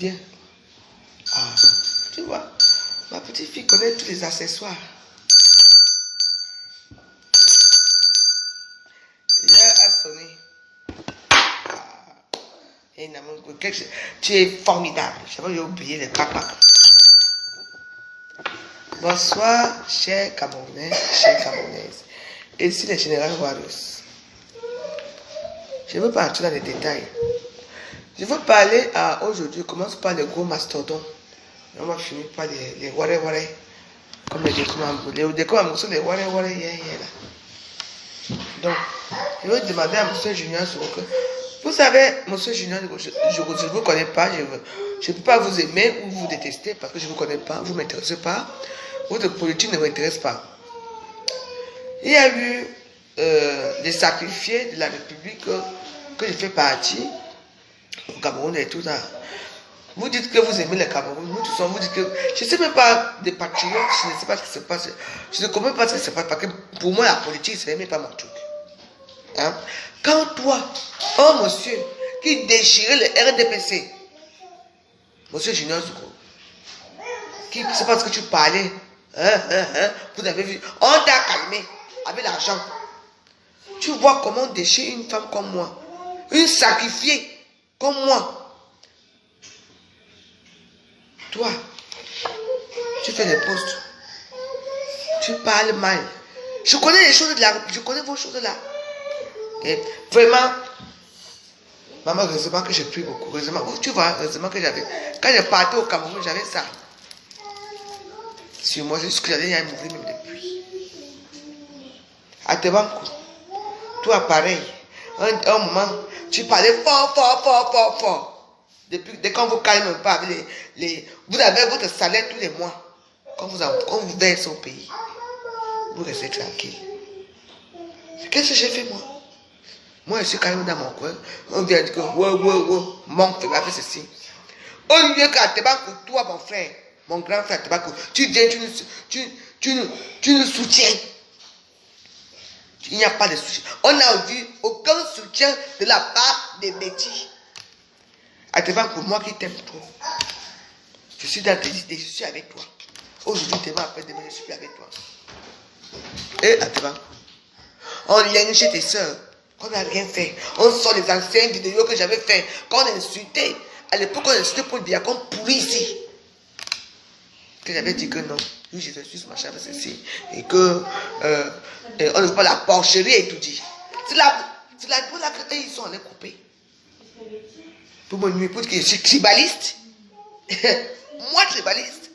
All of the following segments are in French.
Viens. Ah, tu vois, ma petite fille connaît tous les accessoires. L'heure a sonné. Et tu es formidable. J'avais oublié le papa. Bonsoir, chers Camerounais, chers Camerounaises. Ici le général Warriors. Je ne veux pas entrer dans les détails. Je veux parler aujourd'hui, commence par les gros mastodons. On va finir par les waré. Comme les décomambres sont les waré, là. Donc, je veux demander à M. Junior Sokoko. Vous savez, M. Junior, je ne vous connais pas, je ne peux pas vous aimer ou vous détester parce que je ne vous connais pas, vous ne m'intéressez pas, votre politique ne m'intéresse pas. Il y a eu des sacrifiés de la République que je fais partie, au Cameroun et tout ça. Vous dites que vous aimez le Cameroun, nous tous vous dites que je ne sais même pas des patriotes, je ne sais pas ce qui se passe, je ne comprends pas ce qui se passe parce que pour moi la politique, ce n'est même pas mon truc. Hein? Quand toi, un monsieur qui déchirait le RDPC, monsieur Junior Sokoko, qui c'est parce que tu parlais, vous avez vu, on t'a calmé avec l'argent. Tu vois comment on déchire une femme comme moi, une sacrifiée comme moi. Toi, tu fais des postes, tu parles mal. Je connais les choses là, je connais vos choses là. Et vraiment, maman, heureusement que j'ai pris beaucoup. Heureusement, tu vois, heureusement que j'avais. Quand je partais au Cameroun, j'avais ça. Sur moi, jusque j'allais y mourir même depuis. À Tebankou, toi pareil. Un moment, tu parlais fort. Dès qu'on vous calme pas avec vous avez votre salaire tous les mois. Quand vous verse au pays, vous restez tranquille. Qu'est-ce que j'ai fait moi? Moi, je suis quand même dans mon coin. On vient dire que, mon frère a fait ceci. Au lieu qu'à Tebankou, toi, mon frère, mon grand frère Tebankou, tu viens, tu nous soutiens. Il n'y a pas de soutien. On n'a vu aucun soutien de la part des Betty. À Tebankou, moi qui t'aime trop. Je suis dans tes idées, je suis avec toi. Aujourd'hui, demain, après demain, je suis plus avec toi. Et à Tebankou, on lèche chez tes soeurs. On n'a rien fait. On sort les anciennes vidéos que j'avais fait. Quand on insultait, à l'époque, on insultait pour le diacon pourri ici. Que j'avais dit que non. Oui, je suis machin, ceci. Et que on ne veut pas la porcherie et tout dit. C'est la bonne là que ils sont allés couper. Pour me nuire, pour dire que je suis tribaliste. Moi, tribaliste.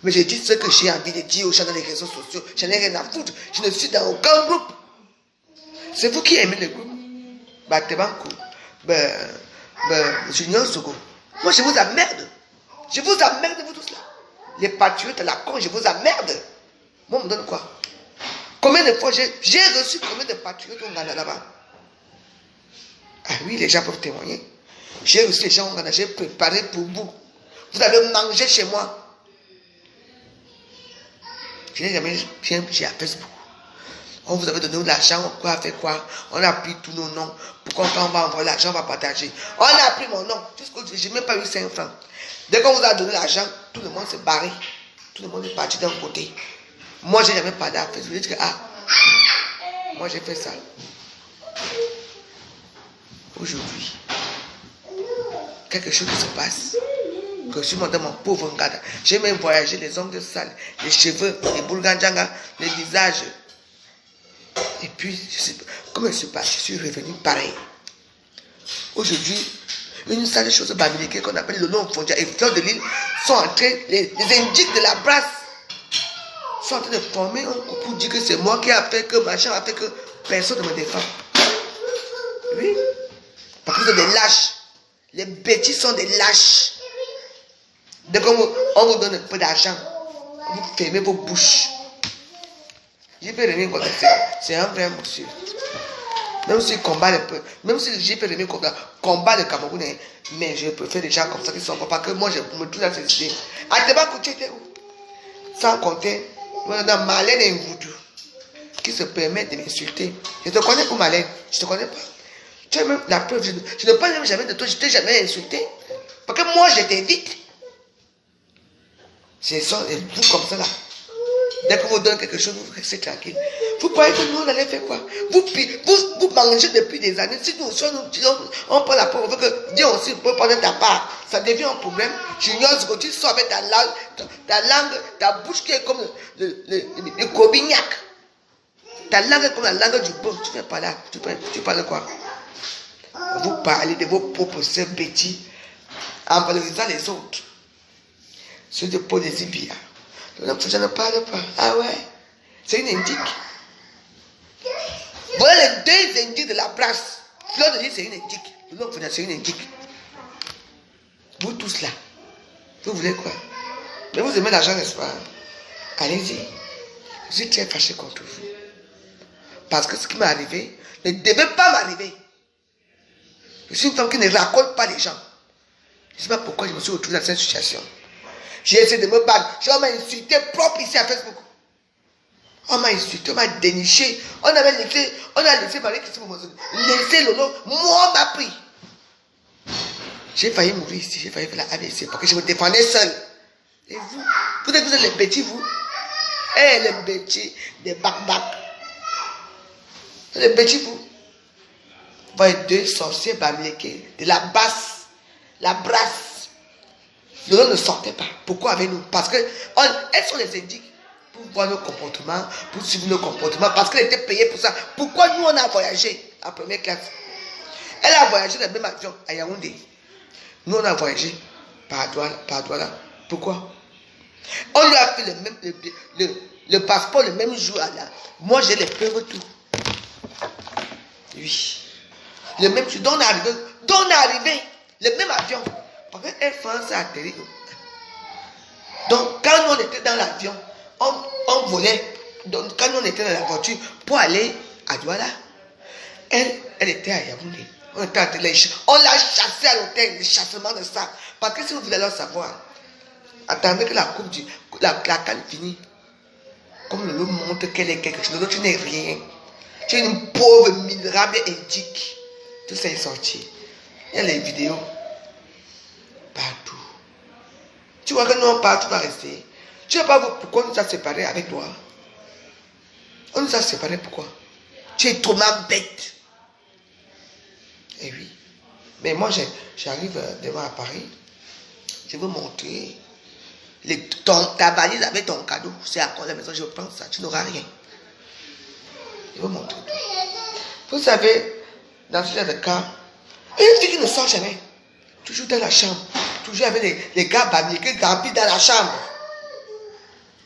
Mais j'ai dit ce que j'ai envie de dire aux gens dans les réseaux sociaux. Je n'ai rien à foutre. Je ne suis dans aucun groupe. C'est vous qui aimez le groupe. Tebankou, Junior Sokoko. Moi, je vous emmerde. Je vous emmerde, vous tous là. Les patriotes à la con, je vous emmerde. Moi, on me donne quoi? Combien de fois j'ai reçu combien de patriotes au Ghana là-bas? Ah oui, les gens peuvent témoigner. J'ai reçu les gens au Ghana, j'ai préparé pour vous. Vous avez mangé chez moi. Je n'ai jamais bien pris à Facebook. On vous avait donné de l'argent, quoi a fait quoi? On a pris tous nos noms. Pourquoi quand on va envoyer l'argent, on va partager? On a pris mon nom. Jusqu'au je n'ai même pas eu 5 francs. Dès qu'on vous a donné l'argent, tout le monde s'est barré. Tout le monde est parti d'un côté. Moi, je n'ai jamais parlé à Facebook. Je dis que, moi j'ai fait ça. Aujourd'hui, quelque chose qui se passe. Que je suis monté mon pauvre Ngada. J'ai même voyagé les ongles sales, les cheveux, les boulganjanga, les visages. Et puis, comme je suis parti, je suis revenu pareil. Aujourd'hui, une sale chose bamiliquée qu'on appelle le nom fondia et fleurs de l'île sont en train, les indiques de la brasse sont en train de former un coup pour dire que c'est moi qui a fait que machin a fait que personne ne me défend. Oui. Parce que vous êtes des lâches. Les bêtises sont des lâches. Dès qu'on vous donne un peu d'argent, vous fermez vos bouches. J'ai fait remis comme ça. C'est un vrai monsieur. Même s'il combat le peuple, même si j'ai fait remis comme ça, combat le Camerounais, mais je préfère des gens comme ça qui sont pas que moi je me trouve dans ces idées. À Tebankou, tu étais où? Sans compter, dans Malène et Voudou, qui se permettent de m'insulter. Je te connais pour Malène, je te connais pas. Tu as même la preuve, je ne parle même jamais de toi, je t'ai jamais insulté. Parce que moi, je t'invite. C'est ça, et vous comme ça là. Dès que vous donnez quelque chose, vous restez tranquille. Vous croyez que nous, on allait faire quoi? Vous mangez depuis des années. Si nous, on prend la pauvre, que Dieu aussi peut prendre ta part. Ça devient un problème. Junior, quand tu sors avec ta langue, ta bouche qui est comme le cobignac. Ta langue est comme la langue du bon. Tu fais pas là. Tu parles quoi? Vous parlez de vos propres sœurs bêtises en valorisant les autres. Ceux de Paul et Zibia. Je ne parle pas. Ah ouais? C'est une indique. Voilà les deux indiques de la place. Fleur de Lys, c'est une indique. Le c'est une indique. Vous tous là. Vous voulez quoi? Mais vous aimez l'argent, n'est-ce pas? Allez-y. Je suis très fâché contre vous. Parce que ce qui m'est arrivé ne devait pas m'arriver. Je suis une femme qui ne raconte pas les gens. Je ne sais pas pourquoi je me suis retrouvé dans cette situation. J'ai essayé de me battre. On m'a insulté propre ici à Facebook. On m'a insulté, on m'a déniché. On a laissé Marie qui s'est laissé Lolo. Moi, on m'a pris. J'ai failli mourir ici. J'ai failli faire la AVC parce que je me défendais seul. Et vous? Vous êtes les petits, vous? Eh, les petits, des bac-bac. Les petits, vous? Vous voyez deux sorciers bamléqués de la basse, la brasse. Lolo ne sortait pas. Pourquoi avec nous? Parce que elles sont les indiques pour voir nos comportements, pour suivre nos comportements, parce qu'elle était payée pour ça. Pourquoi nous on a voyagé en première classe? Elle a voyagé dans le même avion à Yaoundé. Nous on a voyagé par Douala. Pourquoi? On lui a fait le passeport le même jour. Moi j'ai les preuves tout. Oui. Le même jour. Donc on est arrivé. Le même avion. Parce que Air France a atterri. Donc, quand on était dans l'avion, on volait. Donc, quand on était dans la voiture pour aller à Douala, elle était à Yaoundé. On l'a chassée à l'hôtel, le chassement de ça. Parce que si vous voulez le savoir, attendez que la coupe la canne finisse. Comme le loup montre qu'elle est quelque chose, tu n'es rien. Tu es une pauvre, minérable indique. Tout ça est sorti. Il y a les vidéos. Partout. Tu vois que non, partout va rester. Tu ne sais pas pourquoi on nous a séparés avec toi. On nous a séparés pourquoi? Tu es trop mal bête. Eh oui. Mais moi, j'arrive devant à Paris. Je veux montrer. Ta valise avec ton cadeau. C'est à quoi la maison, je prends ça. Tu n'auras rien. Je veux montrer. Vous savez, dans ce genre de cas, une fille qui ne sort jamais. Toujours dans la chambre. Toujours avec les gars bamliqués gambis dans la chambre.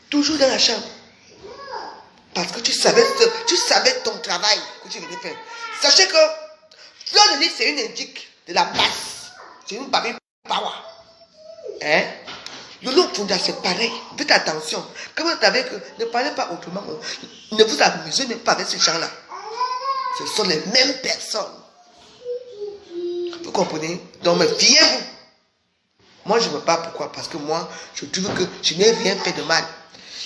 Toujours dans la chambre. Parce que tu savais ton travail que tu venais faire. Sachez que Fleur de Lys, c'est une indique de la base. C'est une babine power. Hein? Lolo Funda, c'est pareil. Faites attention. Comme vous savez que ne parlez pas autrement. Ne vous amusez même pas avec ces gens-là. Ce sont les mêmes personnes. Vous comprenez? Donc, me fiez-vous. Moi, je ne me bats pourquoi? Parce que moi, je trouve que je n'ai rien fait de mal.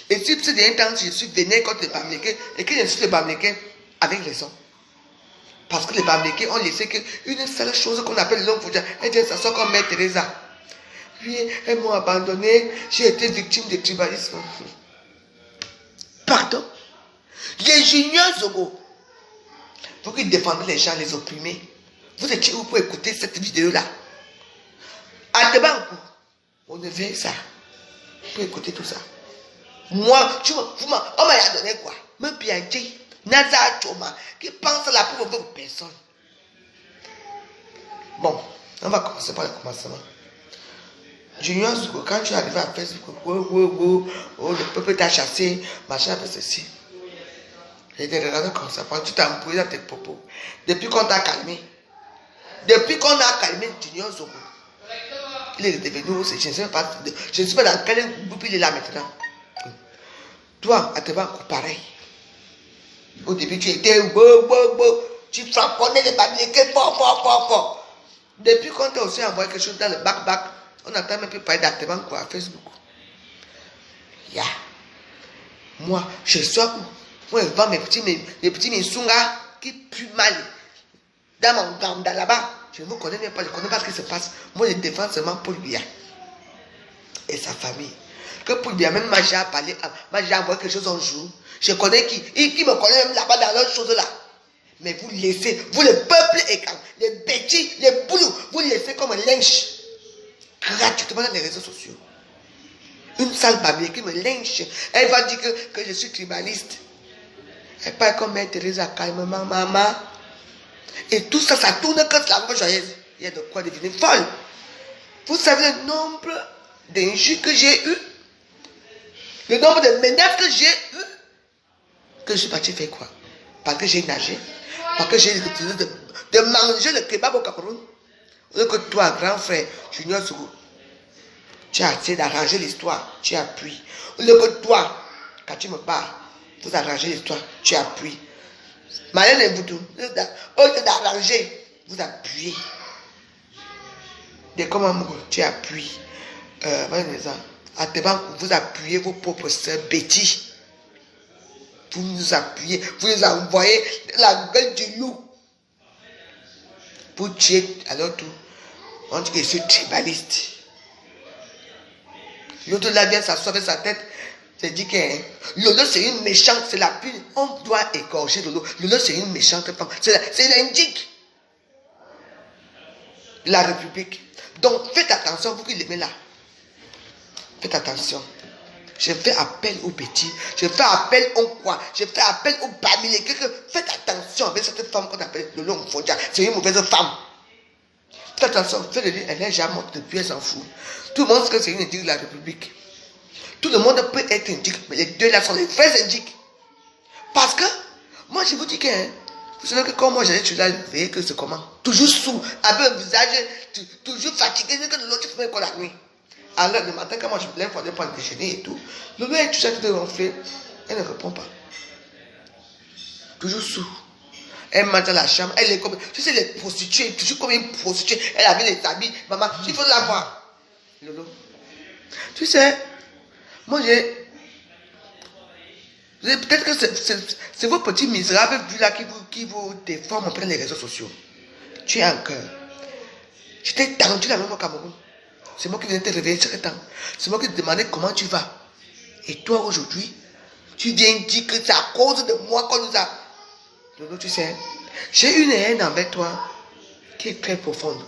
Et si ces derniers temps, je suis venu contre les Bamlékés et que je suis les Bamlékés avec raison. Parce que les Bamlékés ont laissé qu'une seule chose qu'on appelle l'homme Fouja. Elle dit ça sort comme Mère Teresa. Puis, elles m'ont abandonné. J'ai été victime de tribalisme. Pardon? Les juniors Zogo. Faut qu'ils défendent les gens, les opprimés. Vous étiez où pour écouter cette vidéo-là? À Tebankou, on ne fait ça. Pour écouter tout ça. Moi, on m'a donné quoi? Me piager, Nazar Choma, qui pense à la pauvre personne. Bon, on va commencer par le commencement. Junior Zuko, quand tu es arrivé à Facebook, le peuple t'a chassé, machin, fait ceci. J'ai été regardé comme ça, tu t'es embrouillé dans tes propos. Depuis qu'on t'a calmé, Junior Zuko, il est devenu, je ne sais pas dans quel groupe il est là maintenant. Toi, à Tebankou, pareil. Au début, tu étais tu frapponnais les Bamlékés fort. Depuis qu'on t'a aussi envoyé quelque chose dans le bac, on n'entend même plus parler d'Atebankou à Facebook. Moi, je sors où? Moi, je vends mes petits Missunga qui puent mal. Dans mon gamba là-bas, Je ne vous connais même pas, je ne connais pas ce qui se passe. Moi, je défends seulement Paul Biya et sa famille. Que Paul Biya, même moi, j'ai parlé, moi, j'ai envoyé quelque chose un jour. Je connais qui me connaît même là-bas dans leurs choses là. Mais vous laissez, vous le peuple écran, les bêtis, les boulous, vous laissez comme un lynche gratuitement dans les réseaux sociaux. Une sale babie qui me lynche. Elle va dire que je suis tribaliste. Elle parle comme Mère Teresa, calmement, maman. Et tout ça, ça tourne que la voix joyeuse. Il y a de quoi devenir folle. Vous savez le nombre d'injures que j'ai eu, le nombre de menaces que j'ai eu, que je suis parti faire quoi? Parce que j'ai nagé, parce que j'ai décidé de manger le kebab au Cameroun. Au lieu que toi, grand frère, Junior Sougou, tu as essayé d'arranger l'histoire, tu appuies. Au lieu que toi, quand tu me parles, vous arrangez l'histoire, tu appuies. Malin et Boudou, au lieu d'arranger, vous appuyez. Dès comme un tu appuies. Vous appuyez vos propres soeurs bêtis. Vous nous appuyez, vous les envoyez la gueule du loup. Pour tuer, alors tout. On dit que je suis tribaliste. L'autre là vient s'asseoir avec sa tête. C'est dit que Lolo c'est une méchante, c'est la pune. On doit égorger Lolo. Lolo c'est une méchante femme. C'est l'indique de la République. Donc faites attention, vous qui l'aimez là. Faites attention. Je fais appel aux petits. Je fais appel aux quoi. Je fais appel aux bamilés. Faites attention avec cette femme qu'on appelle Lolo Mfondia. C'est une mauvaise femme. Faites attention. Elle est jamais morte depuis, elle s'en fout. Tout le monde sait que c'est une indique de la République. Tout le monde peut être indique. Mais les deux là sont les vrais indiques. Parce que, moi je vous dis que, vous savez que quand moi j'allais sur là, vous voyez que c'est comment. Toujours sous, avec un visage, toujours fatigué, que l'autre fait quoi la nuit. Alors le matin, quand moi je voulais prendre le déjeuner et tout, le mec tout ça qui te ronfler, elle ne répond pas. Toujours sous. Elle mange dans la chambre, elle est comme, tu sais, les prostituées, toujours comme une prostituée, elle avait les habits, maman, il faut la voir. Lolo. Tu sais, moi j'ai. Peut-être que c'est vos petits misérables vu là qui vous déforment après les réseaux sociaux. Tu es un cœur. J'étais tendu la même au Cameroun. C'est moi qui viens te réveiller ce temps. C'est moi qui te demandais comment tu vas. Et toi aujourd'hui, tu viens dire que c'est à cause de moi qu'on nous a. Lolo, tu sais, j'ai une haine envers toi qui est très profonde.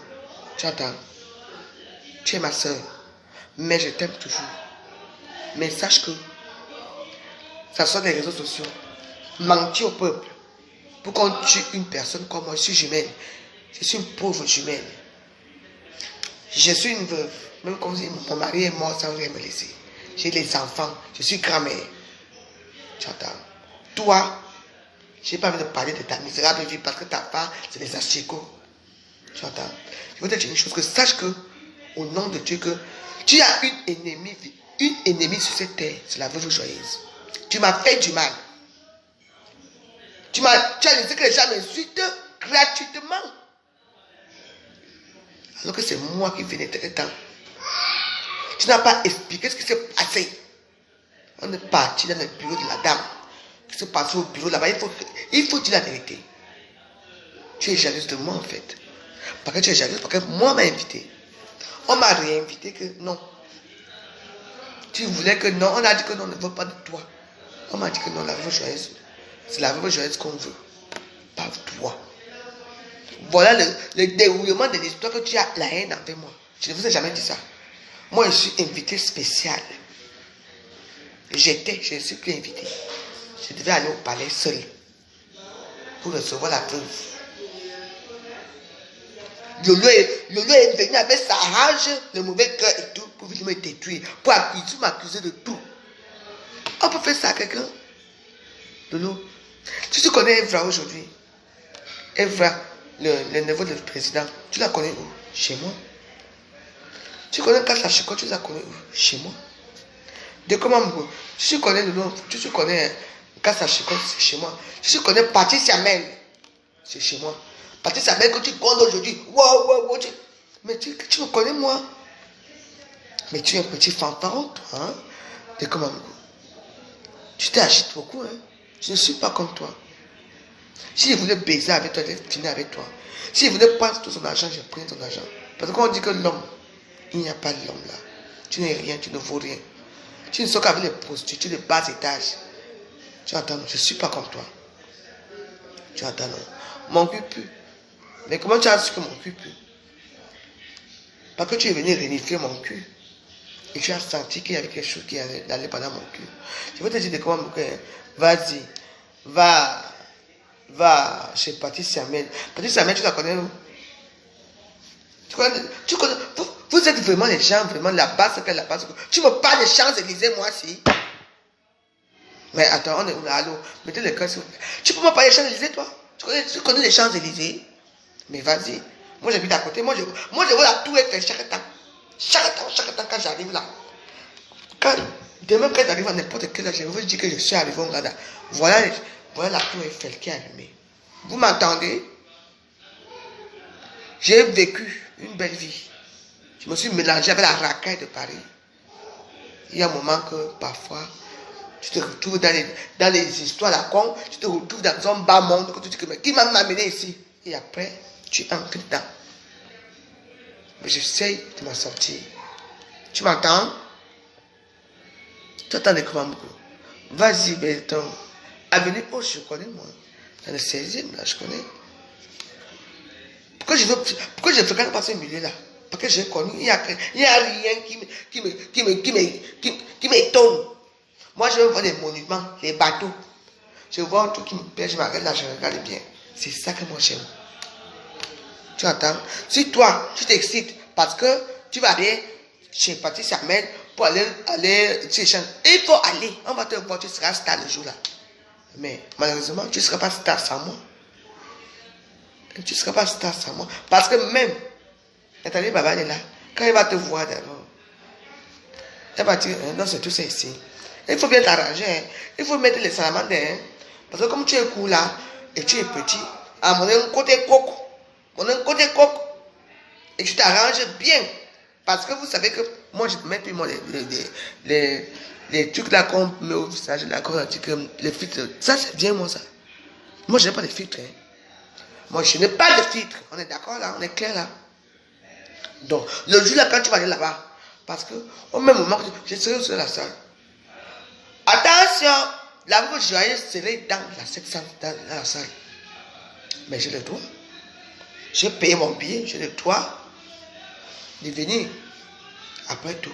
Tu attends. Tu es ma soeur. Mais je t'aime toujours. Mais sache que ça sort des réseaux sociaux. Mentir au peuple. Pour qu'on tue une personne comme moi, je suis jumelle. Je suis une pauvre jumelle. Je suis une veuve. Même comme si mon mari est mort sans rien me laisser. J'ai les enfants. Je suis grand-mère. Tu entends? Toi, je n'ai pas envie de parler de ta misérable vie parce que ta part, c'est les asticots. Tu entends? Je veux te dire une chose, que sache que, au nom de Dieu, que tu as une ennemie sur cette terre, c'est la veuve joyeuse. Tu m'as fait du mal. Tu as laissé que les gens m'insultent gratuitement. Alors que c'est moi qui venais te temps. Tu n'as pas expliqué ce qui s'est passé. On est parti dans le bureau de la dame. Ce qui s'est passé au bureau là-bas. Il faut dire la vérité. Tu es jalouse de moi en fait. Parce que tu es jalouse parce que moi m'a invité. On m'a réinvité que non. Tu voulais que non. On a dit que non, on ne veut pas de toi. On m'a dit que non, la veuve joyeuse. C'est la veuve joyeuse qu'on veut. Pas toi. Voilà le déroulement de l'histoire que tu as la haine envers moi. Je ne vous ai jamais dit ça. Moi, je suis invité spécial. Je ne suis plus invité. Je devais aller au palais seul pour recevoir la veuve. Lolo est venu avec sa rage, le mauvais cœur et tout, pour venir me détruire, pour m'accuser de tout. On peut faire ça à quelqu'un? Lolo, tu connais Evra aujourd'hui? Evra, le neveu du président, tu la connais où? Chez moi. Tu connais Kassa Chiko, tu la connais où? Chez moi. De comment tu connais le nom? Tu connais Kassa Chiko, c'est chez moi. Tu connais Patricia Mel, c'est chez moi. Patricia Mel que tu connais aujourd'hui. Wow. Mais tu me connais moi. Mais tu es un petit fanfaron, toi. Hein? De comment tu t'agites beaucoup, hein? Je ne suis pas comme toi. Si je voulais baiser avec toi, je finir avec toi. Si je voulais prendre tout son argent, je prends ton argent. Parce que quand on dit que l'homme, il n'y a pas d'homme là. Tu n'es rien, tu ne vaux rien. Tu ne sors qu'avec les prostituées de bas étage. Tu entends, je ne suis pas comme toi. Tu entends, non? Mon cul pue. Mais comment tu as su que mon cul pue? Parce que tu es venu renifler mon cul. Et tu as senti qu'il y avait quelque chose qui allait pendant mon cul. Je vais te dire de comment mon cul. Vas-y. Va chez Patrice Hamel. Patrice Hamel, tu la connais où? Tu connais. Vous êtes vraiment les gens, vraiment la base que la base. Tu me parles des Champs-Élysées, moi, si. Mais attends, on est où là? Allô? Mettez le cœur sur. Tu peux me parler des Champs-Élysées, toi? Tu connais les Champs-Élysées? Mais vas-y. Moi, j'habite à côté. Moi, je vois la tour Eiffel chaque temps. Chaque temps, quand j'arrive là. Demain, quand j'arrive à n'importe quelle heure, je vous dis que je suis arrivé au Ghana. Voilà la tour Eiffel qui est allumée. Vous m'entendez? J'ai vécu une belle vie. Je me suis mélangé avec la racaille de Paris. Il y a un moment que parfois, tu te retrouves dans les histoires là con, tu te retrouves dans un bas monde, que tu dis que mais qui m'a amené ici? Et après, tu entres dedans. Mais j'essaye de m'en sortir. Tu m'entends? Tu entends les commandes. Vas-y, Béton. Avenue Poche, je connais moi. Dans le 16e, là, je connais. Pourquoi je fréquente pas ce milieu-là? Parce que j'ai connu, il n'y a rien qui m'étonne. Moi, je veux voir les monuments, les bateaux. Je vois un truc qui me plaît, je m'arrête là, je regarde bien. C'est ça que moi j'aime. Tu entends? Si toi, tu t'excites parce que tu vas aller chez Patrice Hamel pour aller chez les gens. Il faut aller. On va te voir, tu seras star le jour-là. Mais malheureusement, tu ne seras pas star sans moi. Tu ne seras pas star sans moi. Parce que même, Nathalie Baba est là. Quand il va te voir d'abord, elle va dire, non, c'est tout ça ici. Il faut bien t'arranger. Hein. Il faut mettre les salamandres. Hein. Parce que comme tu es cool là, et tu es petit, à mon côté coco. Et tu t'arranges bien. Parce que vous savez que moi, je ne mets plus moi, les trucs là qu'on met au visage, là, qu'on dit que les filtres. Ça, c'est bien moi ça. Moi, je n'ai pas de filtres. Hein. Moi, je n'ai pas de filtres. On est d'accord là, on est clair là. Donc, le jour là, quand tu vas aller là-bas, parce que au même moment que je serai sur la salle. Attention, la bouche joyeuse serait dans la salle. Mais j'ai le droit. J'ai payé mon billet, j'ai le droit de venir. Après tout,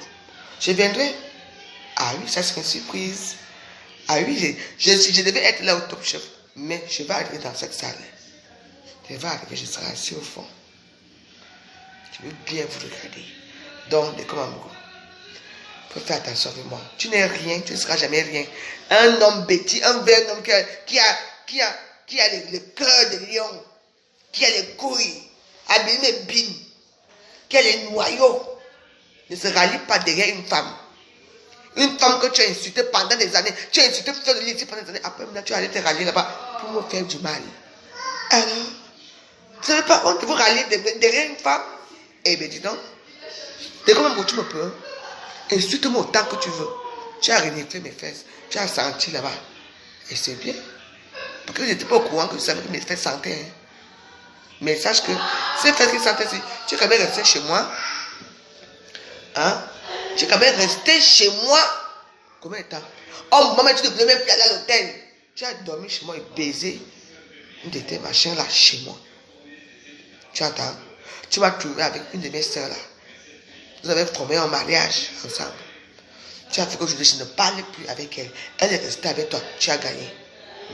je viendrai. Ah oui, ça c'est une surprise. Ah oui, je devais être là au top chef. Mais je vais arriver dans cette salle. Je vais arriver, je serai assis au fond. Je veux bien vous regarder. Donc, de comment il faut faire attention avec moi. Tu n'es rien, tu ne seras jamais rien. Un homme bêtis, un vrai homme qui a le cœur de lion, qui a les couilles, habillé mes bines, qui a les noyaux, ne se rallie pas derrière une femme. Une femme que tu as insultée pendant des années, tu as insulté Fleur de Lys pendant des années, après maintenant tu as allé te rallier là-bas pour me faire du mal. Alors, vous n'avez pas honte de vous rallier derrière une femme? Eh bien dis donc, dès que tu me peux, insulte-moi autant que tu veux. Tu as reniflé mes fesses, tu as senti là-bas. Et c'est bien. Parce que je n'étais pas au courant que je savais que mes fesses sentaient. Hein. Mais sache que ces fesses qui sentaient, tu es quand même resté chez moi. Hein? Tu es quand même resté chez moi. Combien de temps? Oh, maman, tu ne voulais même plus aller à l'hôtel. Tu as dormi chez moi et baisé une de tes machins là chez moi. Tu entends? Tu m'as trouvé avec une de mes soeurs là. Vous avez formé un mariage ensemble. Tu as fait qu'aujourd'hui je ne parle plus avec elle. Elle est restée avec toi. Tu as gagné.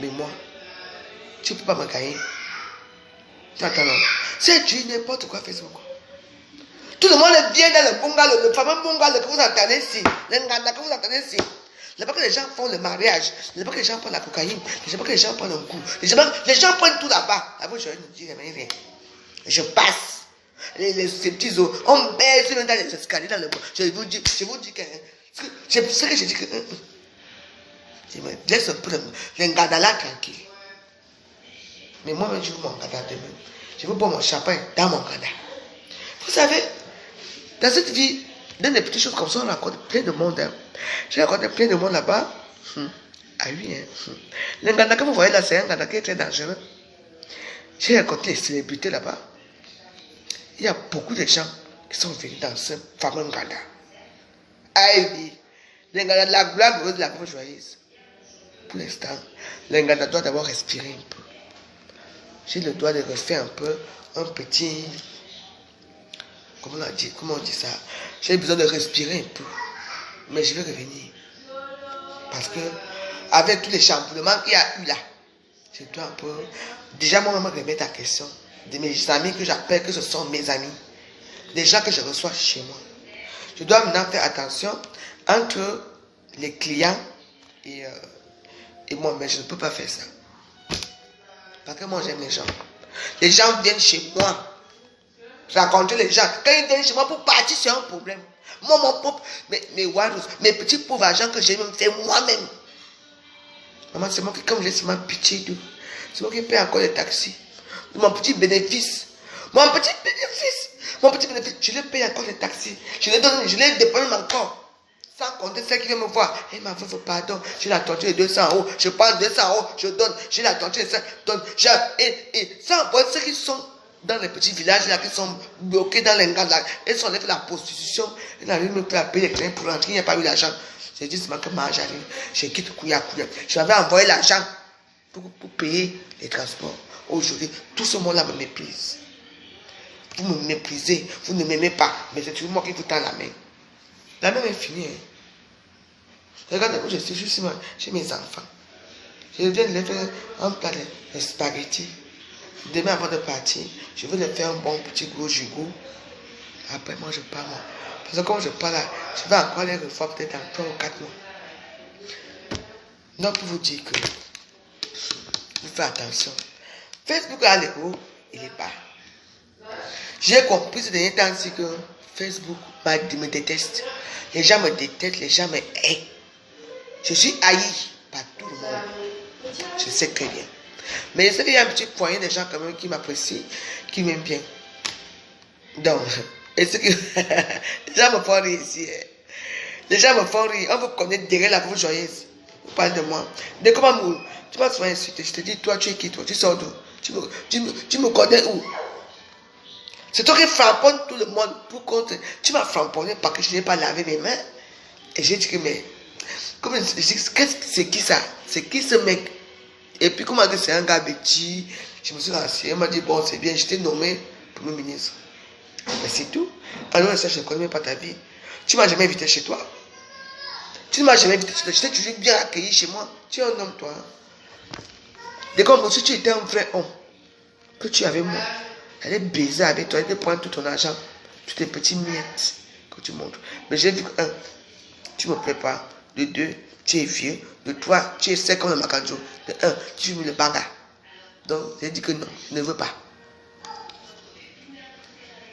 Mais moi, tu ne peux pas me gagner. Tu entends? C'est du n'importe quoi Facebook. Tout le monde vient dans le bungalow, le fameux bungalow que vous entendez ici. Le nganda que vous entendez ici. C'est pas que les gens font le mariage. C'est pas que les gens prennent la cocaïne. C'est pas que les gens prennent un coup. Les gens prennent tout là-bas. Avant, je ne dis rien. Je passe. Ces petits os, on baisse dans les escaliers dans le bois. Je vous dis que c'est ce que je dis que je me laisse un peu le ngada là tranquille. Mais moi je veux mon ngada demain. Je veux boire mon champagne dans mon ngada. Vous savez, dans cette vie, dans des petites choses comme ça, on rencontre plein de monde. Hein. J'ai rencontré plein de monde là-bas. Ah oui, hein. Le ngada que vous voyez là, c'est un ngada qui est très dangereux. J'ai rencontré les célébrités là-bas. Il y a beaucoup de gens qui sont venus dans ce fameux Nganda. Aïe, le Nganda de la gloire de la grande joyeuse. Pour l'instant, le Nganda doit d'abord respirer un peu. J'ai le droit de refaire un peu, un petit... Comment on dit ça? J'ai besoin de respirer un peu. Mais je vais revenir. Parce que, avec tous les chamboulements qu'il y a eu là, je dois un peu... Déjà, moi, me remettre à question de mes amis que j'appelle que ce sont mes amis. Des gens que je reçois chez moi. Je dois maintenant faire attention entre les clients et moi. Mais je ne peux pas faire ça. Parce que moi, j'aime les gens. Les gens viennent chez moi. Rencontrer les gens. Quand ils viennent chez moi pour partir, c'est un problème. Moi, mon propre, mes petits pauvres agents que j'ai même fait moi-même. Maman, c'est moi qui, comme j'ai seulement pitié d'eux, c'est moi qui paye encore les taxis. Mon petit bénéfice. Je les paye encore les taxis. Je les dépense encore. Sans compter ceux qui viennent me voir. Et ma veuve, pardon, j'ai la torture de 200 €. Je prends 200 €, je donne. J'ai la torture de 100 donne. Et sans voir ceux qui sont dans les petits villages là, qui sont bloqués dans les gars là, ils sont allés faire la prostitution. Ils n'arrivent même plus à payer les clients pour rentrer, il n'y a pas eu l'argent. J'ai dit seulement que moi j'arrive, je quitte Kouya. J'avais envoyé l'argent pour payer les transports. Aujourd'hui, tout ce monde-là me méprise. Vous me méprisez, vous ne m'aimez pas, mais c'est toujours moi qui vous tends la main. La main est finie. Hein. Regardez où je suis, juste chez mes enfants. Je viens de les faire un plat de spaghettis. Demain avant de partir, je vais leur faire un bon petit gros jugou. Après moi je pars. Parce que comme je pars là, je vais encore les refaire peut-être dans 3 ou 4 mois. Donc pour vous dire que vous faites attention. Facebook à l'euro, il est bas. J'ai compris ce dernier temps aussi que Facebook me déteste. Les gens me détestent, les gens me haïssent. Je suis haï par tout le monde. Je sais très bien. Mais je sais qu'il y a un petit poignet de gens quand même qui m'apprécient, qui m'aiment bien. Donc, est-ce que les gens me font rire ici? Les gens me font rire. On vous connaît derrière la bouche joyeuse. Vous parlez de moi. De comment tu m'as souvent insulté. Je te dis, toi, tu es qui toi? Tu sors d'où? Tu me connais où? C'est toi qui framponne tout le monde pour contre. Tu m'as framponné parce que je n'ai pas lavé mes mains. Et j'ai dit que, mais, c'est qui ça? C'est qui ce mec? Et puis, comment dire, c'est un gars petit. Je me suis rassis. Elle m'a dit, bon, c'est bien, je t'ai nommé Premier ministre. Mais c'est tout. Alors, ça, je ne connais même pas ta vie. Tu ne m'as jamais invité chez toi. Tu ne m'as jamais invité chez toi. Je t'ai toujours bien accueilli chez moi. Tu es un homme, toi. Dès comme si tu étais un vrai homme, que tu avais moi, elle est baisée avec toi, elle te prend tout ton argent, tous tes petits miettes que tu montres. Mais j'ai vu que, 1, tu ne me plais pas. De 2, tu es vieux. De 3, tu es sec comme le macajo. De 1, tu fumes le banga. Donc, j'ai dit que non, je ne veux pas.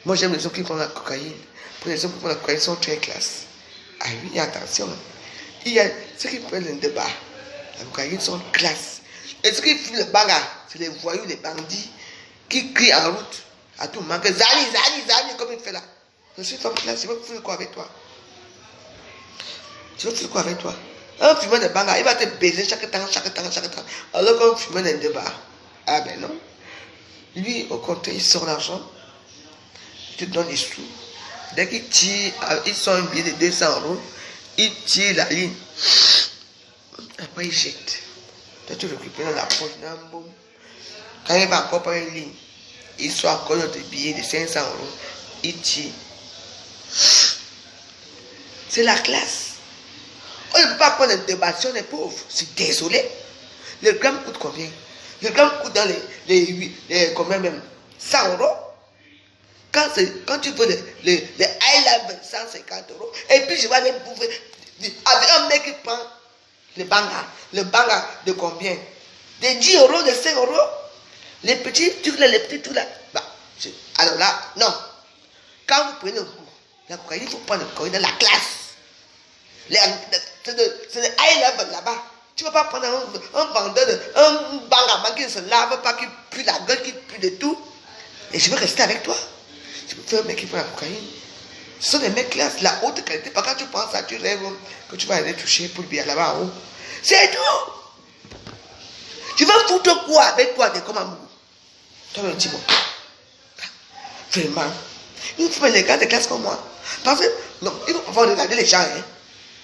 Moi, j'aime les hommes qui prennent la cocaïne. Pour les hommes qui prennent la cocaïne, ils sont très classe. Ah oui, attention. Il y a ceux qui prennent le débat. La cocaïne sont classe. Et ceux qui fument le banga, c'est les voyous, les bandits qui crient en route à tout moment que Zali, comme il fait là. Je suis femme classe, je veux faire quoi avec toi? Je veux faire quoi avec toi? Un fumeur de banga, il va te baiser chaque temps. Alors qu'un fumeur de débat, ah ben non. Lui, au contraire, il sort l'argent, il te donne les sous. Dès qu'il tire, il sort un billet de 200 €, il tire la ligne. Après, il jette. Toi, tu récupères dans la poche, quand il va encore prendre une ligne, il sort encore notre billet de 500 €, il tire. C'est la classe. On ne peut pas prendre une débattion des pauvres. Je suis désolé. Le gramme coûte combien? Le gramme coûte dans les combien même? 100 €. Quand tu veux les high level, 150 €. Et puis je vais même bouffer. Avec un mec qui prend le banga de combien? De 10 €, de 5 €. Les petits trucs là, Bah, alors là, non. Quand vous prenez un coup, la cocaïne, il faut prendre la cocaïne dans la classe. C'est le high level là-bas. Tu ne vas pas prendre un vendeur, un bangama qui ne se lave pas, qui pue la gueule, qui pue de tout. Et je veux rester avec toi. Je peux faire un mec qui prend la cocaïne. Ce sont des mecs classe, la haute qualité. Parce que quand tu prends ça, tu rêves que tu vas aller toucher pour le bien là-bas en haut. C'est tout. Tu vas foutre quoi avec toi de comme amour? Toi-même, dis-moi. Vraiment. Il faut les gars de classe comme moi. Parce que, non, il faut regarder les gens. Hein.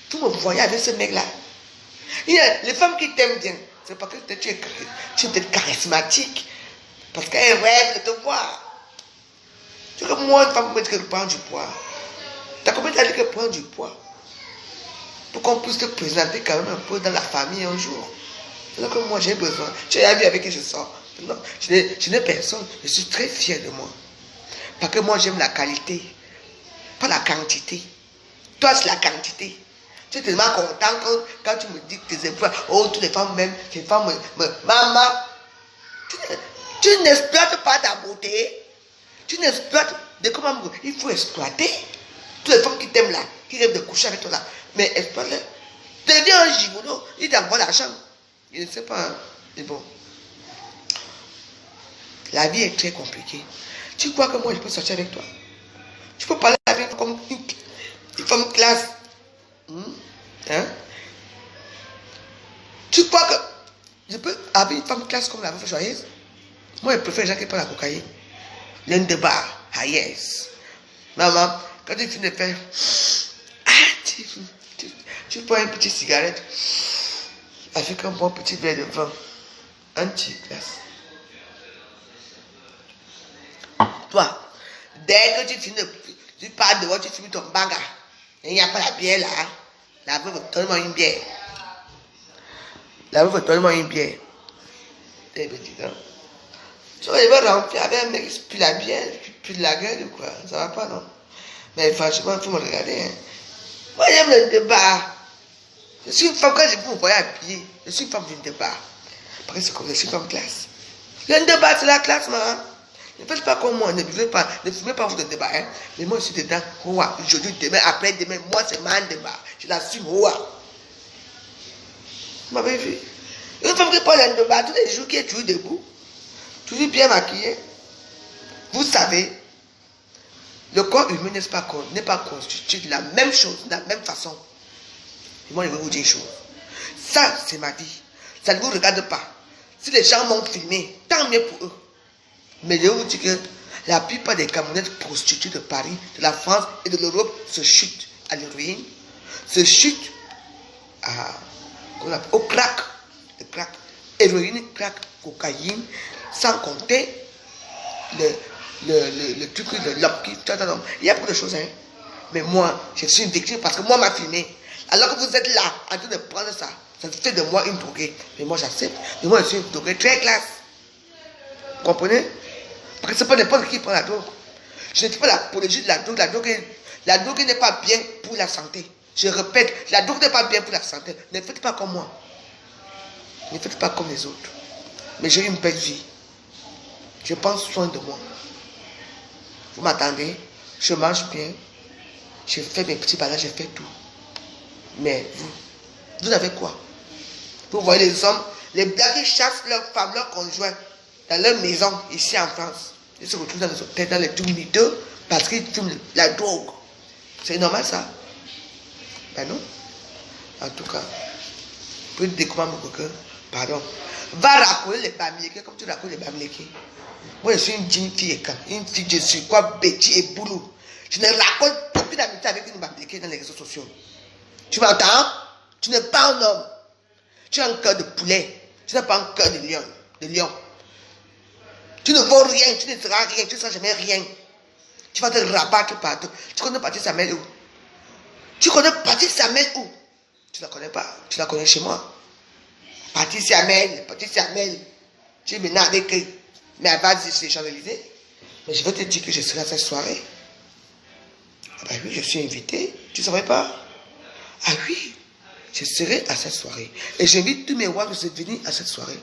Tout me voyait avec ce mec-là. Il y a les femmes qui t'aiment bien. C'est parce que tu es peut-être charismatique. Parce qu'elle rêve de te voir. Tu sais que moi, une femme qui prend du poids. T'as combien d'années qu'elle prend du poids? Pour qu'on puisse te présenter quand même un peu dans la famille un jour. Alors que moi, j'ai besoin. Tu as vu avec qui je sors. Non, je n'ai personne. Je suis très fier de moi. Parce que moi, j'aime la qualité. Pas la quantité. Toi, c'est la quantité. Tu es tellement content quand tu me dis que tes emplois, oh, toutes les femmes même, les femmes maman, tu n'exploites pas ta beauté. Tu n'exploites de comment il faut exploiter. Toutes les femmes qui t'aiment là, qui rêvent de coucher avec toi là, mais exploite-les. Deviens un gigolo, il t'envoie l'argent. Je ne sais pas, hein. Mais bon. La vie est très compliquée. Tu crois que moi je peux sortir avec toi? Tu peux parler avec toi comme une femme classe. Hein? Tu crois que je peux avoir une femme classe comme la veuve joyeuse? Moi je préfère les gens qui prennent la cocaïne. L'un de bar, ah yes. Maman, quand tu finis de faire, tu prends une petite cigarette avec un bon petit verre de vin. Un petit glace. Toi, dès que tu finis, tu pars dehors, tu finis ton baga. Il n'y a pas la bière là. La veuve, donne-moi une bière. La veuve, donne-moi une bière. Eh bien, dis donc. Tu vois, il va remplir avec un mec qui pue la bière, qui pue de la gueule ou quoi. Ça va pas, non? Mais franchement, il faut me regarder. Hein. Moi, j'aime le débat. Je suis une femme, quand je vous voyez habillée, je suis une femme d'une débat. Parce que c'est comme je suis comme classe. Le débat, c'est la classe, maman. Ne faites pas comme moi, ne fumez pas votre débat. Hein. Mais moi, je suis dedans. Aujourd'hui, demain, après-demain, moi, c'est ma débat. Je l'assume. Vous m'avez vu? Une femme qui parle un débat tous les jours, qui est toujours debout, toujours bien maquillée. Vous savez, le corps humain n'est pas constitué de la même chose, de la même façon. Et moi, je vais vous dire une chose. Ça, c'est ma vie. Ça ne vous regarde pas. Si les gens m'ont filmé, tant mieux pour eux. Mais je vous dis que la plupart des camionnettes prostituées de Paris, de la France et de l'Europe se chutent à l'héroïne, se chutent au crack, le crack, héroïne, crack, cocaïne, sans compter le truc de l'homme qui... Il y a beaucoup de choses, hein. Mais moi, je suis une victime parce que moi, m'a filmé. Alors que vous êtes là, en train de prendre ça, ça fait de moi une droguée. Mais moi, j'accepte. Mais moi, je suis une droguée très classe. Vous comprenez? Parce que ce n'est pas n'importe qui prend la drogue. Je ne fais pas l'apologie de la drogue. La drogue n'est pas bien pour la santé. Je répète, la drogue n'est pas bien pour la santé. Ne faites pas comme moi. Ne faites pas comme les autres. Mais j'ai une belle vie. Je prends soin de moi. Vous m'attendez? Je mange bien. Je fais mes petits balages, je fais tout. Mais vous avez quoi? Vous voyez les hommes, les blancs qui chassent leurs femmes, leurs conjoints dans leur maison, ici en France. Ils se retrouvent dans les hôtels, dans les tout miteux, parce qu'ils fument la drogue. C'est normal ça? Ben non. En tout cas, pour découvrir mon coquin, pardon. Va racoler les bamlékés comme tu racoles les bamlékés. Moi, je suis une fille, une fille, je suis quoi, Betty et Boulou. Je ne racole aucune amitié avec une bamlékée dans les réseaux sociaux. Tu m'entends? Tu n'es pas un homme. Tu as un cœur de poulet. Tu n'as pas un cœur de lion. Tu ne vaux rien, tu ne seras rien, tu ne seras jamais rien. Tu vas te rabattre partout. Tu connais Patrice Samuel où? Tu connais Patrice Samuel où? Tu ne la connais pas. Tu la connais chez moi. Patrice Samuel. Tu es maintenant avec eux. Mais elle va dire c'est les Champs-Élysées. Mais je vais te dire que je serai à cette soirée. Ah ben oui, je suis invité. Tu ne savais pas? Ah oui, je serai à cette soirée. Et j'invite tous mes rois de venir à cette soirée.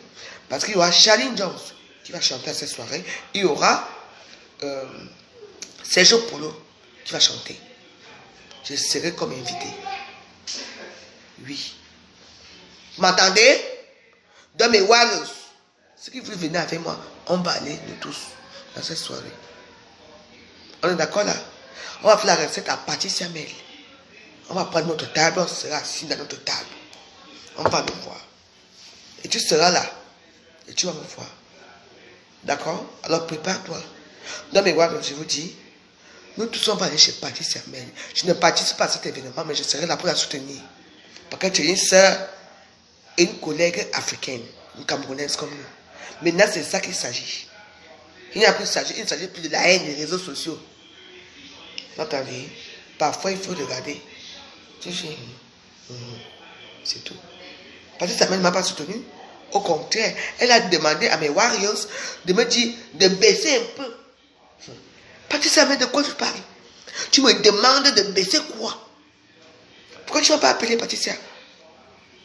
Parce qu'il y aura Charline Jones qui va chanter à cette soirée. Il y aura Sergio Polo qui va chanter. Je serai comme invité. Oui. Vous m'entendez? Dans mes Wallos, ceux qui veulent venir avec moi, on va aller nous tous dans cette soirée. On est d'accord là? On va faire la recette à Patrice Samuel. On va prendre notre table, on sera assis dans notre table. On va me voir. Et tu seras là. Et tu vas me voir. D'accord? Alors prépare-toi. Dans mes voix, je vous dis, nous tous on va aller chez Patricia Mel. Je ne participe pas à cet événement, mais je serai là pour la soutenir. Parce que tu es une soeur et une collègue africaine, une Camerounaise comme nous. Maintenant, c'est ça qu'il s'agit. Il ne s'agit plus de la haine des réseaux sociaux. Vous entendez? Parfois, il faut regarder. C'est tout. Patricia Mel ne m'a pas soutenu. Au contraire, elle a demandé à mes warriors de me dire de baisser un peu. Patricia Mel, de quoi tu parles? Tu me demandes de baisser quoi? Pourquoi tu ne m'as pas appelé Patricia?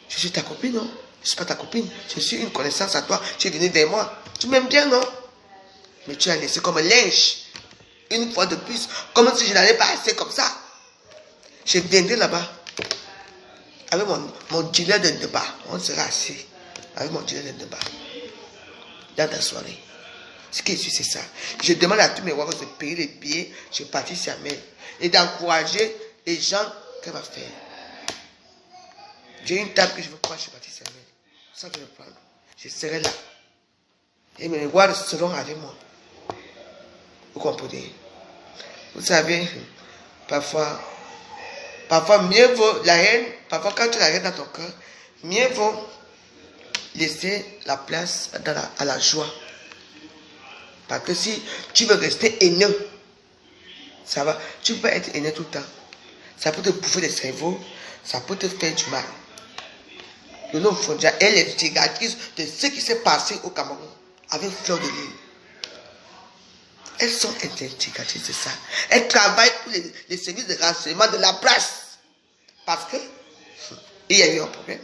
Je suis ta copine, non? Je ne suis pas ta copine. Je suis une connaissance à toi. Tu es venu vers moi. Tu m'aimes bien, non? Mais tu as laissé comme un linge. Une fois de plus. Comme si je n'allais pas assez comme ça. Je viendrai là-bas. Avec mon dealer de débat. On sera assis. Avec mon dealer de débat. Dans ta soirée. Ce qui est sûr, c'est ça. Je demande à tous mes warriors de payer les billets chez Patricia Mel. Et d'encourager les gens qu'elle va faire. J'ai une table que je veux prendre chez Patricia Mel. Ça, je vais prendre. Je serai là. Et mes warriors seront avec moi. Vous comprenez? Vous savez, parfois mieux vaut la haine. Parfois, quand tu as la haine dans ton cœur, mieux vaut laisser la place à la joie. Parce que si tu veux rester haineux, ça va. Tu peux être haineux tout le temps. Ça peut te bouffer le cerveau. Ça peut te faire du mal. Le nom Fondia est l'instigatrice de ce qui s'est passé au Cameroun avec Fleur de Lys. Elles sont instigatrices de ça. Elles travaillent pour les services de renseignement de la place. Parce que il y a eu un problème.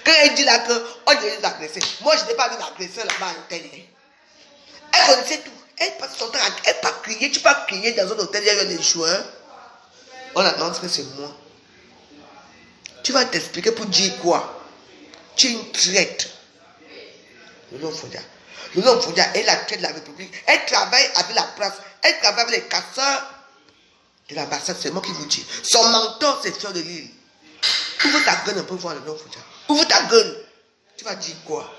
Quand elle dit là qu'on devait nous agresser, moi je n'ai pas vu l'agresseur là-bas à l'hôtel. Elle connaissait tout. Elle passe son temps à elle pas crier. Tu peux crier dans un hôtel, il y a des joueurs. On annonce que c'est moi. Tu vas t'expliquer pour dire quoi? Tu es une traître. Le nom Fondia. Le nom Fondia est la traître de la République. Elle travaille avec la place. Elle travaille avec les casseurs de l'ambassade. C'est moi qui vous dis. Son mentor, c'est Fleur de Lys. Ouvre ta gueule un peu voir le nom Fondia. Ouvre ta gueule. Tu vas dire quoi?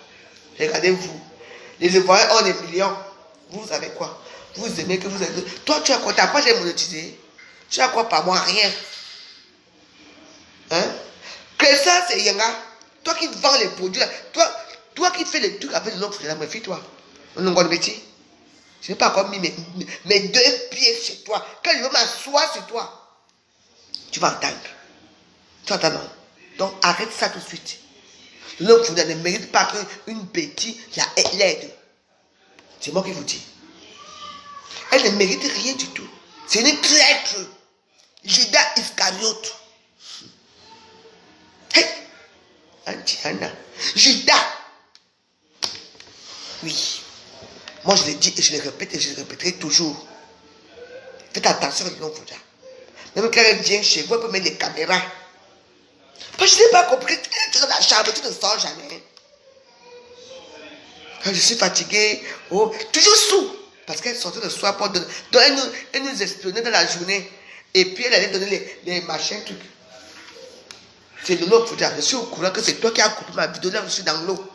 Regardez-vous. Les Ivoiriens ont des millions. Vous savez quoi? Vous aimez que vous avez... Toi, tu as quoi? Ta page est monétisée. Tu as quoi par moi? Rien. Hein? Que ça, c'est Yenga. Toi qui vends les produits, là. Toi qui fais les trucs avec l'autre, méfie-toi. On a un métier. Je n'ai pas encore mis mes 2 pieds chez toi. Quand je veux m'asseoir sur toi, tu vas entendre. Tu entends, non? Donc arrête ça tout de suite. L'homme ne mérite pas qu'une bêtise l'aide. C'est moi qui vous dis. Elle ne mérite rien du tout. C'est une traître. Judas Iscariote. Hey! Antiana. Judas. Oui. Moi je le dis et je le répète et je le répéterai toujours. Faites attention à l'homme Fouda. Même quand elle vient chez vous, elle peut mettre les caméras. Parce que je n'ai pas compris. Tu es dans la chambre, tu ne sors jamais. Quand je suis fatigué, toujours sous. Parce qu'elle sortait le soir pour donner. Donc elle nous espionnait dans la journée. Et puis elle allait donner les machins, trucs. C'est de l'eau, je suis au courant que c'est toi qui as coupé ma vidéo, là je suis dans l'eau.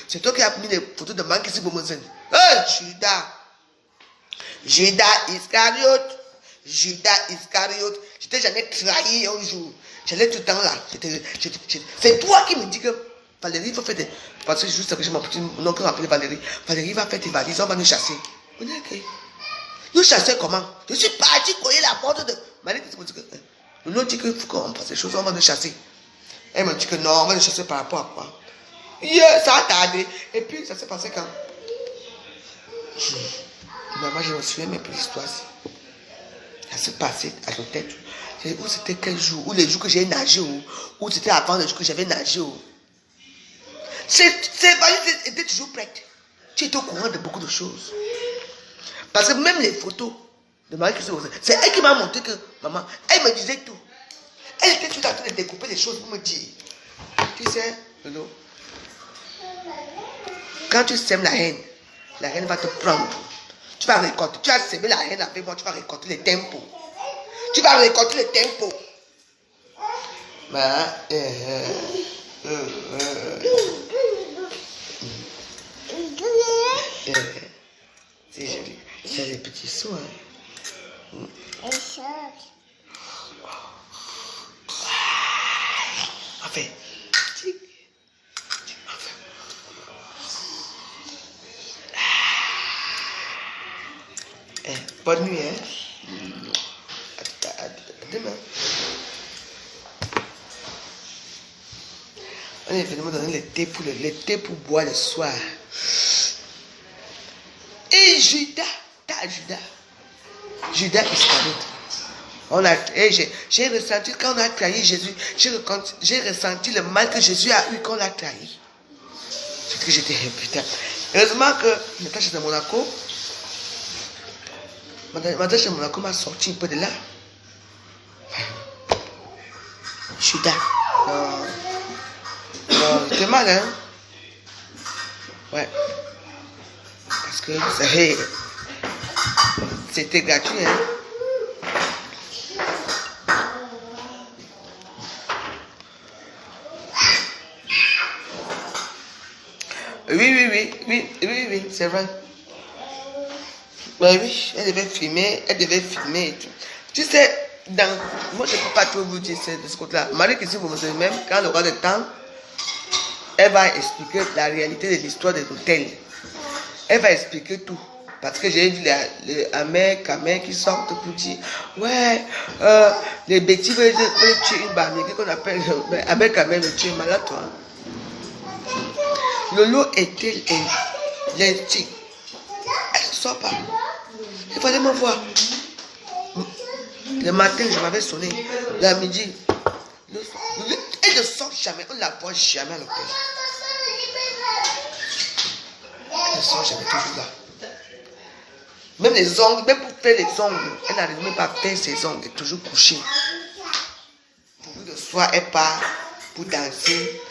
C'est toi qui as mis les photos de Manki Sibomozen. Judas. Judas Iscariote. Judas Iscariote. Je t'ai jamais trahi un jour. J'allais tout le temps là. C'est toi qui me dis que Valérie va faire des... Parce que juste que je m'appelle non qui m'appelle Valérie. Valérie va faire des valises, on va nous chasser. On est ok. Nous chasser comment? Je suis parti coller la porte de... Valérie dit que... Le nom dit qu'il faut qu'on fasse des choses, on va nous chasser. Elle me dit que non, on va nous chasser par rapport à quoi? Ça a tardé. Et puis ça s'est passé quand? Maman, je me souviens même plus l'histoire. Ça s'est passé à l'hôtel. Où c'était quel jour? Ou les jours que j'ai nagé? Ou c'était avant les jours que j'avais nagé? Ces valises étaient toujours prêtes. Tu étais au courant de beaucoup de choses. Parce que même les photos de Marie Christine, c'est elle qui m'a montré que maman, elle me disait tout. Elle était toujours en train de découper des choses pour me dire. Tu sais, Lolo, quand tu sèmes la haine va te prendre. Tu vas récolter. Tu as sémé la haine avec moi, tu vas récolter les tempos. Tu vas récolter les tempos. C'est joli. C'est les petits sous, hein. Enfin. Bonne nuit, hein. À demain. On est venu me donner le thé pour boire le soir. Et Judas Iscariote. J'ai ressenti quand on a trahi Jésus, j'ai ressenti le mal que Jésus a eu quand on l'a trahi. C'est que j'étais putain. Heureusement que maintenant je suis à Monaco. Maintenant je suis à Monaco, m'a sorti un peu de là. Judas. Non, c'était mal, hein. Ouais. Parce que vous savez, c'était gratuit, hein. Oui, c'est vrai. Ben oui, elle devait filmer et tout. Tu sais, moi je ne peux pas trop vous dire de ce côté-là. Marie Christine, vous me savez même, quand elle aura le temps, elle va expliquer la réalité de l'histoire de l'hôtel. Elle va expliquer tout. Parce que j'ai vu les mec qui sortent pour dire, ouais, les bêtises veulent tuer une bannière qu'on appelle, avec le tuer malade, toi. Lolo était l'éthique. Elle ne sort pas. Il fallait me voir. Le matin, je m'avais sonné. La midi. Elle ne sort jamais. On ne la voit jamais à l'hôtel. Elle ne sort jamais, toujours là. Même les ongles, même pour faire les ongles, elle n'arrive même pas à faire ses ongles. Elle est toujours couchée. Pour le soir, elle part pour danser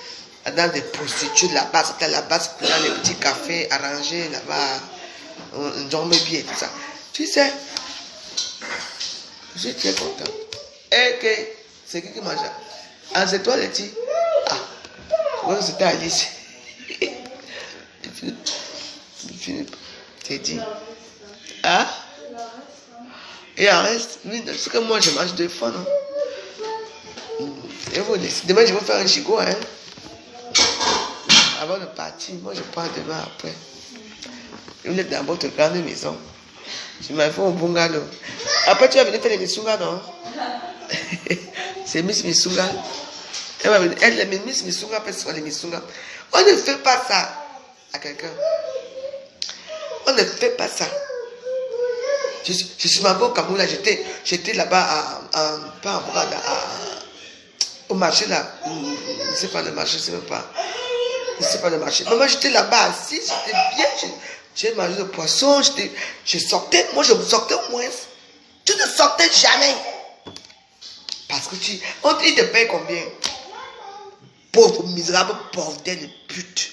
dans des prostituées là-bas. C'était là-bas, dans les petits cafés arrangés là-bas. On dormait bien et tout ça. Tu sais, je suis très content. Et que c'est qui mange. Ah, c'est toi, Letty. Ah, c'était Alice. Philippe, t'es dit. Ah? Et en reste, ce que moi je mange 2 fois, non? Et vous, demain je vais faire un gigot, hein? Avant de partir, moi je pars demain après. Vous êtes dans votre grande maison. Je m'en fais au bungalow. Après, tu vas venir faire les Missunga, non? C'est Miss Missunga. Elle, Miss Missunga, peut faire les Missunga. On ne fait pas ça à quelqu'un. On ne fait pas ça. Je suis marié au Cameroun, là, j'étais là-bas au marché, là. Je ne sais pas le marché, je ne sais pas. Je ne sais pas le marché. Mais moi, j'étais là-bas assis, j'étais bien. J'ai mangé le poisson, je sortais, moi je sortais au moins. Tu ne sortais jamais. Parce que il te paye combien? Pauvre, misérable, bordel de pute.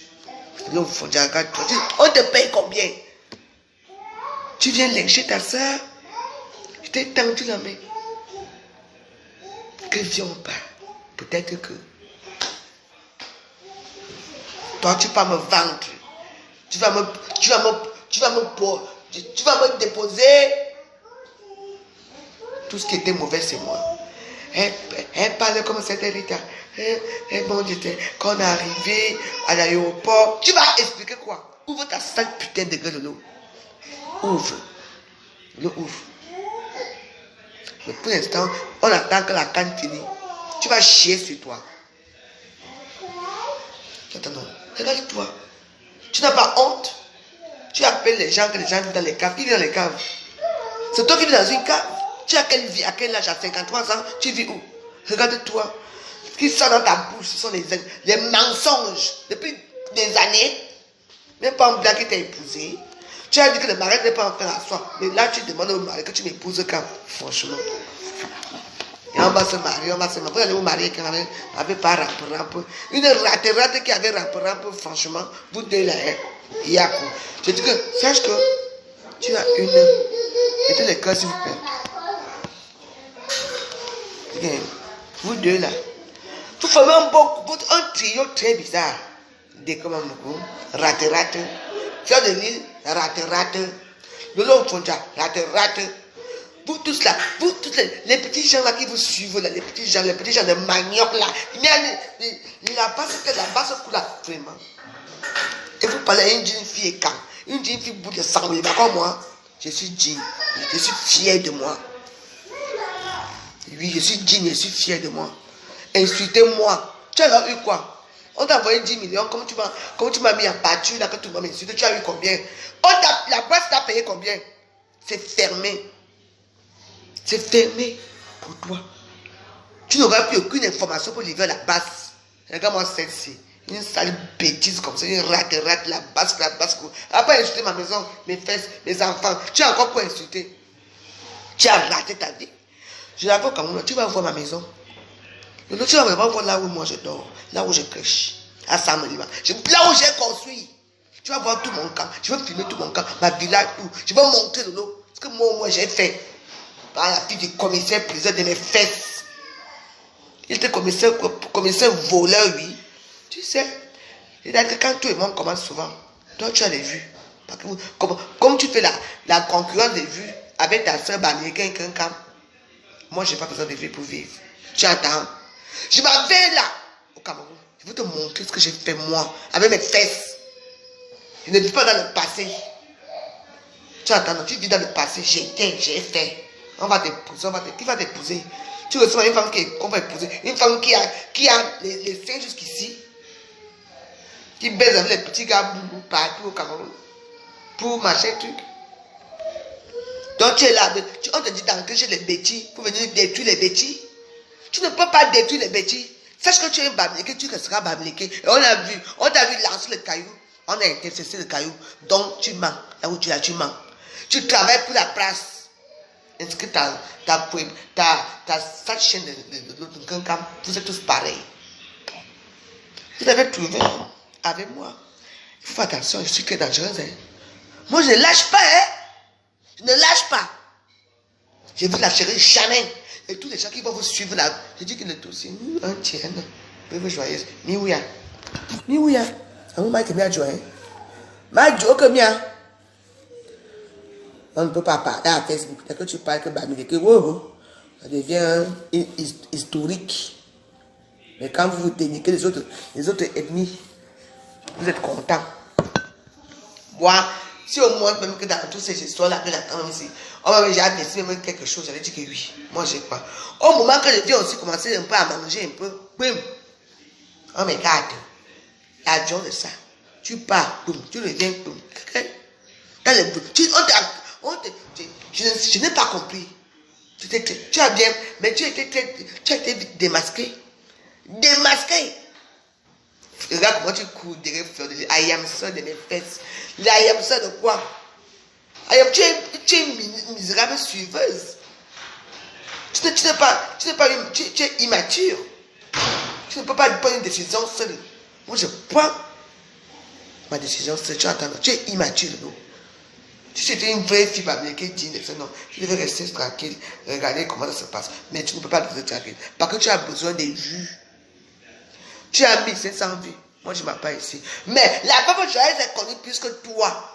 On te paye combien? Tu viens lyncher ta soeur. Je t'ai tendu la main. Que viens pas. Peut-être que toi tu vas me vendre. Tu vas me déposer. Tout ce qui était mauvais, c'est moi. Elle parlait comme c'était Rita. Bon, quand on est arrivé à l'aéroport, tu vas expliquer quoi? Ouvre ta sale putain de gueule, Lolo. Ouvre. Le ouvre. Mais pour l'instant, on attend que la canne finisse. Tu vas chier sur toi. Attends, non. Regarde-toi. Tu n'as pas honte? Tu appelles les gens que les gens vivent dans les caves. Ils vivent dans les caves. C'est toi qui vis dans une cave. Tu as quelle vie? À quel âge? À 53 ans? Tu vis où? Regarde-toi. Ce qui sort dans ta bouche, ce sont les mensonges. Depuis des années, même pas un blanc qui t'a épousé. Tu as dit que le mari n'est pas en train à soi. Mais là, tu demandes au mari que tu m'épouses quand? Franchement. Et on va se marier, Vous allez vous marier quand même avec pas rampe. Une rate qui avait rampe, franchement, vous deux là, il y a quoi? Je dis que, sache que tu as une. Mettez les cœurs s'il vous plaît. Bien. Vous deux là. Vous formez un trio très bizarre. Des comme un rate. Faire de l'île, rate. Le long fonja, rate. Vous tous là, vous tous les petits gens là qui vous suivent là, les petits gens de manioc là, il a pas que la base pour là, vraiment. Et vous parlez à une jeune fille et quand, une jeune fille bout de sang, mais comme moi, je suis digne, je suis fier de moi. Oui, je suis digne, je suis fier de moi. Insultez-moi. Tu as eu quoi? On t'a envoyé 10 millions, comme tu m'as mis en pâture là, que tout le monde m'insulte, tu as eu combien? La boîte t'a payé combien? C'est fermé. C'est fermé pour toi. Tu n'auras plus aucune information pour livrer la base. Regarde-moi celle-ci. Une sale bêtise comme ça, une rate, la base. Après insulter ma maison, mes fesses, mes enfants. Tu as encore quoi insulter? Tu as raté ta vie. Je l'avoue comme moi, tu vas voir ma maison. Tu vas vraiment voir là où moi je dors, là où je crèche, à Samelima. Là où j'ai construit. Tu vas voir tout mon camp. Je vais filmer tout mon camp, ma villa, tout. Je vais montrer de l'eau. Ce que moi j'ai fait. Par la fille du commissaire président de mes fesses. Il était commissaire voleur, oui. Tu sais, c'est-à-dire que quand tout le monde commence souvent, toi tu as les vues. Parce que, comme tu fais la concurrence des vues avec ta soeur américaine, moi je n'ai pas besoin de vues pour vivre. Tu entends? Je m'en vais là, au Cameroun. Je vais te montrer ce que j'ai fait moi, avec mes fesses. Je ne vis pas dans le passé. Tu entends? Tu vis dans le passé, j'ai fait. On va t'épouser, qui va t'épouser? Tu reçois une femme qu'on va épouser, une femme qui a les seins jusqu'ici, qui baise avec les petits gars boulou partout au Cameroun, pour machin truc. Donc tu es là, on te dit d'entrer chez les bêtis, pour venir détruire les bêtis. Tu ne peux pas détruire les bêtis. Sache que tu es un bamléké, tu resteras bamléké. Et on t'a vu lancer le caillou, on a intercessé le caillou, donc tu mens, là où tu es, tu mens. Tu travailles pour la place. Est-ce que ta cette chaîne de Kankam, vous êtes tous pareils. Vous avez trouvé avec moi. Il faut faire attention, je suis très dangereuse. Hein. Moi, je ne lâche pas. Hein. Je ne lâche pas. Je vous lâcherai jamais. Et tous les gens qui vont vous suivre là, je dis que le dossier, un tiers, peu joyeuse. Miouya. On ne peut pas parler à Facebook. Dès que tu parles que Bamileke, ça devient historique. Mais quand vous déniquez les autres ethnies, vous êtes contents. Moi, si au moins, même que dans toutes ces histoires-là, on m'a déjà adressé même quelque chose, j'allais dire que oui. Moi, je crois. Au moment que les vieux aussi commençaient un peu à manger un peu, boum, on me garde. L'avion de ça. Tu pars, boum, tu reviens, boum. Dans les bouts. Je n'ai pas compris. Tu as bien, mais tu as été démasqué. Démasqué. Regarde comment tu cours derrière fleur de I am ça de mes fesses. I am ça de quoi? Tu es une misérable suiveuse. Tu es immature. Tu ne peux pas prendre une décision seule. Moi, je prends ma décision seule. Tu entends? Tu es immature, non? Si c'était une vraie fille américaine digne, non, tu devais rester tranquille, regarder comment ça se passe. Mais tu ne peux pas rester tranquille. Parce que tu as besoin des vues. Tu as mis 500 vues. Moi, je ne m'appelle pas ici. Mais la Papa Joël est connue plus que toi.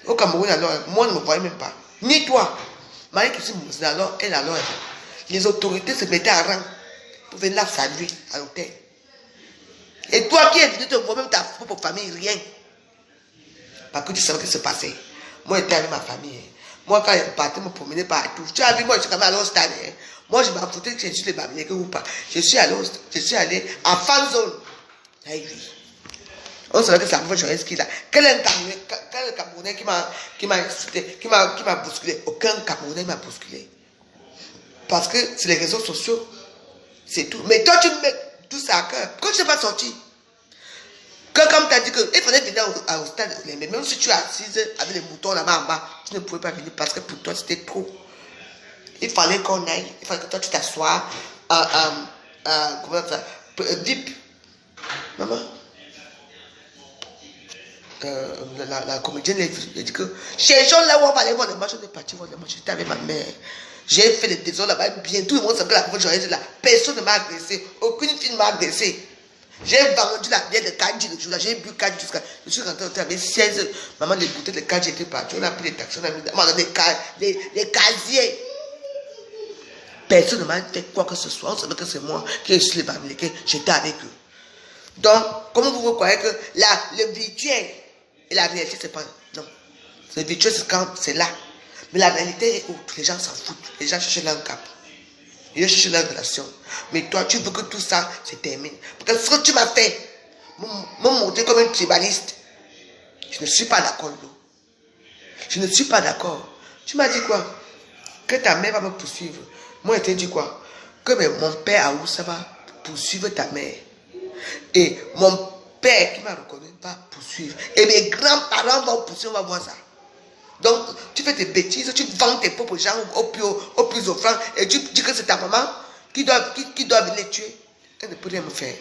Au Cameroun, alors, moi, je ne me voyais même pas. Ni toi. Marie-Christine Moussina, alors, les autorités se mettaient à rang pour venir la saluer à l'hôtel. Et toi qui es venu te voir, même ta propre famille, rien. Parce que tu savais ce qui se passait. Moi, j'étais avec ma famille. Moi, quand je partais me promener partout, tu as vu, moi, je suis quand même allé au stade. Moi, je m'en foutais que je suis les Bamileke ou pas. Je suis allé en fan zone. Oui. On savait que c'est la fois joyeuse qu'il a. Quel est le Camerounais qui m'a insulté, qui m'a bousculé? Aucun Camerounais m'a bousculé. Parce que c'est les réseaux sociaux. C'est tout. Mais toi, tu me mets tout ça à cœur. Pourquoi tu n'es pas sorti? Comme tu as dit qu'il fallait venir au stade, mais même si tu es assise avec les moutons là-bas en bas, tu ne pouvais pas venir parce que pour toi c'était trop. Il fallait qu'on aille, il fallait que toi tu t'assoies comment ça, VIP. Maman, la comédienne elle dit que chez les gens là où on va aller voir les matchs, on est parti voir les matchs, j'étais avec ma mère. J'ai fait les désordres là-bas, bien tout le monde savait que la prochaine journée là, personne ne m'a agressé, aucune fille ne m'a agressé. J'ai vendu la bière de Kandji le jour-là. J'ai bu Kandji jusqu'à. Je suis rentré avec 16. Maman, les bouteilles de Kandji étaient parties. On a pris des taxis, on a mis des casiers. Personne ne m'a fait quoi que ce soit. On savait que c'est moi qui suis les Bamileke. J'étais avec eux. Donc, comment vous croyez que le virtuel et la réalité, c'est pas. Non. Le virtuel, c'est quand c'est là. Mais la réalité est autre. Les gens s'en foutent. Les gens cherchent leur cap. Ils cherchent leur relation. Mais toi, tu veux que tout ça se termine. Parce que ce que tu m'as fait, me montrer comme un tribaliste, je ne suis pas d'accord. Je ne suis pas d'accord. Tu m'as dit quoi? Que ta mère va me poursuivre. Moi, je t'ai dit quoi? Que mon père à où ça va poursuivre ta mère. Et mon père qui m'a reconnu va poursuivre. Et mes grands-parents vont poursuivre, on va voir ça. Donc, tu fais tes bêtises, tu vends tes propres gens au plus offrant et tu dis que c'est ta maman qui doit venir les tuer. Elle ne peut rien me faire.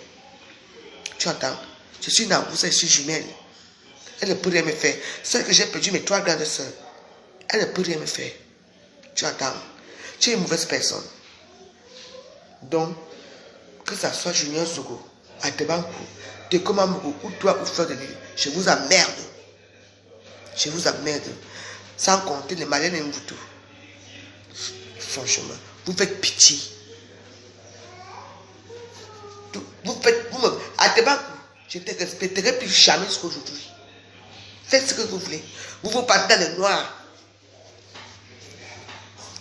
Tu entends? Je suis une Awoussa, je suis jumelle. Elle ne peut rien me faire. Celle que j'ai perdu mes 3 grandes soeurs, elle ne peut rien me faire. Tu entends? Tu es une mauvaise personne. Donc, que ça soit Junior Zogo, Atebankou, Tekomamougou, ou toi ou Fleur de Lille, je vous emmerde. Je vous emmerde. Sans compter les malins et Mvoutou. Franchement, vous faites pitié. Vous me. Atebankou, je ne te respecterai plus jamais jusqu'aujourd'hui. Faites ce que vous voulez. Vous partez dans le noir.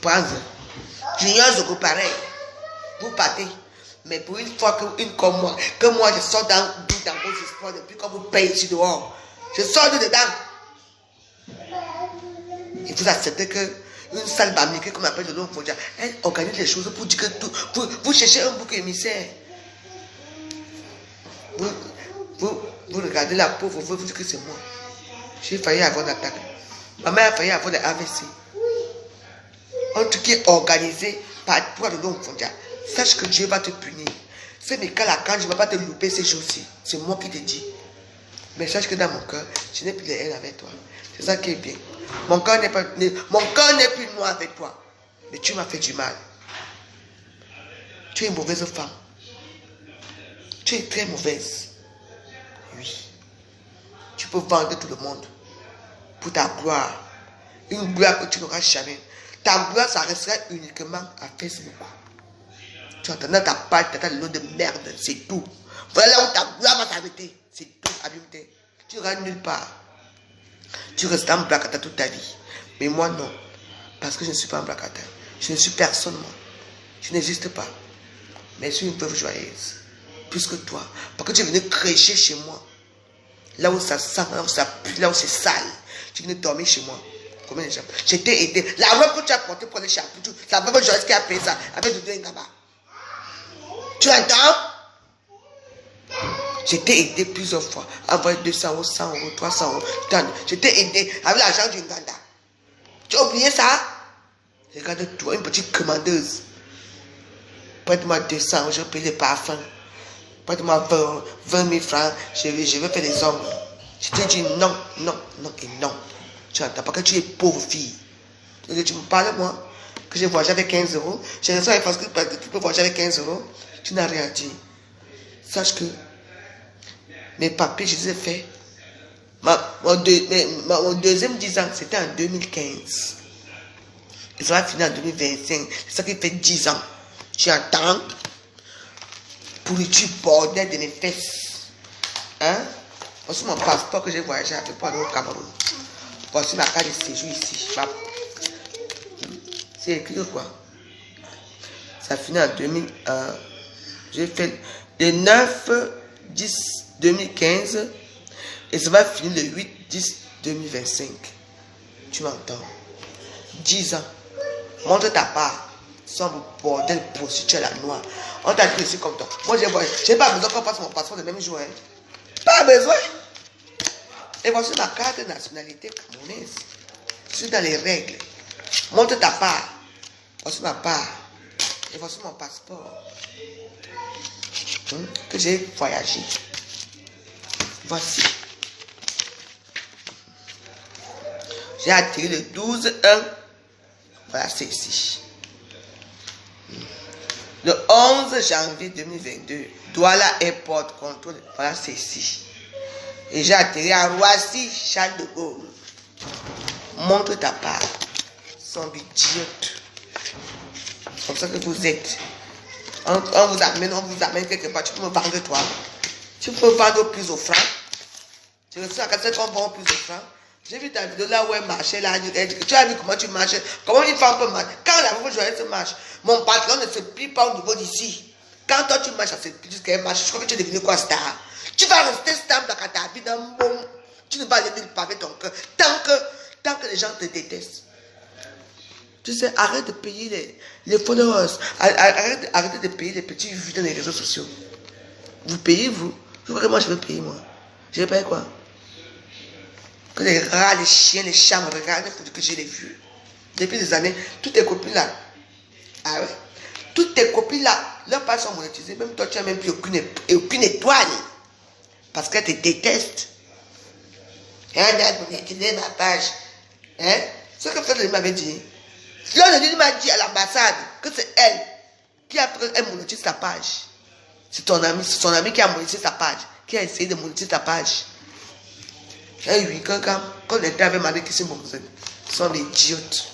Prendre. Junior Zogo, pareil. Vous partez. Mais pour une fois comme moi, que moi je sors dans vos espoirs depuis quand vous payez ici dehors. Je sors de dedans. Et vous acceptez que une salle bamnique, comme on appelle le nom Fondia, elle organise les choses pour dire que tout. Vous cherchez un bouc émissaire. Vous regardez la pauvre, vous dites que c'est moi. J'ai failli avoir une attaque. Ma mère a failli avoir des AVC. Un truc qui est organisé par le nom Fondia. Sache que Dieu va te punir. C'est mes cas là, quand je ne vais pas te louper ces jours-ci. C'est moi qui te dis. Mais sache que dans mon cœur, je n'ai plus de haine avec toi. C'est ça qui est bien. Mon cœur n'est plus noir avec toi. Mais tu m'as fait du mal. Tu es une mauvaise femme. Tu es très mauvaise. Oui. Tu peux vendre tout le monde pour ta gloire. Une gloire que tu n'auras jamais. Ta gloire, ça restera uniquement à Facebook. Tu entends ta page, tu as le lot de merde, c'est tout. Voilà là où ta gloire va s'arrêter. C'est tout, abîmé. Tu ne iras nulle part. Tu restes en Blakata toute ta vie. Mais moi, non. Parce que je ne suis pas en Blakata. Je ne suis personne, moi. Je n'existe pas. Mais je suis une veuve joyeuse. Plus que toi. Parce que tu es venu crécher chez moi. Là où ça sent, là où ça pue, là où c'est sale. Tu es venu dormir chez moi. Combien de gens? Je t'ai aidé. La robe que tu as portée pour les chapeaux, la veuve joyeuse qui a payé ça, avec du Ngaba. Tu entends? Je t'ai aidé plusieurs fois. Envoyé 200 euros, 100 euros, 300 euros. Je t'ai aidé avec l'argent du Nganda. Tu as oublié ça? Regarde-toi, une petite commandeuse. Prête-moi 200 euros, je vais payer les parfums. Prête-moi 20 000 francs, je vais faire les hommes. Je t'ai dit non, non, non et non. Tu entends? Parce que tu es pauvre fille. Tu me parles, moi, que j'ai voyagé avec 15 euros. J'ai reçu une fois que tu peux voyager avec 15 euros. Tu n'as rien dit. Sache que mes papiers, je les ai faits. Mon deuxième 10 ans, c'était en 2015. Et ça va finir en 2025. C'est ça qui fait 10 ans. Tu entends? Pourriture bordel de mes fesses. Hein? Voici mon passeport que j'ai voyagé avec pour aller au Cameroun. Voici ma carte de séjour ici. C'est écrit quoi? Ça finit en 2001. J'ai fait le 9-10-2015 et ça va finir le 8-10-2025. Tu m'entends? 10 ans. Montre ta part. Sans bordel prostitué à la noire. On t'a dit ici comme toi. Moi, j'ai pas besoin qu'on passe mon passeport le même jour. Hein. Pas besoin. Et voici ma carte de nationalité camerounaise. Je suis dans les règles. Montre ta part. Voici ma part. Et voici mon passeport. Que j'ai voyagé. Voici. J'ai atterri le 12-1. Voilà, c'est ici. Le 11 janvier 2022, Douala Airport contrôle. Voilà, c'est ici. Et j'ai atterri à Roissy, Charles de Gaulle. Montre ta part. Sans idiote. C'est comme ça que vous êtes. On vous amène quelque part. Tu peux me vendre toi. Tu peux me vendre au plus offrant. Tu reçois à 4 qu'on vend au plus offrant. J'ai vu ta vidéo là où elle marchait là. Tu as vu comment tu marches. Comment une femme peut marcher. Quand la femme joyeuse marche, mon patron ne se plie pas au niveau d'ici. Quand toi tu marches, ça se plie jusqu'à elle marche. Je crois que tu es devenu quoi, star. Tu vas rester stable dans ta vie dans un bon. Tu ne vas pas aller paver ton cœur. Tant que les gens te détestent. Tu sais, arrête de payer les followers. Arrête de payer les petits vues dans les réseaux sociaux. Vous payez, vous. Vraiment, je vais payer, moi. Je vais payer quoi? Que les rats, les chiens, les chats me regardent pour que j'ai les vues. Depuis des années, toutes tes copines là. Ah ouais? Toutes tes copines là, leurs pages sont monétisées. Même toi, tu n'as même plus aucune étoile. Parce qu'elles te détestent. Elle a monétisé ma page. Hein? Ce que Fred m'avait dit. L'homme m'a dit à l'ambassade que c'est elle qui a monétisé sa page. C'est ton ami qui a monétisé sa page, qui a essayé de monétiser sa page. Et oui, quand les gars avaient demandé qui c'est mon cousin, ils sont des idiotes.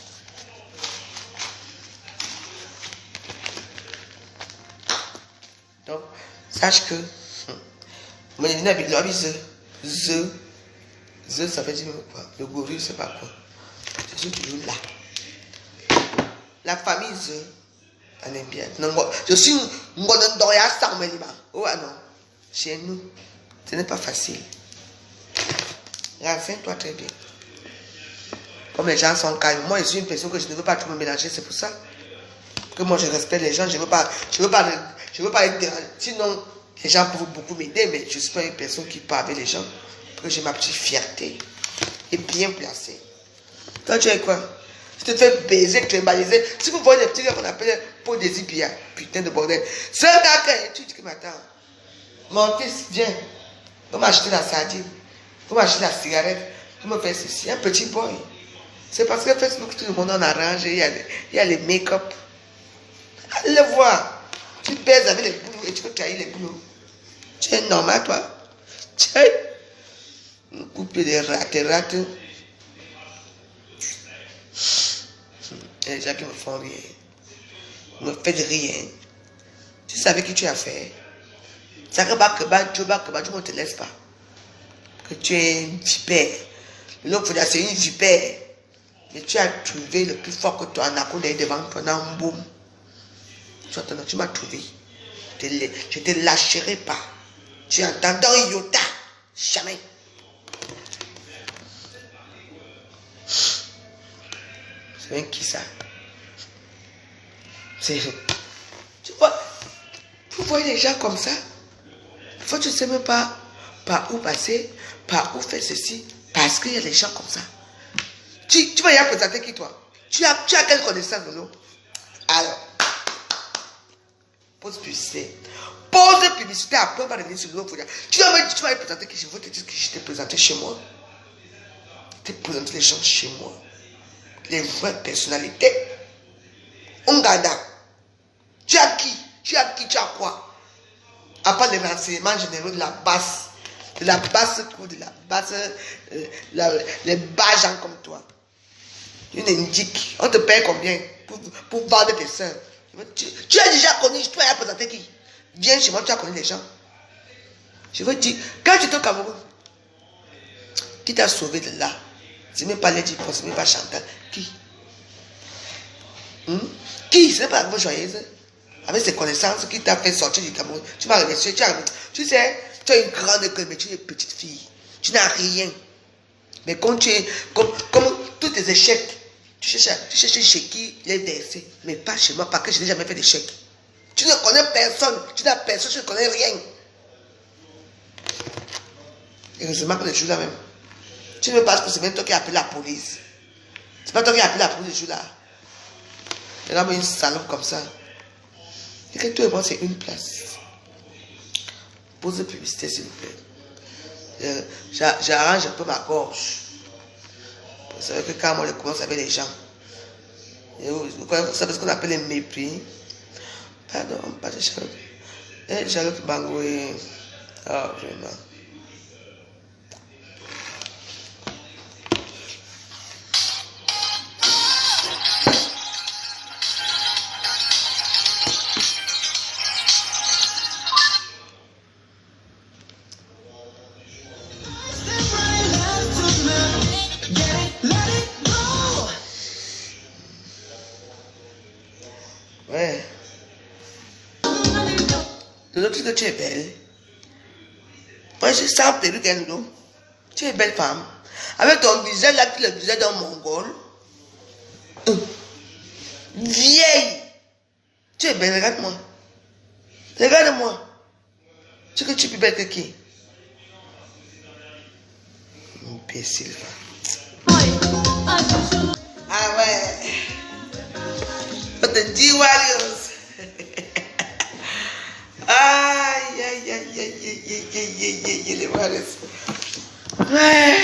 Donc, sache que, mon ami avec l'homme, ça veut dire quoi? Le gorille, c'est pas quoi. Je suis toujours là. La famille, elle aime bien. Je suis oh ah non. Chez nous, ce n'est pas facile. Renseigne-toi très bien. Comme les gens sont calmes. Moi, je suis une personne que je ne veux pas trop me mélanger. C'est pour ça que moi, je respecte les gens. Je ne veux pas être dérangé. Sinon, les gens peuvent beaucoup m'aider, mais je ne suis pas une personne qui parle avec les gens. Parce que j'ai ma petite fierté. Et bien placée. Toi, tu es quoi? Tu te fais baiser, trimbaliser. Si vous voyez les petits gars qu'on appelle pour des ibia, putain de bordel. C'est un gars tu dis que m'attends. Mon fils, viens. Vous m'achetez la sardine. Vous m'achetez la cigarette. Vous me faites ceci. Un petit boy. C'est parce que Facebook, tout le monde en arrange. Il y a les make-up. Allez le voir. Tu baises avec les boulots et tu peux trahir les boulots. Tu es normal, toi. Tu es une couple de rates. Les gens qui me font rien. Ne me faites rien. Tu savais qui tu as fait. Ça que tu ne te laisses pas. Que tu es une vipère. L'autre, c'est une vipère. Mais tu as trouvé le plus fort que toi en a d'aller devant pendant un boom. Tu m'as trouvé. Je ne te lâcherai pas. Tu entends dans iota. Jamais. C'est un qui ça? Tu vois, vous voyez les gens comme ça. Faut que tu ne sais même pas par où passer, par où faire ceci, parce qu'il y a des gens comme ça. Tu vas y présenter qui toi? Tu as quelle connaissance de l'autre? Alors, pose publicité. Pose publicité, après on va revenir sur l'autre. Tu vas y présenter qui? Je veux te dire que je t'ai présenté chez moi. Je t'ai présenté les gens chez moi. Les vraies personnalités. Ongada. Tu as qui? Tu as quoi? À part les renseignements généraux de la basse. De la basse cour, de la basse. Les bas gens comme toi. Une indique. On te paye combien pour vendre tes soeurs? Tu as déjà connu, tu as présenté qui? Viens chez moi, tu as connu les gens. Je veux dire, quand tu es au Cameroun, qui t'a sauvé de là? C'est même pas les dix, c'est même pas Chantal. Qui? Qui? Ce n'est pas la bonne joyeuse. Avec ses connaissances, qui t'a fait sortir du Cameroun. Tu m'as remercié, tu sais, tu as une grande gueule, mais tu es une petite fille. Tu n'as rien. Mais quand tu es, comme tous tes échecs, tu cherches chez qui les verser. Mais pas chez moi, parce que je n'ai jamais fait d'échec. Tu ne connais personne. Tu n'as personne, tu ne connais rien. Heureusement que le jour là même. Tu ne veux pas que c'est même toi qui as appelé la police. C'est pas toi qui as appelé la police le jour là. Il y a une salope comme ça. Et que tout et moi, c'est une place. Pose de publicité, s'il vous plaît. J'arrange un peu ma gorge. Vous savez que quand moi je commence avec les gens, vous savez ce qu'on appelle les mépris. Ah non, pas de Charlotte. Et Charlotte Bangoué. Ah, vraiment. Ouais. De l'autre que tu es belle. Moi, je sens perruque, tu es belle femme. Avec ton visage là, tu le visage d'un mongol. Vieille. Tu es belle, regarde-moi. Regarde-moi. Tu sais que tu es plus belle que qui? Imbécile. Ah ouais. On te dit Warriors. Aïe, aïe, aïe, aïe, aïe, aïe, aïe, les Warriors. Ouais.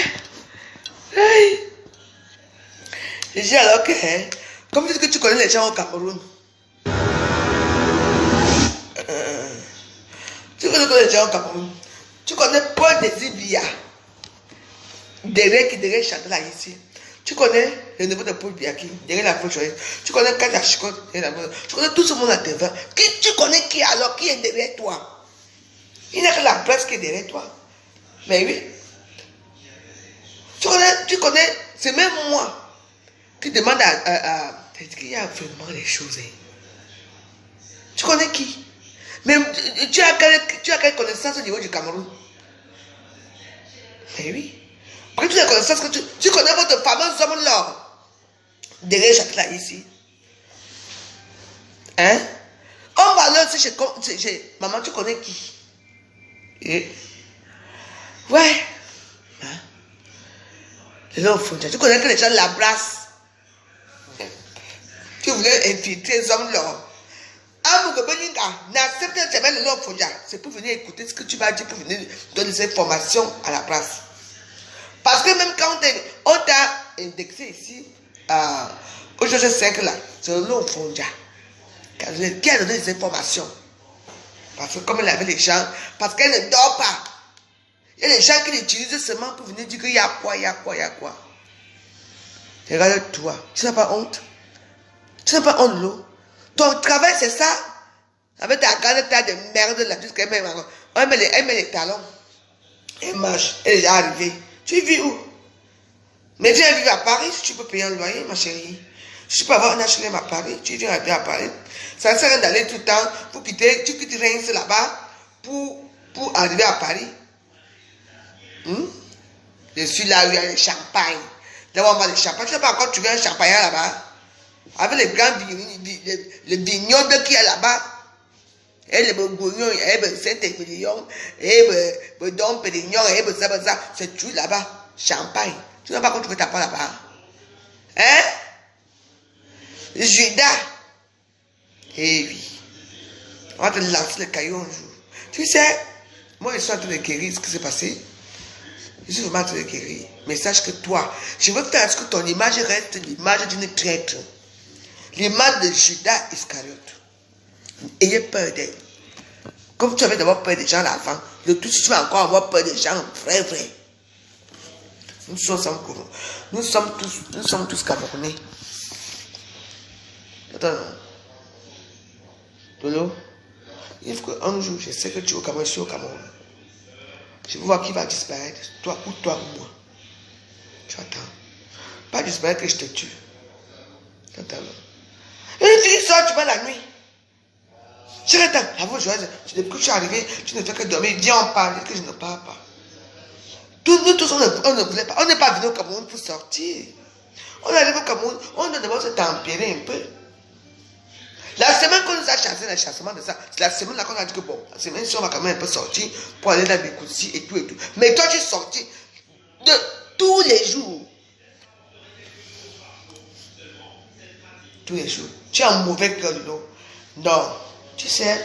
Aïe. J'ai dit alors que, comme tu dis que tu connais les gens au Cameroun. Tu connais les gens au Cameroun. Tu connais Paul Désir derrière qui derrière Chantal ici. Tu connais le niveau de Paul Biaki, derrière la fausse. Tu connais Kaja Chikot, tu connais tout ce monde à devant. Tu connais qui alors, qui est derrière toi? Il n'y a que la presse qui est derrière toi. Mais oui. Tu connais, c'est même moi qui demande à est-ce qu'il y a vraiment les choses? Tu connais qui? Mais tu as quelle connaissance au niveau du Cameroun? Mais oui. Après toutes les connaissances que tu connais votre fameux homme là. Derrière Châtelet ici. Hein? On va là aussi chez maman, tu connais qui? Ouais. Hein? Les gens font. Tu connais que les gens l'embrassent. Tu voulais infiltrer les hommes là. N'accepte jamais le nom Fonja. C'est pour venir écouter ce que tu vas dire, pour venir donner des informations à la place. Parce que même quand on t'a indexé ici, au GG 5 là, c'est le nom Fonja qui a donné des informations. Parce que comme elle avait les gens, parce qu'elle ne dort pas. Il y a des gens qui l'utilisent seulement pour venir dire qu'il y a quoi, il y a quoi, il y a quoi. Regarde-toi, tu n'as pas honte? Tu n'as pas honte, l'eau? Ton travail, c'est ça. Avec ta grande taille de merde là, jusqu'à elle met les talons. Elle marche, elle est déjà arrivée. Tu vis où? Mais viens vivre à Paris si tu peux payer un loyer, ma chérie. Si tu peux avoir un HLM à Paris, tu viens habiter à Paris. Ça ne sert à rien d'aller tout le temps pour quitter, tu quittes Reims là-bas pour arriver à Paris. Je suis là où il y a le champagne. D'abord, moi, le champagne. Tu n'as pas encore trouvé un champagne là-bas? Avec les grands vignobles qu'il y a là-bas. Et les bourgognons, et les Saint-Émilion, et les Dom Pérignon, et les ça, c'est tout là-bas. Champagne. Tu n'as pas encore trouvé ta part là-bas? Hein? Judas. Eh oui. On va te lancer le caillou un jour. Tu sais, moi, je suis en train de guérir ce qui s'est passé. Je suis vraiment en train de guérir. Mais sache que toi, je veux faire ce que ton image reste l'image d'une traître. L'image de Judas Iscariote. Ayez peur d'elle. Comme tu avais d'abord peur des gens là avant, de tout si tu vas encore avoir peur des gens vrais. Nous sommes tous Camerounais. Attends. Lolo, il faut qu'un jour, je sais que tu es au Cameroun, je suis au Cameroun. Je veux voir qui va disparaître, toi ou moi. Tu attends. Pas disparaître que je te tue. Attends. Une fille sort, tu vas la nuit. Je regarde, avant depuis que je suis arrivé, tu ne fais que dormir. Viens, on parle, que je ne parle pas. Nous tous, on ne voulait pas. On n'est pas venu au Cameroun pour sortir. On arrive au Cameroun, on doit d'abord se tempérer un peu. La semaine qu'on nous a chassé, le chassement de ça, c'est la semaine là qu'on a dit que bon, la semaine si on va quand même un peu sortir pour aller dans les coussis et tout et tout. Mais toi, tu es sorti de tous les jours. Tous les jours. Tu es un mauvais cœur de l'eau. Non. Tu sais,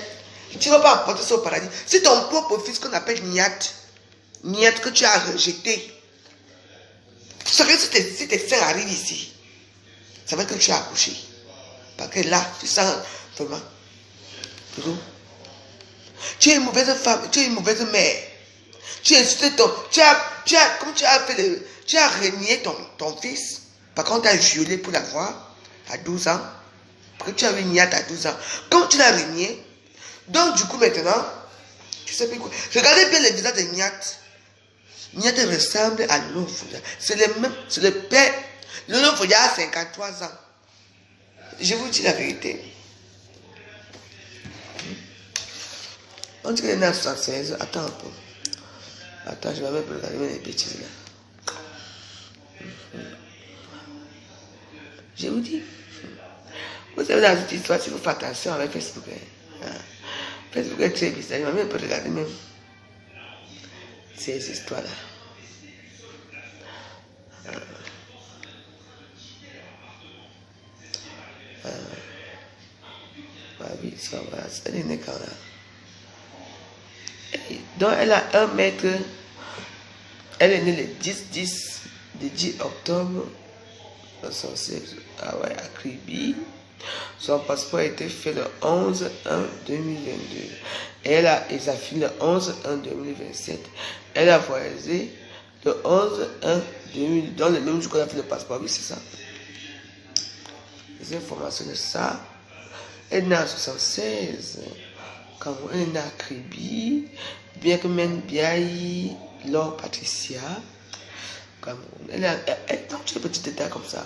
tu ne vas pas apporter ça au paradis. C'est ton propre fils qu'on appelle Niat que tu as rejeté. Ça veut dire que si tes frères arrivent ici, ça veut dire que tu as accouché. Parce que là, tu sens vraiment. Tu es une mauvaise femme, tu es une mauvaise mère. Tu as insulté comme tu as fait tu as renié ton fils. Par contre, tu as violé pour l'avoir à 12 ans. Parce que tu avais une niate à 12 ans. Quand tu l'as renié, donc du coup maintenant, tu sais plus quoi. Regardez bien les visages de Niat. Niat ressemble à Lolo Foya. C'est le père. Lolo Foya a 53 ans. Je vous dis la vérité. On dirait qu'il est né en 76. Attends un peu. Attends, je vais même regarder les bêtises là. Je vous dis. Vous savez, dans cette histoire, si vous faites attention avec Facebook, Facebook est très bizarre. Je vais même regarder même ces histoires-là. Oui, ça va. Elle est née quand là. Donc, elle a 1 mètre. Elle est née le 10 octobre 1976 à Kribi. Son passeport a été fait le 11-1-2022. Et elle a examiné le 11-1-2027. Elle a voyagé le 11-1-2022. Dans le même jour qu'on a fait le passeport, oui, c'est ça. Les informations de ça. Elle est née en 76. Quand elle est née à Kribi. Bien que même Biaï, Laure Patricia. Donc, tu es petite état comme ça.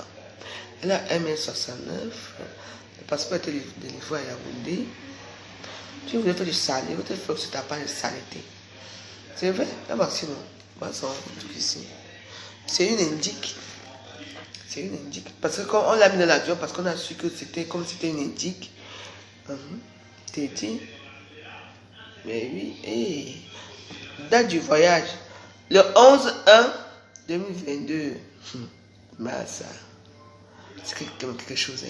Elle a 1,69 m. Le passeport a été délivré à Yaoundé. Tu voulais faire du salé, vous faire que tu n'as pas de saleté. C'est vrai, la vaccine, ici. C'est une indique. C'est une indique. Parce que quand on l'a mis dans l'avion, parce qu'on a su que c'était comme c'était une indique. T'es dit. Mais oui, hey. Date du voyage. Le 11-1-2022. Massa. C'est quelque chose.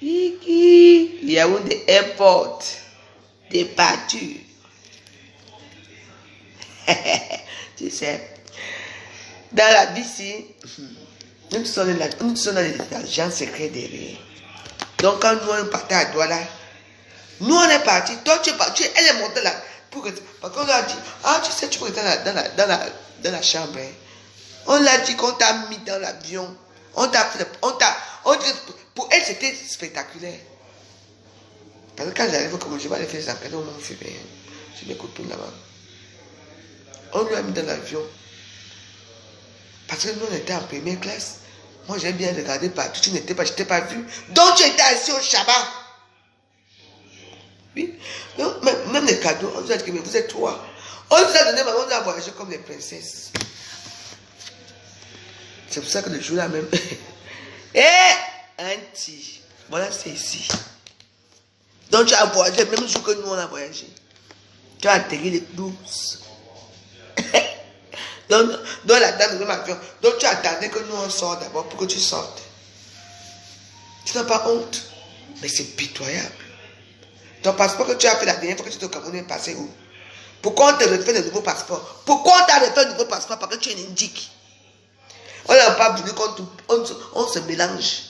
Yaoundé Airport. Débattu. Tu sais. Dans la vie, si. Nous sommes dans les agents secrets derrière. Donc, quand nous on partait à Douala, nous on est partis. Toi, tu es parti. Elle est montée là. Parce qu'on a dit, ah, tu sais, tu peux être dans la chambre. Hein. On l'a dit qu'on t'a mis dans l'avion. On t'a fait. Pour elle, c'était spectaculaire. Parce que quand j'arrive, comme je vais aller faire les enquêtes, on m'a fait bien. Je les copines là-bas. On lui a mis dans l'avion. Parce que nous, on était en première classe. Moi, j'ai bien regardé partout. Tu n'étais pas, je t'ai pas vu. Donc, tu étais assis au Shabbat. Oui. Donc, même les cadeaux, on nous a dit que vous êtes 3. On nous a donné, on nous a voyagé comme les princesses. C'est pour ça que le jour-là même. Auntie, voilà, c'est ici. Donc, tu as voyagé, même jour que nous, on a voyagé. Tu as atterri les 12. Donc, la dame de l'avion. Donc, tu attendais que nous, on sorte d'abord pour que tu sortes. Tu n'as pas honte. Mais c'est pitoyable. Ton passeport que tu as fait la dernière fois que tu étais au Cameroun est passé où? Pourquoi on te refait le nouveau passeport? Pourquoi on t'a refait le nouveau passeport? Parce que tu es une indique. On n'a pas voulu qu'on se mélange.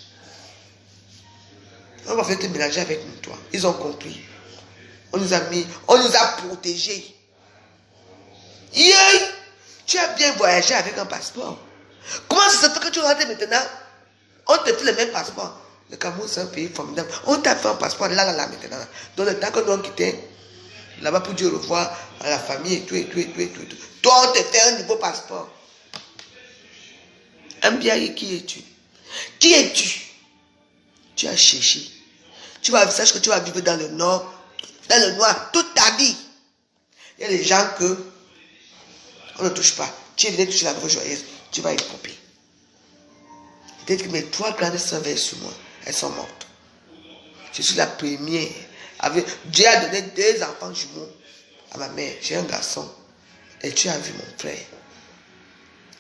On va faire te mélanger avec nous, toi. Ils ont compris. On nous a mis, on nous a protégés. Yeah! Tu as bien voyagé avec un passeport. Comment ça se fait que tu rentres maintenant? On te fait le même passeport. Le Cameroun, c'est un pays formidable. On t'a fait un passeport là maintenant. Donc le temps que nous on quittait là-bas pour dire au revoir à la famille et tout. Toi, on te fait un nouveau passeport. Ambiaye, qui es-tu? Qui es-tu? Tu as cherché. Sache que tu vas vivre dans le nord, dans le noir, toute ta vie. Il y a des gens que on ne touche pas. Tu es venu toucher la grosse joyeuse, tu vas être pompé. Peut-être que mes 3 grandes sœurs veillent sur moi. Elles sont mortes. Je suis la première. Dieu a donné 2 enfants jumeaux à ma mère. J'ai un garçon. Et tu as vu mon frère.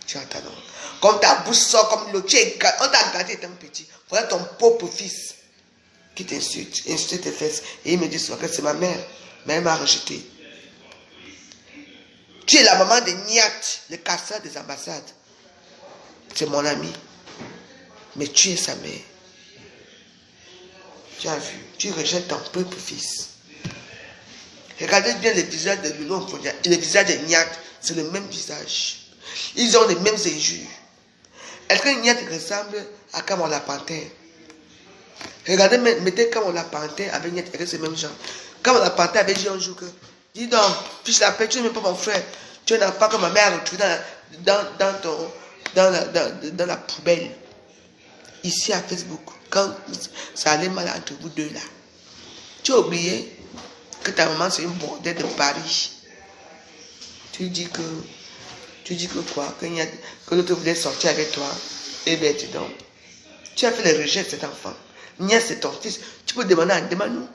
Tu as ta nom. Comme ta bouche sort comme l'autre. On t'a gardé étant petit. Voilà ton pauvre fils qui t'insulte. Insulte tes fesses. Et il me dit souvent que c'est ma mère. Mais elle m'a rejeté. Tu es la maman de Niat, le casseur des ambassades. C'est mon ami. Mais tu es sa mère. Tu as vu, tu rejettes ton propre fils. Regardez bien le visage de Lulon Fondia et le visage de Niat, c'est le même visage. Ils ont les mêmes injures. Est-ce que Niat ressemble à Kamola Panthère? Regardez, mettez Kamola Panthère avec Niat, avec ces mêmes gens. Kamola Panthère avait dit un jour que, dis donc, fiche la paix, tu n'es même pas mon frère. Tu n'as pas que ma mère a retrouvé dans la poubelle. Ici à Facebook, quand ça allait mal entre vous deux là. Tu as oublié que ta maman c'est une bordelle de Paris. Tu dis que quoi? Que l'autre voulait sortir avec toi. Eh bien, dis donc. Tu as fait le rejet de cet enfant. Nia, c'est ton fils. Tu peux demander, demande-nous.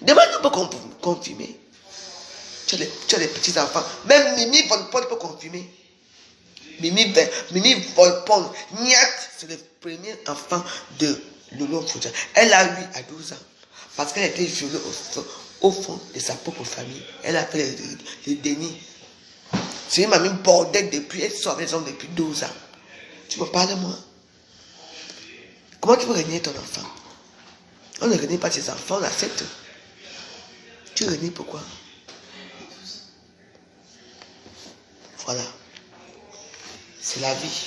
Demande-nous pour confirmer. Tu as les petits enfants. Même Mimi Volpone peut confirmer. Mimi Volpone. Niat, c'est le premier enfant de Lolo Fouja. Elle a eu à 12 ans. Parce qu'elle a été violée au fond de sa propre famille. Elle a fait le déni. C'est une mamie bordelle depuis. Elle sort des hommes depuis 12 ans. Tu me parles de moi? Comment tu peux régner ton enfant? On ne renie pas ses enfants, on l'accepte. Tu renies pourquoi? Voilà. C'est la vie.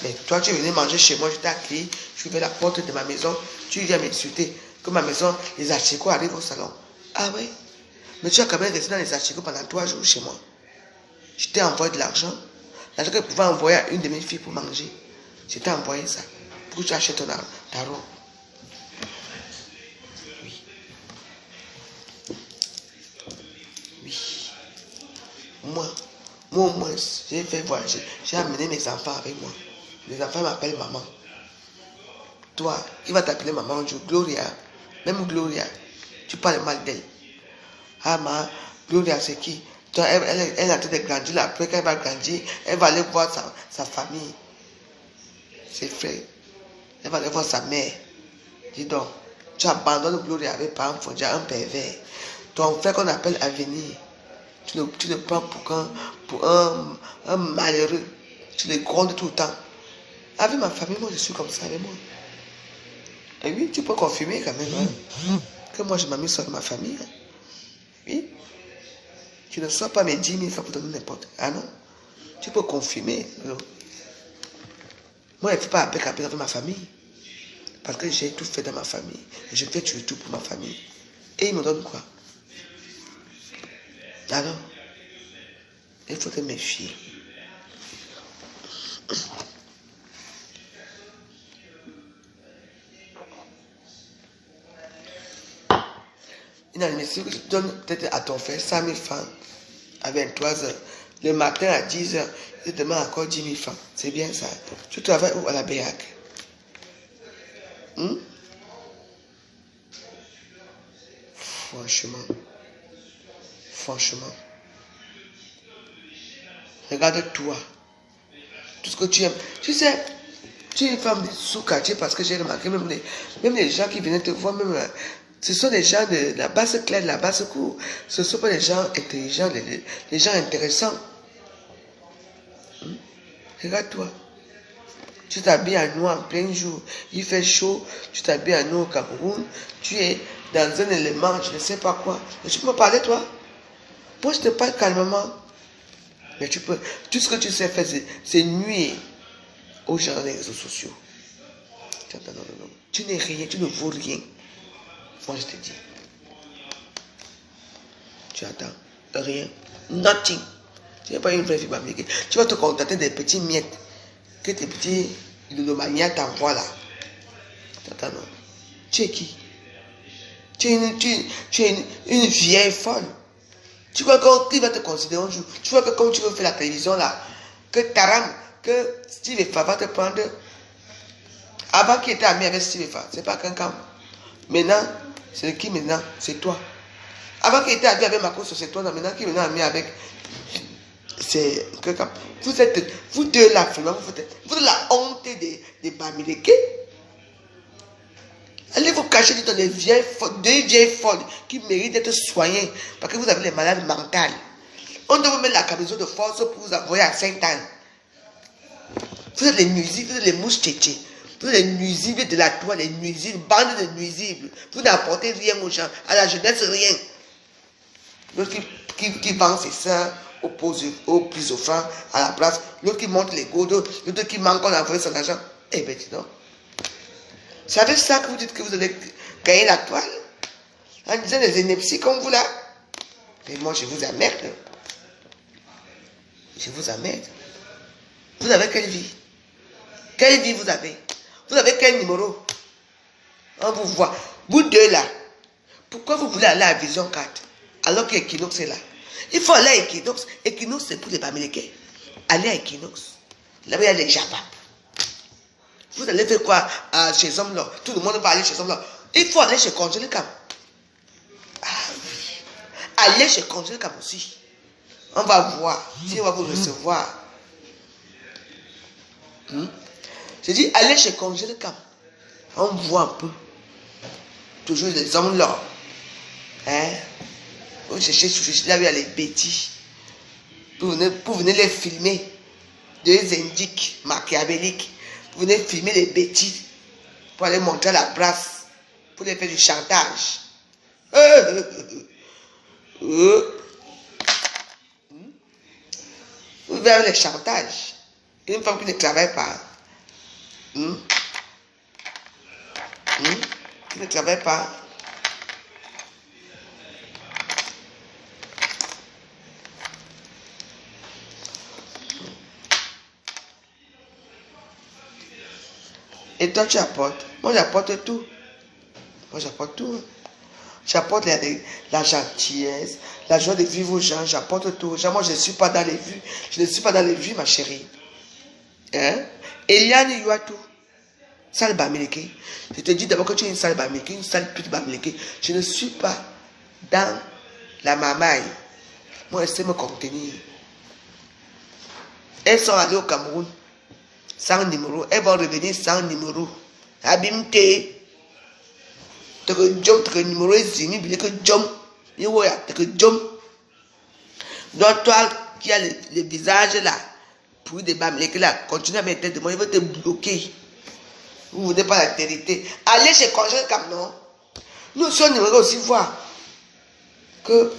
Mais toi, tu es venu manger chez moi, je t'ai accueilli, je suis vers la porte de ma maison, tu viens m'insulter. Que ma maison, les achicots arrivent au salon. Ah ouais? Mais tu as quand même resté dans les achicots pendant 3 jours chez moi. Je t'ai envoyé de l'argent. L'argent que je pouvais envoyer à une de mes filles pour manger. Je t'ai envoyé ça. Pour que tu achètes ta robe. Oui. Oui. Moi, au moins, j'ai fait voyager. J'ai amené mes enfants avec moi. Les enfants m'appellent maman. Toi, il va t'appeler maman un jour. Gloria. Même Gloria. Tu parles mal d'elle. Ah, ma, Gloria, c'est qui? Toi, elle a en train de grandir là. Après qu'elle va grandir, elle va aller voir sa famille. Ses frères. Elle va aller voir sa mère. Dis donc, tu abandonnes Gloria avec par exemple un pervers. Ton frère qu'on appelle Avenir. Tu le prends pour un malheureux. Tu le grondes tout le temps. Avec ma famille, moi je suis comme ça avec moi. Et oui, tu peux confirmer quand même. Hein, que moi je m'amuse sur ma famille. Hein. Oui. Tu ne sors pas mes 10 000 francs pour donner n'importe. Ah non. Tu peux confirmer. Non. Moi je ne fais pas avec ma famille. Parce que j'ai tout fait dans ma famille. Et je fais tout pour ma famille. Et ils me donnent quoi? Alors, il faut te méfier. Une administration que tu donnes peut-être à ton frère 100 000 francs à 23 heures. Le matin à 10 heures, il te demande encore 10 000 francs. C'est bien ça. Tu travailles où à la BEAC? Franchement. Regarde-toi. Tout ce que tu aimes. Tu sais, tu es une femme sous-quartier parce que j'ai remarqué même les gens qui venaient te voir, même, ce sont des gens de la basse claire, de la basse cour. Ce ne sont pas des gens intelligents, les gens intéressants. Regarde-toi. Tu t'habilles à noir en plein jour. Il fait chaud. Tu t'habilles à noir au Cameroun. Tu es dans un élément, je ne sais pas quoi. Mais tu peux me parler, toi? Moi, je te parle calmement. Mais tu peux. Tout ce que tu sais faire, c'est nuire aux gens dans les réseaux sociaux. Non. Tu n'es rien, tu ne vaux rien. Moi, je te dis. Tu attends. Rien. Nothing. Tu n'es pas une vraie fille américaine. Tu vas te contenter des petits miettes que tes petits ludomanias t'envoient là. Attends, non. Tu es qui? Tu es une vieille folle. Tu crois qu'il va te considérer un jour? Tu vois que comme tu veux faire la télévision là, que Steve Efa va te prendre. Avant qu'il était ami avec Steve Efa, c'est pas quelqu'un. Maintenant, c'est qui maintenant? C'est toi. Avant qu'il était ami avec Marcos, c'est toi. Maintenant qu'il est ami avec. C'est quelqu'un. Vous deux là, finalement, vous êtes la honte des Bamileke. Allez vous cacher dans des vieilles folles qui méritent d'être soignées parce que vous avez les malades mentales. On doit vous mettre la camisole de force pour vous envoyer à Saint-Anne. Vous êtes les musiques, vous êtes les mouches tchétchés. Tous les nuisibles de la toile, les nuisibles, bande de nuisibles. Vous n'apportez rien aux gens, à la jeunesse, rien. L'autre qui vend ses seins au plus offrant à la place, l'autre qui monte les gourdes, l'autre qui manque, on a envoyé son argent. Eh bien, dis donc. C'est avec ça que vous dites que vous allez gagner la toile? En disant des inepties comme vous là. Mais moi, je vous emmerde. Je vous emmerde. Vous avez quelle vie? Quelle vie vous avez? Vous avez quel numéro? On vous voit. Vous deux là, pourquoi vous voulez aller à Vision 4 alors qu'Equinox est là? Il faut aller à Equinox. Equinox, c'est pour les Bamileke. Allez à Equinox. Là-bas, il y a les Japap. Vous allez faire quoi chez Homme là? Tout le monde va aller chez Homme là. Il faut aller chez Congélé Cam. Ah oui. Allez chez Congélé Cam aussi. On va voir si on va vous recevoir. Je dis, allez chez Congélé Cam. On voit un peu. Toujours les hommes là. Hein? Vous cherchez là où il y a les bêtises. Pour venir les filmer. Des indiques machiavéliques. Vous venez filmer les bêtises. Pour aller montrer à la brasse. Pour les faire du chantage. Vous verrez les chantages. Une femme qui ne travaille pas. Qui ne travaille pas. Et toi, tu apportes. Moi, j'apporte tout. Moi, j'apporte tout. J'apporte la gentillesse, la joie de vivre aux gens. J'apporte tout. Moi, je ne suis pas dans les vues. Je ne suis pas dans les vues, ma chérie. Hein? Eliane Yuatou. Sale Bamileke. Je te dis d'abord que tu es une sale Bamileke, une sale pute Bamileke. Je ne suis pas dans la mamaille. Moi, je sais me contenir. Elles sont allées au Cameroun sans numéro. Elles vont revenir sans numéro. Abimte. Tu as numéro zini, que jom. Tu as jom. Donc, toi qui as le visage là, pour des Bamileke là, continue à mettre de moi, il va te bloquer. Vous ne voulez pas la vérité. Allez chez Congélé Cam, non? Nous sommes aussi voir que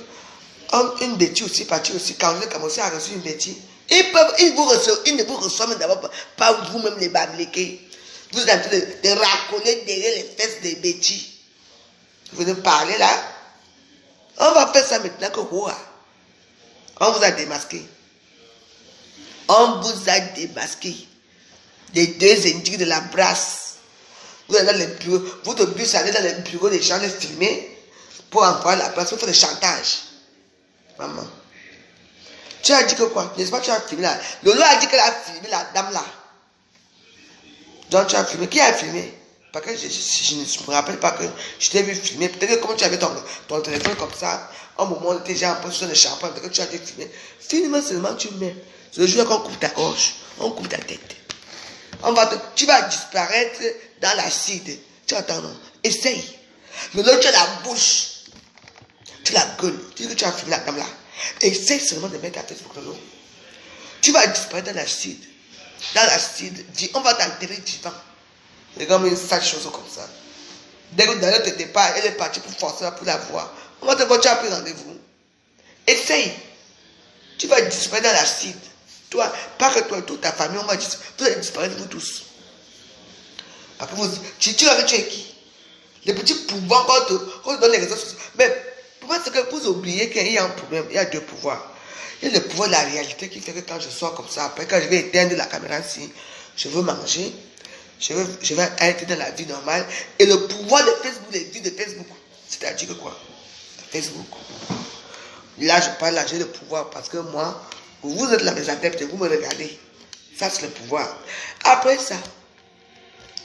une bêtise aussi, partie aussi, Congélé Cam aussi a reçu une bêtise. Ils ne vous reçoivent d'abord pas vous-même les Bamileke. Vous êtes en train de racoler derrière les fesses des bêtises. Vous venez parler là. On va faire ça maintenant que quoi? On vous a démasqué. On vous a démasqué. Les deux indiques de la brasse. Vous allez dans les bureaux. Votre but, c'est aller dans les bureaux des gens, les filmer pour envoyer la brasse. Vous faites le chantage. Maman. Tu as dit que quoi? N'est-ce pas tu as filmé là? Lolo a dit qu'elle a filmé la dame là. Donc tu as filmé. Qui a filmé? Parce que je ne me rappelle pas que je t'ai vu filmer. Peut-être que comme tu avais ton téléphone comme ça, au moment où tu étais déjà en position de champagne, peut-être que tu as dû filmer. Filme seulement, tu mets. C'est le jour qu'on coupe ta gorge, on coupe ta tête. Tu vas disparaître dans l'acide. Tu attends, non? Essaye. Lolo, tu as la bouche. Tu as la gueule. Tu dis que tu as filmé la dame là. Essaye seulement de mettre ta Facebook, Lolo. Tu vas disparaître dans l'acide. Dans l'acide, on va t'enterrer vivant. C'est comme une sale chose comme ça. Dès que d'ailleurs tu n'étais pas, elle est partie pour forcer pour la voir. On va te voir, tu as pris rendez-vous. Essaye. Tu vas disparaître dans l'acide. Toi, pas que toi, toute ta famille, on va disparaître vous tous. Parce que tu dis que tu es qui? Les petits pouvoirs qu'on te donne les réseaux sociaux. Mais pour moi, c'est que vous oubliez qu'il y a un problème. Il y a deux pouvoirs. Il y a le pouvoir de la réalité qui fait que quand je sors comme ça, après quand je vais éteindre la caméra, si je veux manger, je vais être dans la vie normale. Et le pouvoir de Facebook, les vies de Facebook, c'est-à-dire que quoi? Facebook. Là, je parle là, j'ai le pouvoir parce que moi, vous êtes là, mes adeptes, vous me regardez. Ça, c'est le pouvoir. Après ça,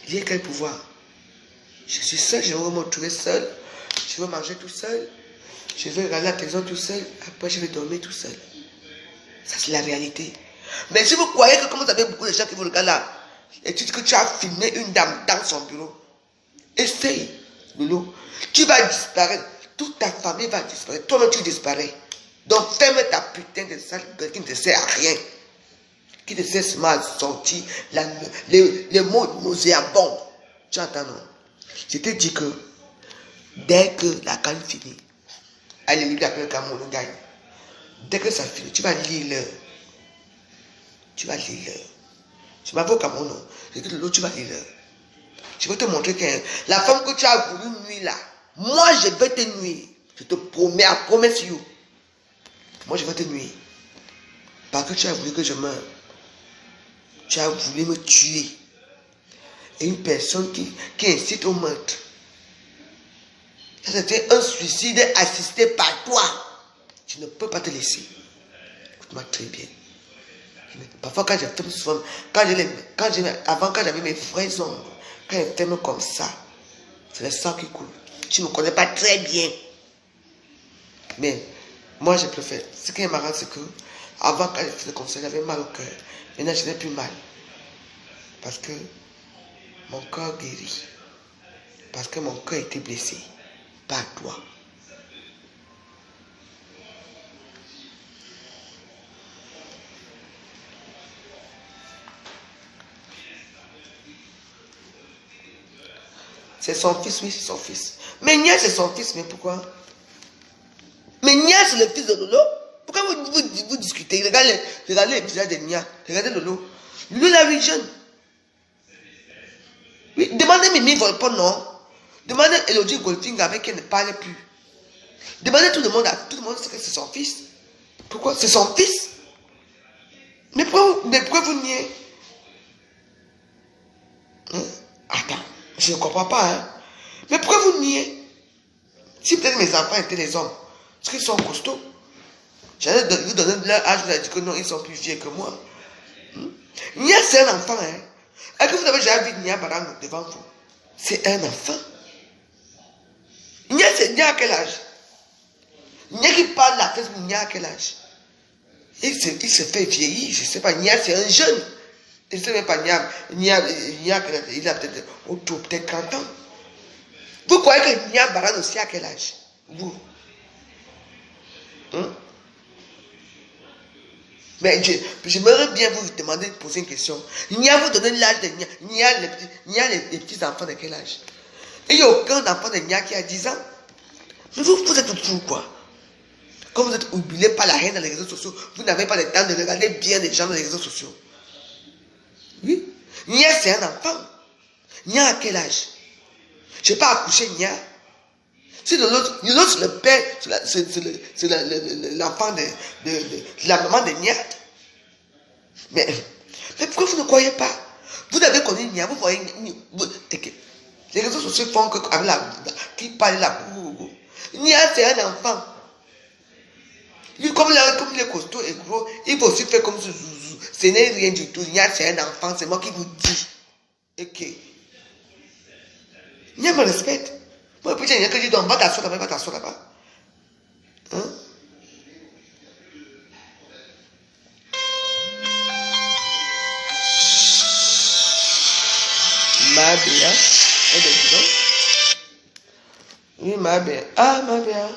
il y a quel pouvoir? Je suis seul, je veux me retrouver seul. Je veux manger tout seul. Je veux regarder la télévision tout seul. Après, je vais dormir tout seul. Ça, c'est la réalité. Mais si vous croyez que comme vous avez beaucoup de gens qui vous regardent là, et tu dis que tu as filmé une dame dans son bureau, essaye, Lolo. Tu vas disparaître. Toute ta famille va disparaître. Toi-même, tu disparais. Donc, ferme ta putain de sale gueule qui ne te sert à rien. qui te cesse mal sortir les mots nauséabonds. Tu entends, non? Je te dis que dès que la canne finit, allez, après le Cameroun gagne. Dès que ça finit, tu vas lire l'heure. Tu vas lire l'heure. Je m'appelle au Cameroun, non? Je dis l'autre, tu vas lire l'heure. Je vais te montrer que la femme que tu as voulu nuire là, moi je vais te nuire. Je te promets, I promise you. Moi je vais te nuire. Parce que tu as voulu que je meure. Tu as voulu me tuer. Et une personne qui incite au meurtre. C'était un suicide assisté par toi. Je ne peux pas te laisser. Écoute-moi très bien. Parfois quand j'aime souvent, quand j'avais mes vrais ongles, quand je t'aime comme ça, c'est le sang qui coule. Tu ne me connais pas très bien. Mais moi je préfère. Ce qui est marrant, c'est que avant quand je faisais comme ça, j'avais mal au cœur. Maintenant je n'ai plus mal. Parce que mon corps guérit. Parce que mon cœur était blessé par toi. C'est son fils, oui, c'est son fils. Mais Nia, c'est son fils, mais pourquoi? Mais Nia, c'est le fils de Lolo. Pourquoi vous discutez? Regardez l'épisode de Nia. Regardez Lolo. Lolo, la vie jeune. Oui, demandez Mimi Volpon, non? Demandez Elodie Goldfinger avec qui elle ne parle plus. Demandez tout le monde sait que c'est son fils. Pourquoi? C'est son fils. Mais pourquoi vous niez? Hein? Attends, je ne comprends pas. Hein? Mais pourquoi vous niez? Si peut-être mes enfants étaient des hommes, parce qu'ils sont costauds. J'allais vous donner leur âge, vous avez dit que non, ils sont plus vieux que moi. Nia, c'est un enfant. Hein? Est-ce que vous avez déjà vu Nia Barang devant vous? C'est un enfant. Nia, c'est Nia à quel âge? Nia qui parle la tête, Nia à quel âge? Il se fait vieillir, je ne sais pas. Nia, c'est un jeune. Il ne sait même pas Nia, il a peut-être autour, peut-être 30 ans. Vous croyez que Nia Barang aussi à quel âge? Vous? Hein? Mais j'aimerais bien vous demander de poser une question. Nia, vous donnez l'âge de Nia. Nia, les petits enfants de quel âge? Il n'y a aucun enfant de Nia qui a 10 ans. Mais vous êtes fou, quoi. Comme vous êtes oublié par la haine dans les réseaux sociaux, vous n'avez pas le temps de regarder bien les gens dans les réseaux sociaux. Oui. Nia, c'est un enfant. Nia, à quel âge? Je n'ai pas accouché Nia. Si l'autre, c'est le père, c'est l'enfant de la maman de Nia. Mais pourquoi vous ne croyez pas? Vous avez connu Nia, vous voyez. Les réseaux sociaux font que qui parle là. Nia, c'est un enfant. Lui, comme il est costaud et gros, il faut aussi faire comme Zouzou. Ce n'est rien du tout. Nia, c'est un enfant, c'est moi qui vous dis. Ok. Nia me respecte. Moi, putain, il y a que je dis, va t'asseoir là-bas. Hein? Ma bien. Oui, ma bien. Ah, ma bien.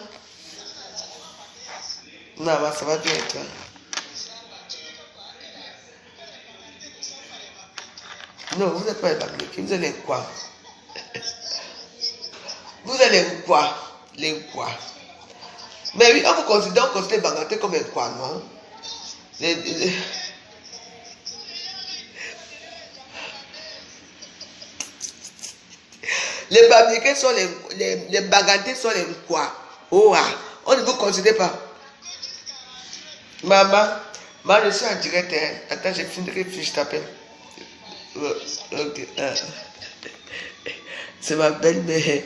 Non, ça va bien être là. Non, vous n'êtes pas évacué. Vous allez quoi? Vous allez quoi? Les quoi? Mais oui, on vous considère Banganté comme un quoi, non? Les Bamileke sont les Bangantés sont les quoi? Oh, ah, on ne vous considère pas. Maman, je suis en direct. Hein. Attends, j'ai fini de fiche, je t'appelle. Ok. C'est ma belle-mère.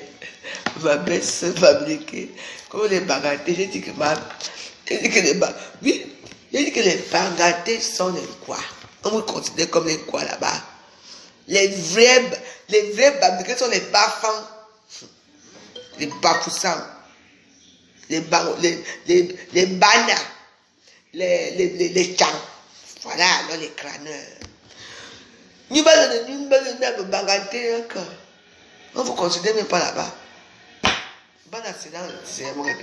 Ma belle-sœur Bamileke. Comme les Bangantés, j'ai dit que les Bangantés sont les quoi? On vous considère comme les quoi là-bas? Les vrais Bamileke sont les Bafans. Les Bafoussans. Les Bana. Les Tchans. Voilà, alors les crâneurs. Nous allons Banganté encore. On ne vous considère même pas là-bas. Bon accident, c'est mon gars.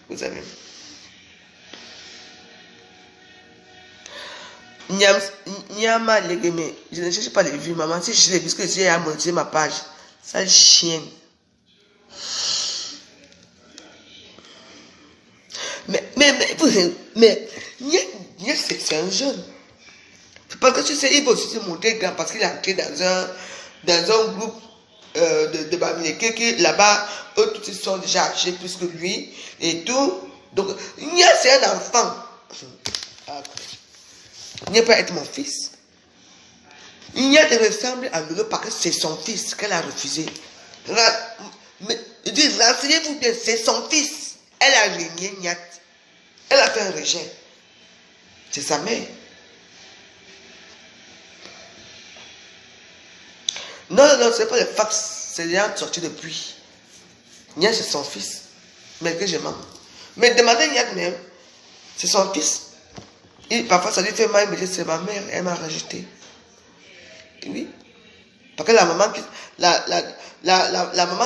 Vous savez. Nyama légumes. Je ne cherche pas les vues, maman. Si je cherche les vues, parce que j'ai à monétiser ma page. Sale chienne. Mais, c'est un jeune. Parce que tu sais, il va aussi se montrer grand parce qu'il est entré dans un groupe de Bamileke qui là-bas, eux tous ils sont déjà âgés plus que lui et tout. Donc, c'est un enfant. Il n'y a pas être mon fils. Il n'y a de ressemble à Lolo parce que c'est son fils qu'elle a refusé. Mais, je dis, renseignez-vous bien, c'est son fils. Elle a régné, Niat. Elle a fait un rejet. C'est sa mère. Non, c'est pas le fax. C'est rien sorti depuis. Niat, c'est son fils. Mais que je mens. Mais demandez Niat même. C'est son fils. Et parfois, ça lui fait mal, mais c'est ma mère. Elle m'a rajouté. Oui. Parce que la maman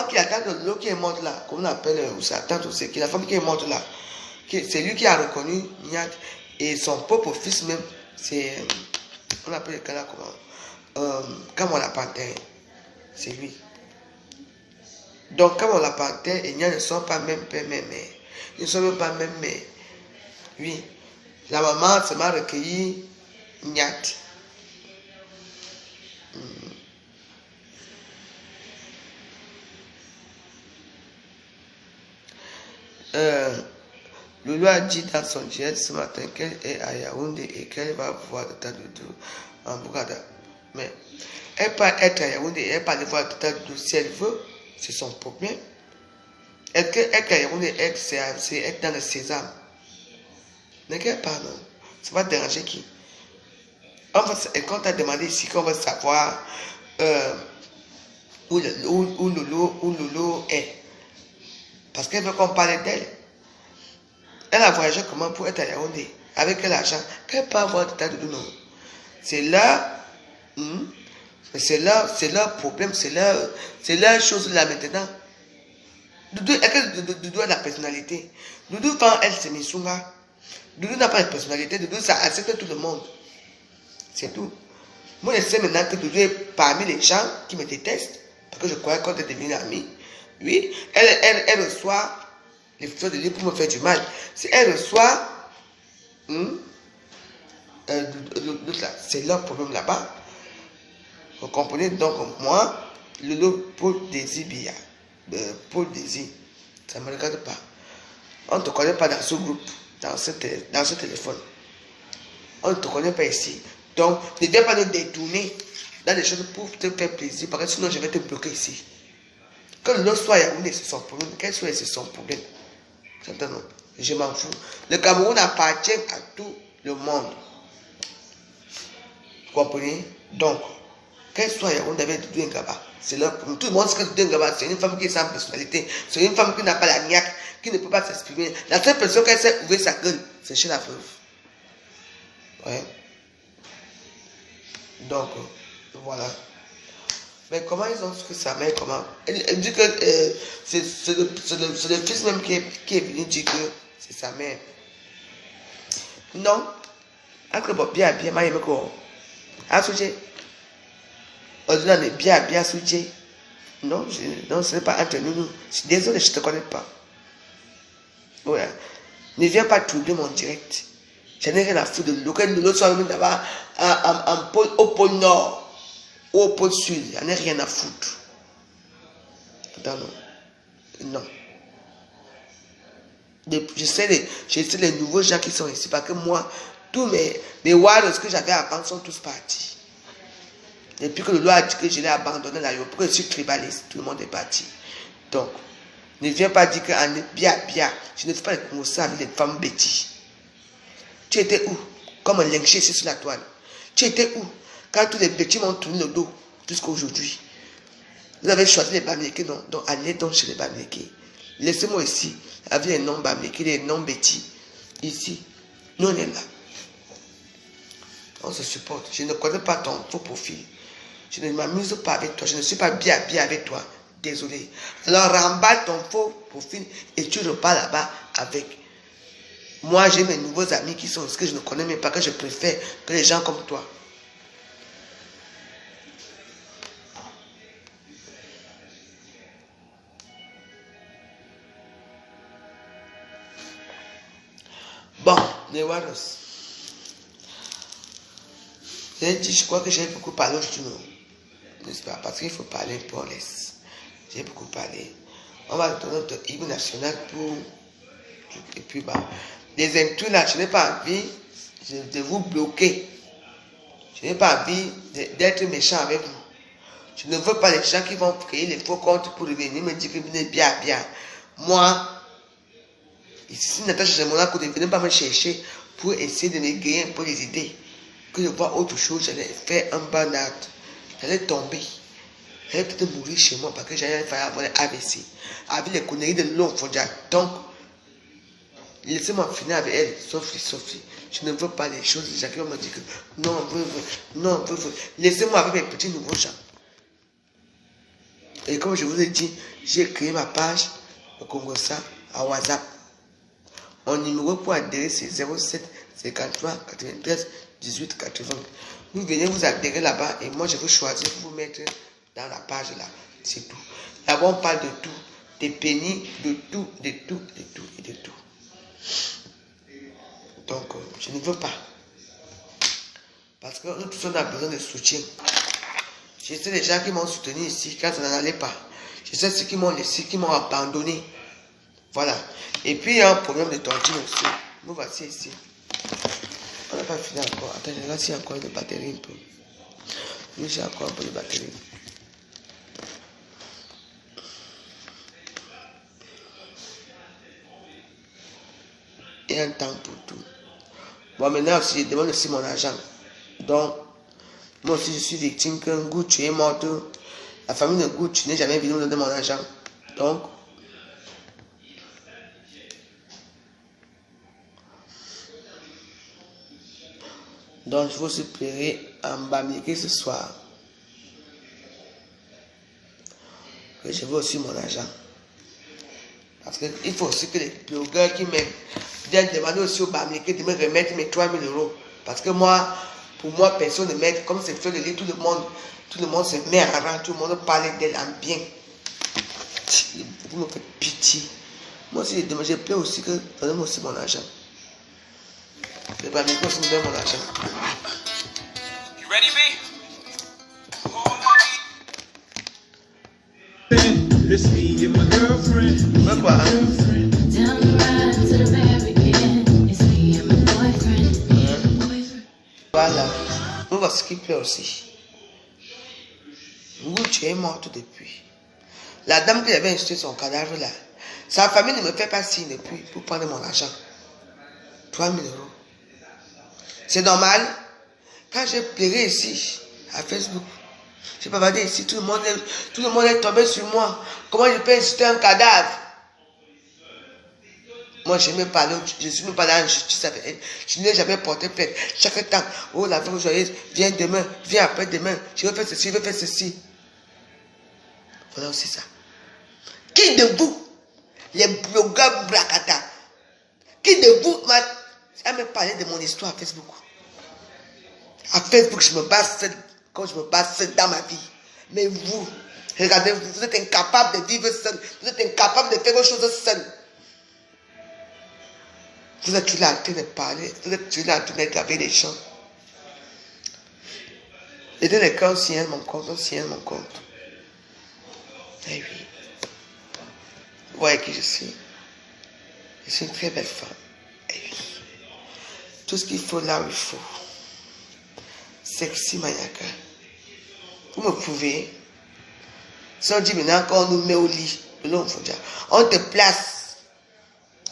qui attend de l'eau qui est morte là, comment on appelle, ou sa tante, ou c'est qui, la femme qui est morte là, c'est lui qui a reconnu Niat. Et son propre fils même, c'est, on appelle le cas là comment, comme on l'appartient, c'est lui. Donc, comme on l'appartient, et Niat ne sont pas même père, même mère. Ils ne sont même pas même mère. Oui. La maman se m'a recueilli Niat. Loulou a dit dans son direct ce matin qu'elle est à Yaoundé et qu'elle va voir Tata Doudou en Bougada. Mais elle peut être à Yaoundé et elle peut aller voir Tata Doudou si elle veut, c'est son problème. Est-ce qu'être à Yaoundé, c'est être dans le sésame? Ne qu'elle pas, non. Ça va déranger qui? Et quand tu as demandé ici qu'on veut savoir où Loulou est, parce qu'elle veut qu'on parle d'elle. Elle a voyagé comment pour être à Yaoundé avec quel argent? Qu'elle peut avoir Tata Doudou, non. C'est là, c'est leur problème, c'est leur chose là maintenant. Doudou, est-ce que Doudou a la personnalité? Doudou, quand elle se misunga, Doudou n'a pas de personnalité, Doudou ça accepte tout le monde. C'est tout. Moi je sais maintenant que Doudou est parmi les gens qui me détestent, parce que je croyais qu'on était devenus amis. Oui, elle reçoit les photos de lui pour me faire du mal. Si elle reçoit, c'est leur problème là-bas. Vous comprenez? Donc, moi, le Paul Désir Bia, Paul Désir, ça ne me regarde pas. On ne te connaît pas dans ce groupe, dans ce téléphone. On ne te connaît pas ici. Donc, ne viens pas nous détourner dans des choses pour te faire plaisir, parce que sinon, je vais te bloquer ici. Que l'autre soit Yaoundé, c'est son problème. Qu'elle soit, c'est son problème. Non, je m'en fous. Le Cameroun appartient à tout le monde. Vous comprenez? Donc, qu'elle soit Yaoundé avec Doudou Ngaba, c'est leur problème. Tout le monde sait que Doudou Ngaba, c'est une femme qui est sans personnalité. C'est une femme qui n'a pas la niaque, qui ne peut pas s'exprimer. La seule personne qu'elle sait ouvrir sa gueule, c'est chez la veuve. Ouais. Donc, voilà. Mais comment ils ont su que sa mère, comment? Elle dit que c'est le fils même qui est venu dire que c'est sa mère. Non. Après, bien, moi, il me quoi? Ah, soutien. On dit, bien, soutien. Non, ce n'est pas entre nous. Je suis désolé, je ne te connais pas. Ouais. Ne viens pas troubler mon direct. Je n'ai rien à foutre de l'autre soit même là-bas au pôle nord. Au pôle sud, il n'y en a rien à foutre. Attends, non. Je sais les nouveaux gens qui sont ici, parce que moi, tous mes warriors que j'avais avant sont tous partis. Depuis que le loi a dit que je l'ai abandonné là, pourquoi je suis tribaliste, tout le monde est parti. Donc, ne viens pas dire que bien, je ne fais pas comme ça avec les femmes bêtises. Tu étais où? Comme un lynché ici sur la toile. Tu étais où? Quand tous les petits m'ont tourné le dos jusqu'à aujourd'hui. Vous avez choisi les Bamileke, donc allez donc chez les Bamileke. Laissez-moi ici, avec les noms Bamileke, les noms Betty. Ici, nous on est là. On se supporte. Je ne connais pas ton faux profil. Je ne m'amuse pas avec toi. Je ne suis pas bien avec toi. Désolé. Alors remballe ton faux profil et tu repars là-bas avec. Moi, j'ai mes nouveaux amis qui sont ce que je ne connais même pas, que je préfère que les gens comme toi. Bon, les Waros. Je crois que j'ai beaucoup parlé aujourd'hui, n'est-ce pas? Parce qu'il faut parler pour laisse. J'ai beaucoup parlé. On va donner notre hymne national pour... Et puis, bah, les intrus là, je n'ai pas envie de vous bloquer. Je n'ai pas envie d'être méchant avec vous. Je ne veux pas les gens qui vont créer les faux comptes pour revenir me dire que vous êtes bien, bien. Moi, ici, Natacha Monaco, ne venez pas me chercher pour essayer de me gagner un peu les idées. Que je vois autre chose, j'allais faire un burn-out. J'allais tomber. J'allais peut-être mourir chez moi parce que j'allais faire avoir les AVC. Avec les conneries de l'homme fondial. Donc, laissez-moi finir avec elle, Sophie. Je ne veux pas les choses. Les gens qui vont me dire que non, laissez-moi avec mes petits nouveaux gens. Et comme je vous ai dit, j'ai créé ma page au Congo-Ça à WhatsApp. Mon numéro pour adhérer c'est 07 53 93 18 80. Vous venez vous adhérer là-bas et moi je vais choisir pour vous mettre dans la page là. C'est tout. Là-bas on parle de tout. Des pénis, de tout. Donc je ne veux pas. Parce que nous tous on a besoin de soutien. Je sais les gens qui m'ont soutenu ici quand ça n'en allait pas. Je sais ceux qui m'ont laissé, qui m'ont abandonné. Voilà. Et puis il y a un problème de tontine aussi. Nous voici ici. On n'a pas fini encore. Attends, là il y a encore une batterie un peu. Oui, j'ai encore un peu de batterie. Il y a un temps pour tout. Bon, maintenant aussi, je demande aussi mon argent. Donc, moi aussi, je suis victime qu'un Gucci est mort. La famille de Gucci n'est jamais venue me donner mon argent. Donc, je vous supplie à m'amériquer ce soir. Que je veux aussi mon argent. Parce qu'il faut aussi que les blogueurs qui m'aiment viennent demander aussi au Bamileke de me remettre mes 3 000 €. Parce que moi, pour moi, personne ne m'aide. Comme c'est fait le lit, tout le monde se met à rang, tout le monde parle d'elle en bien. Vous me faites pitié. Moi aussi, je plains aussi que donnez-moi aussi mon argent. Le Bamileke aussi me donne mon argent. You ready, B? It's me and my girlfriend. Pourquoi? Down the ride to the very end. It's me and my boyfriend. Voilà. On va skipper aussi. Gucci est morte depuis. La dame qui avait installé son cadavre là, sa famille ne me fait pas signe depuis pour prendre mon argent. 3 000 €. C'est normal. Quand j'ai pleuré ici, à Facebook, j'ai pas bavardé ici, tout le monde est tombé sur moi. Comment je peux insulter un cadavre? Moi, je n'ai pas je suis même pas dans la justice avec elle. Je n'ai jamais porté plainte. Chaque temps, oh la femme joyeuse, viens demain, viens après-demain. Je veux faire ceci, je veux faire ceci. Voilà aussi ça. Qui de vous, les blogueurs Blakata, qui de vous a me parlé de mon histoire à Facebook? À Facebook, je me bats seul, comme je me bats seul dans ma vie. Mais vous, regardez, vous êtes incapable de vivre seul. Vous êtes incapable de faire quelque chose seul. Vous êtes toujours là en train de parler. Vous êtes toujours là en train de graver des gens. Aidez les cas, on signe mon compte, Eh oui. Vous voyez qui je suis. Je suis une très belle femme. Eh oui. Tout ce qu'il faut là où il faut. Sexy Mayaka. Vous me pouvez. Si on dit maintenant qu'on nous met au lit, on te place.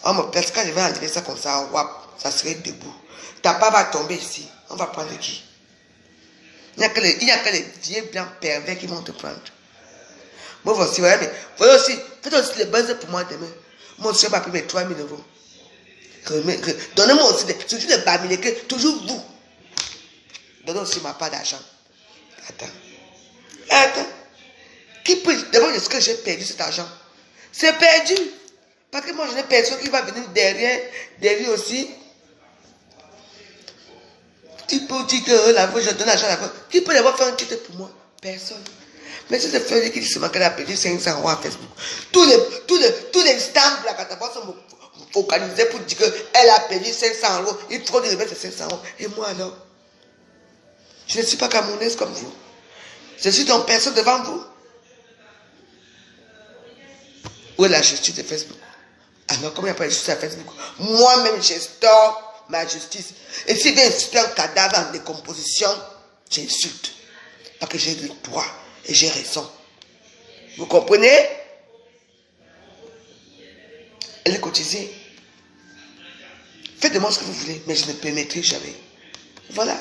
On me place. Quand je vais enlever ça comme ça, ça serait debout. Ta part va tomber ici. On va prendre qui? Il n'y a que les vieux blancs pervers qui vont te prendre. Moi aussi, voilà, mais faites aussi les buzz pour moi demain. Moi aussi, je vais pas payer mes 3 000 €. Donnez-moi aussi surtout les Bamileke, toujours vous. Donnez aussi ma part d'argent. Attends. Qui peut d'abord est-ce que j'ai perdu cet argent? C'est perdu. Parce que moi, je n'ai personne qui va venir derrière aussi. Tu peux dire que la fois, je donne l'argent à la fois. Qui peut d'abord faire un titre pour moi? Personne. Mais si c'est Freddy qui dit seulement qu'elle a payé 500 € à Facebook. Tous les stamps de la catapult sont focalisés pour dire qu'elle a payé 500 €. Il faut dire ces 500 €. Et moi alors? Je ne suis pas camerounaise comme vous. Je suis donc personne devant vous. Où est la justice de Facebook? Alors, comme il n'y a pas de justice à Facebook, moi-même, j'instaure ma justice. Et s'il vient insulter un cadavre en décomposition, j'insulte. Parce que j'ai le droit et j'ai raison. Vous comprenez? Elle est cotisée. Faites de moi ce que vous voulez, mais je ne permettrai jamais. Voilà.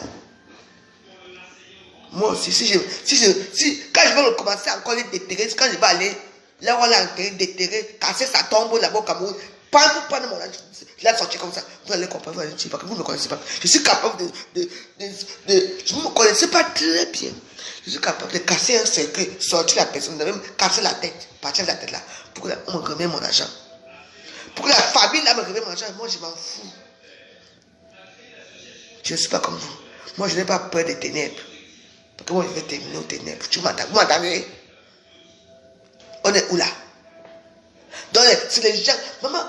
Moi aussi, quand je vais recommencer encore les déterrer, quand je vais aller là où on a enterré, déterrer, casser sa tombe là-bas au Cameroun, prendre mon argent, je l'ai sorti comme ça, vous allez comprendre, vous allez dire, parce que vous ne me connaissez pas. Je suis capable je ne me connaissez pas très bien. Je suis capable de casser un cercueil, sortir la personne, de même casser la tête, partir de la tête là, pour qu'on me remette mon argent. Pour que la famille là me remette mon argent, moi je m'en fous. Je ne suis pas comme vous. Moi je n'ai pas peur des ténèbres. Parce que moi je vais terminer aux ténèbres. Vous m'entendez? On est où là? Donc c'est les gens. Maman,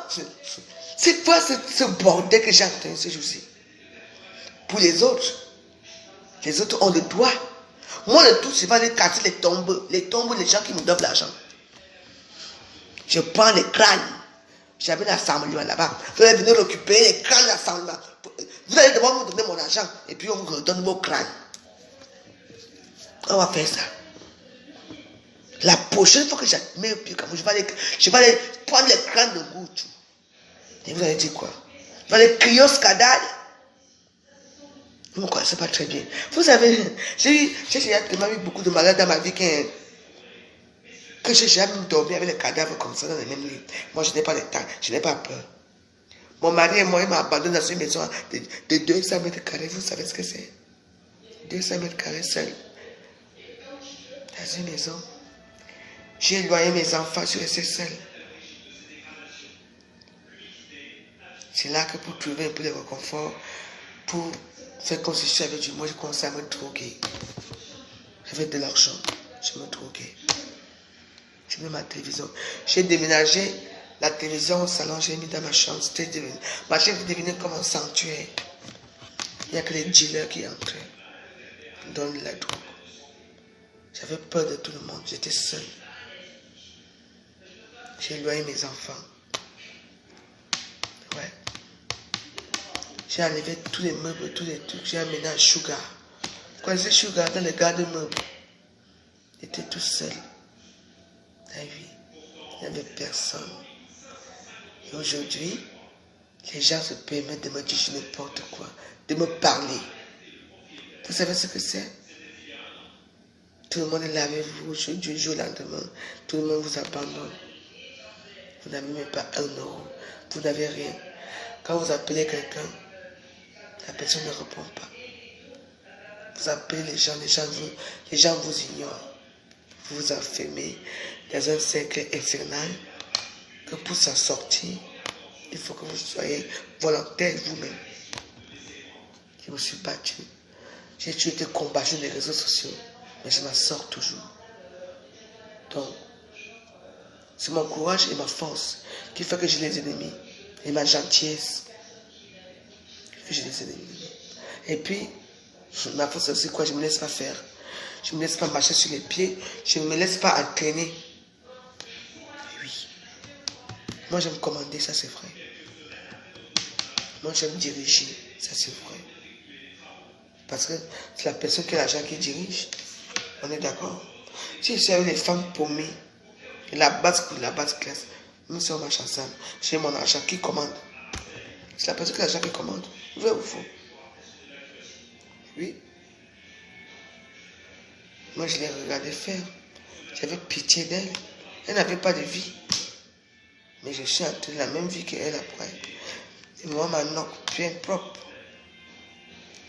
c'est quoi ce bordel que j'ai entendu ce jour-ci? Pour les autres ont le droit. Moi le tout, je vais aller casser les tombes, les gens qui me donnent l'argent. Je prends les crânes. J'avais l'assemblement là-bas. Vous allez venir récupérer les crânes d'assemblement. Vous allez devoir me donner mon argent. Et puis on vous redonne vos crânes. On va faire ça. La prochaine fois que je mets un pied comme je vais aller prendre les crânes de Goutou. Et vous allez dire quoi? Vous allez crier au scandale. Vous ne me connaissez pas très bien. Vous savez, j'ai tellement eu beaucoup de malades dans ma vie que j'ai jamais dormi avec les cadavres comme ça dans les mêmes lits. Moi, je n'ai pas le temps, je n'ai pas peur. Mon mari et moi, il m'a abandonné dans une maison de 200 mètres carrés. Vous savez ce que c'est? 200 mètres carrés seul. Dans une maison. J'ai éloigné mes enfants, je suis resté seul. C'est là que pour trouver un peu de réconfort, pour faire concession avec du moi, je commençais à me droguer. J'avais de l'argent, je me droguais. Je mets ma télévision. J'ai déménagé la télévision au salon, j'ai mis dans ma chambre. Ma chambre est devenue comme un sanctuaire. Il n'y a que les dealers qui entraient, donnent la drogue. J'avais peur de tout le monde, j'étais seul. J'ai éloigné mes enfants. Ouais. J'ai enlevé tous les meubles, tous les trucs. J'ai amené un Sugar. Vous connaissez Sugar dans les garde-meubles? J'étais tout seul. Il n'y avait personne. Et aujourd'hui, les gens se permettent de me dire n'importe quoi, de me parler. Vous savez ce que c'est? Tout le monde est là avec vous aujourd'hui, jour au lendemain. Tout le monde vous abandonne. Vous n'avez même pas 1 €. Vous n'avez rien. Quand vous appelez quelqu'un, la personne ne répond pas. Vous appelez les gens vous ignorent. Vous vous enfermez dans un cercle infernal que pour s'en sortir, il faut que vous soyez volontaire vous-même. Je me suis battu. J'ai toujours été combattu sur les réseaux sociaux, mais je m'en sors toujours. Donc, c'est mon courage et ma force qui fait que j'ai les ennemis et ma gentillesse qui fait que j'ai les ennemis. Et puis, ma force c'est aussi quoi? Je ne me laisse pas faire. Je ne me laisse pas marcher sur les pieds. Je ne me laisse pas entraîner. Oui. Moi, j'aime commander, ça c'est vrai. Moi, j'aime diriger, ça c'est vrai. Parce que c'est la personne qui a l'argent qui dirige. On est d'accord? Si je suis avec les femmes paumées, la basse classe, nous sommes marche ensemble. J'ai mon argent qui commande. C'est la personne qui a l'argent qui commande. Vrai ou faux? Oui. Moi, je l'ai regardé faire. J'avais pitié d'elle. Elle n'avait pas de vie. Mais je suis entré la même vie qu'elle après. Et moi, maintenant, bien propre.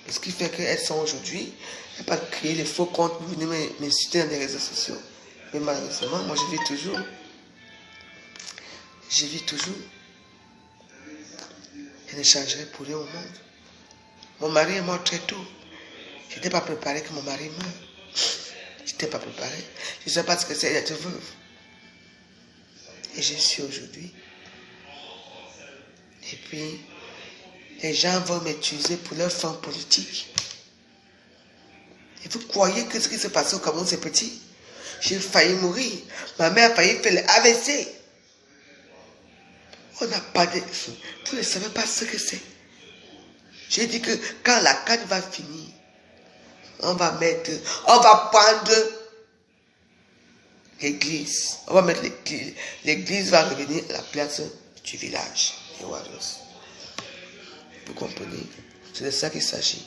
Ce qui fait qu'elles sont aujourd'hui, elles n'ont pas créé les faux comptes pour venir m'insulter dans les réseaux sociaux. Mais malheureusement, moi, je vis toujours. Je vis toujours. Je ne changerai pour rien au monde. Mon mari est mort très tôt. Je n'étais pas préparé que mon mari meure. Je n'étais pas préparé. Je ne sais pas ce que c'est d'être veuve. Et je suis aujourd'hui. Et puis, les gens vont m'utiliser pour leur fin politique. Et vous croyez que ce qui s'est passé au Cameroun, c'est petit? J'ai failli mourir. Ma mère a failli faire l'AVC. On n'a pas de... Vous ne savez pas ce que c'est. J'ai dit que quand la canne va finir, on va prendre l'église. On va mettre l'église. L'église va revenir à la place du village. Vous comprenez? C'est de ça qu'il s'agit.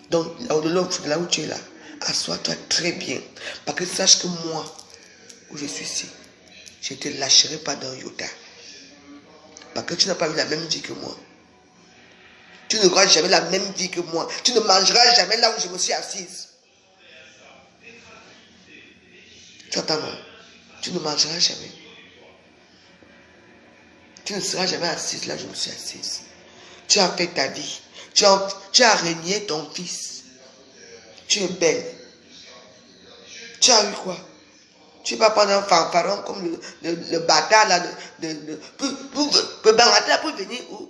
Donc, là où tu es là, assois-toi très bien. Parce que sache que moi, où je suis ici, je ne te lâcherai pas dans Yoda. Parce que tu n'as pas eu la même vie que moi. Tu n'auras jamais la même vie que moi. Tu ne mangeras jamais là où je me suis assise. Tu entends, non? Tu ne mangeras jamais. Tu ne seras jamais assise là où je me suis assise. Tu as fait ta vie. Tu as régné ton fils. Tu es belle. Tu as eu quoi? Tu ne vas pas prendre un fanfaron comme le bâtard là. Pour venir où?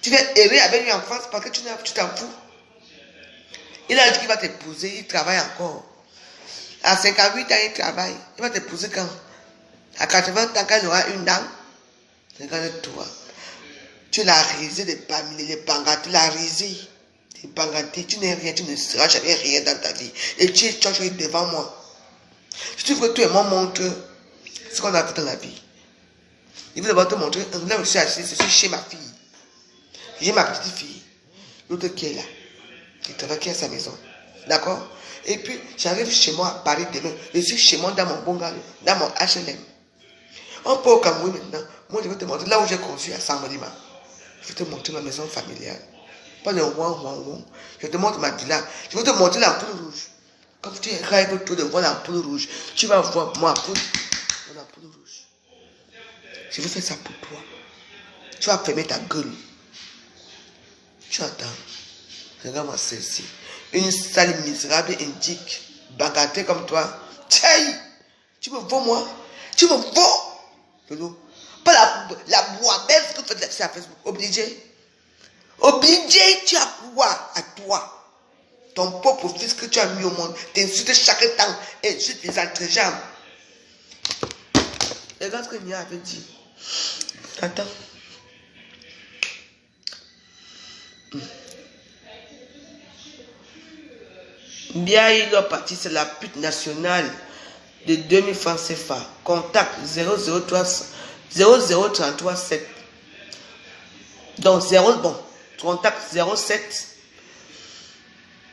Tu vas errer avec lui en France parce que tu t'en fous. Il a dit qu'il va t'épouser, il travaille encore. À 58 ans, il travaille. Il va t'épouser quand? À 80 ans, quand il aura une dame. Regarde-toi. Tu l'as risé des familles, les bangatés, tu l'as risé. Des bangatés, tu n'es rien, tu ne seras jamais rien dans ta vie. Et tu es devant moi. Je trouve que toi et moi montre ce qu'on a fait dans la vie. Il veut d'abord te montrer, là où je suis assis, je suis chez ma fille. J'ai ma petite fille. L'autre qui est là. Qui travaille, qui est à sa maison. D'accord? Et puis, j'arrive chez moi à Paris demain. Je suis chez moi dans mon bungalow, dans mon HLM. On peut au Cameroun maintenant. Moi, je vais te montrer là où j'ai conçu à Saint-Malima. Je vais te montrer ma maison familiale. Pas le ouan. Je te montre ma villa. Je vais te montrer l'ampoule rouge. Quand tu rêves autour de voir l'ampoule rouge, tu vas voir mon ampoule rouge. Je vais faire ça pour toi. Tu vas fermer ta gueule. Tu entends? Regarde-moi celle-ci. Une sale misérable indique, bagatelle comme toi. Tchaï! Tu me vaux, moi? Tu me vaux? Pas la bois-bête que tu fais sur Facebook. Obligé? Obligé, tu as quoi à toi? Ton propre fils que tu as mis au monde, t'insultes chaque temps, insulte les entrejambes. Regarde ce que Nia avait dit. Attends. Biaïlo Parti, c'est la pute nationale de 2000 francs CFA. Contact 00337. Donc contact 07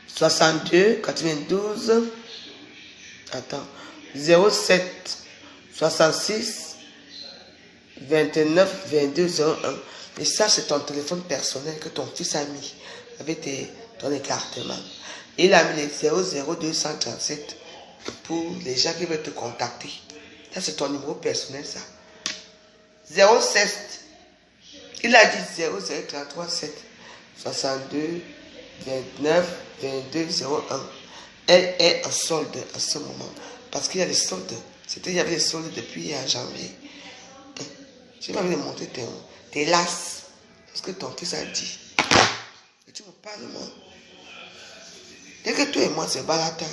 62 92. Attends. 07 66 29 22 01. Et ça, c'est ton téléphone personnel que ton fils a mis avec ton écartement. Il a mis les 00237 pour les gens qui veulent te contacter. Ça, c'est ton numéro personnel, ça. 07. Il a dit 00337 62 29 22 01. Elle est en solde à ce moment. Parce qu'il y a des soldes. Il y avait des soldes depuis janvier. Je vais vous montrer tes lasses. Ce que ton fils a dit. Et tu me parles, moi. Dès que toi et moi, c'est balata.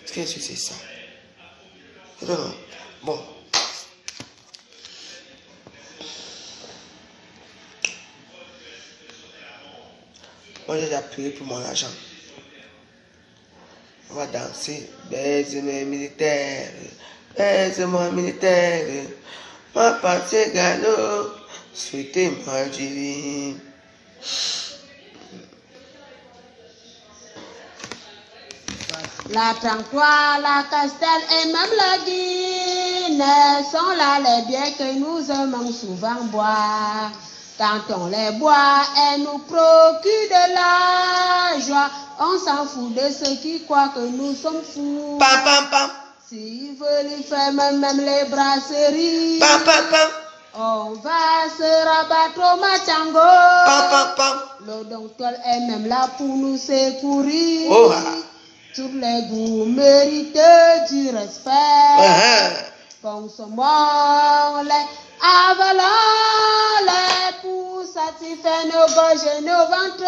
Ce que je suis, c'est ça. Non. Bon. Moi, j'ai appuyé pour mon argent. On va danser. Baise-moi militaire. Baise-moi militaire. Ma partie galop. Souhaitez-moi divine. La Tantois, la Castel et même la Guinée sont là les biens que nous aimons souvent boire. Quand on les boit, elles nous procurent de la joie. On s'en fout de ceux qui croient que nous sommes fous. Pam, pam, pam. S'ils veulent y faire même les brasseries, Pam, pam, pam. on va se rabattre au Machango. Pam, pam, pam. Le docteur est même là pour nous secourir. Oh, ah. Tous les goûts méritent du respect. Uh-huh. Consommons-les, avalons-les pour satisfaire nos gorges et nos ventres.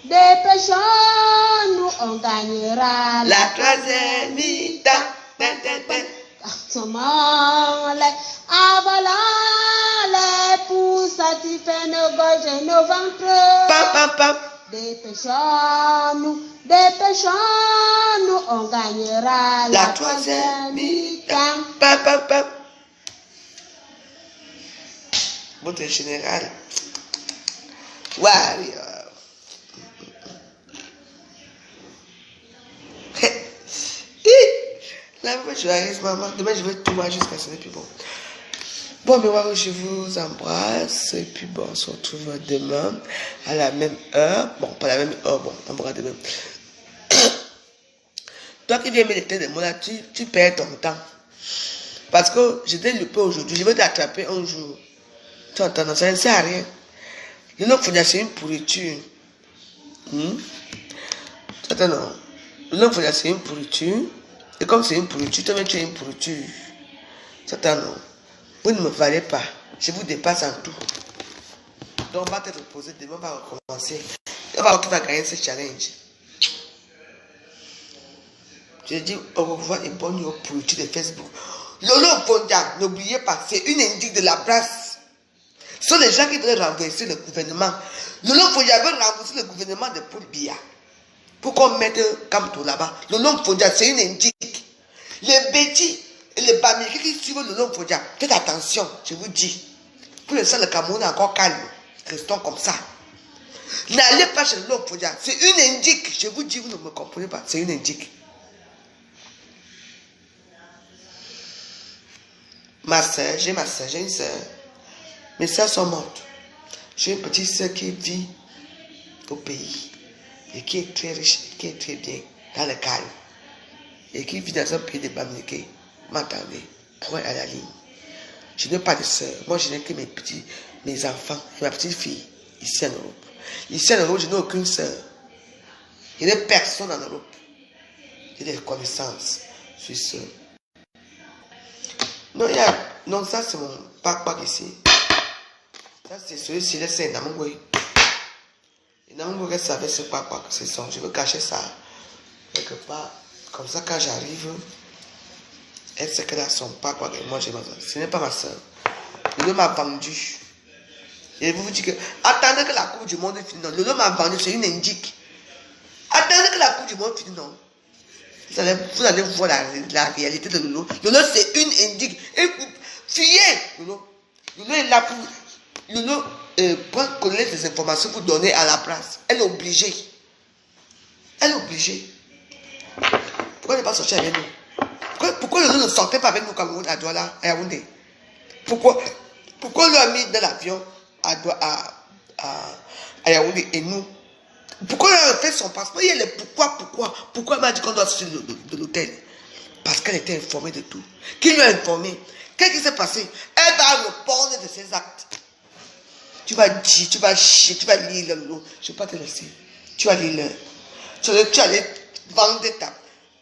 Dépêchons-nous, on gagnera La troisième mi-temps. Consommons-les, avalons-les pour satisfaire nos gorges et nos ventres. Pam, pam, pam. Dépêchons-nous, on gagnera La troisième mi-temps. Pam, pam, pam. Votre général. Warrior. La maman, je vais maman. Demain, je vais tout voir jusqu'à ce n'est plus bon. Bon, mais voilà, je vous embrasse. Et puis bon, on se retrouve demain à la même heure. Bon, pas la même heure, bon, on verra demain. Toi qui viens méditer de moi là, tu perds ton temps. Parce que je t'ai loupé aujourd'hui. Je vais t'attraper un jour. Tu entends, ça ne sert à rien. Le nom Fodia, c'est une pourriture. Tu entends, non? Le nom Fodia, c'est une pourriture. Et comme c'est une pourriture, toi-même tu es une pourriture. Tu entends, non? Vous ne me valez pas. Je vous dépasse en tout. Donc on va te reposer. Demain, on va recommencer. On va voir qui va gagner ce challenge. Je dis au revoir et bonne nuit aux pourritures de Facebook. Lolo Fondia, n'oubliez pas, c'est une indique de la place. Ce sont les gens qui veulent renverser le gouvernement. Lolo Fondia veut renverser le gouvernement de Paul Biya. Pour qu'on mette Kamto là-bas. Lolo Fondia, c'est une indique. Les bêtis et les Bamilés qui suivent Lolo Fondia, faites attention, je vous dis. Pour l'instant, le Cameroun est encore calme. Restons comme ça. N'allez pas chez Lolo Fondia. C'est une indique. Je vous dis, vous ne me comprenez pas. C'est une indique. Ma soeur, j'ai une soeur. Mes soeurs sont mortes. J'ai une petite soeur qui vit au pays et qui est très riche, qui est très bien dans le calme et qui vit dans un pays de Bamileke. M'attendez, pour aller à la ligne. Je n'ai pas de soeur. Moi, je n'ai que mes enfants et ma petite fille ici en Europe. Ici en Europe, je n'ai aucune soeur. Il n'y a personne en Europe. J'ai des connaissances. Je suis seul. Non, ça c'est mon papa ici. Ça c'est celui-ci, c'est Namungwe. Et Namungwe savait ce papa que c'est son. Je veux cacher ça quelque part. Comme ça, quand j'arrive, elle sait qu'elle a son papa et moi j'ai ma soeur. Ce n'est pas ma soeur. Lolo m'a vendu. Et vous dites que attendez que la Coupe du Monde finisse. Non, Lolo m'a vendu, c'est une indique. Attendez que la Coupe du Monde finisse. Non. Vous allez voir la réalité de Lolo. Lolo, c'est une indique. Et fuyez, Lolo. Lolo est là pour... Lolo prend connaître des informations pour donner à la place. Elle est obligée. Elle est obligée. Pourquoi elle n'est pas sortie avec nous? Pourquoi Lolo ne sortait pas avec nous quand on à Douala, à Yaoundé? Pourquoi on l'a mis dans l'avion à Yaoundé et nous? Pourquoi elle a fait son passeport? Il y a les pourquoi elle m'a dit qu'on doit sortir de l'hôtel? Parce qu'elle était informée de tout. Qui lui a informé? Qu'est-ce qui s'est passé? Elle va répondre de ses actes. Tu vas dire, tu vas chier, tu vas lire le lot. Je ne vais pas te laisser. Tu vas lire le. Tu vas aller vendre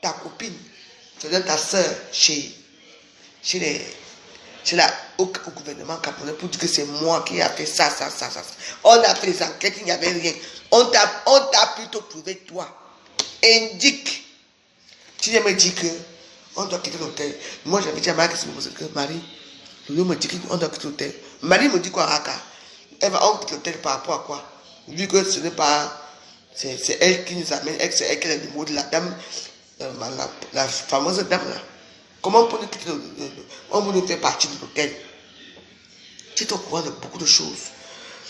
ta copine. Tu vas donner ta soeur au gouvernement camerounais pour dire que c'est moi qui a fait ça. On a fait les enquêtes, il n'y avait rien. On t'a plutôt prouvé toi. Indique. Tu viens me dire qu'on doit quitter l'hôtel. Moi j'avais dit à Marie que Marie, Lolo me dit qu'on doit quitter l'hôtel. Marie me dit quoi, Raka? On quitte l'hôtel par rapport à quoi? Vu que ce n'est pas. C'est elle qui nous amène, c'est elle qui est le mot de la dame, la fameuse dame là. Comment on peut nous quitter on peut nous faire partie de l'hôtel? Tu es au courant de beaucoup de choses.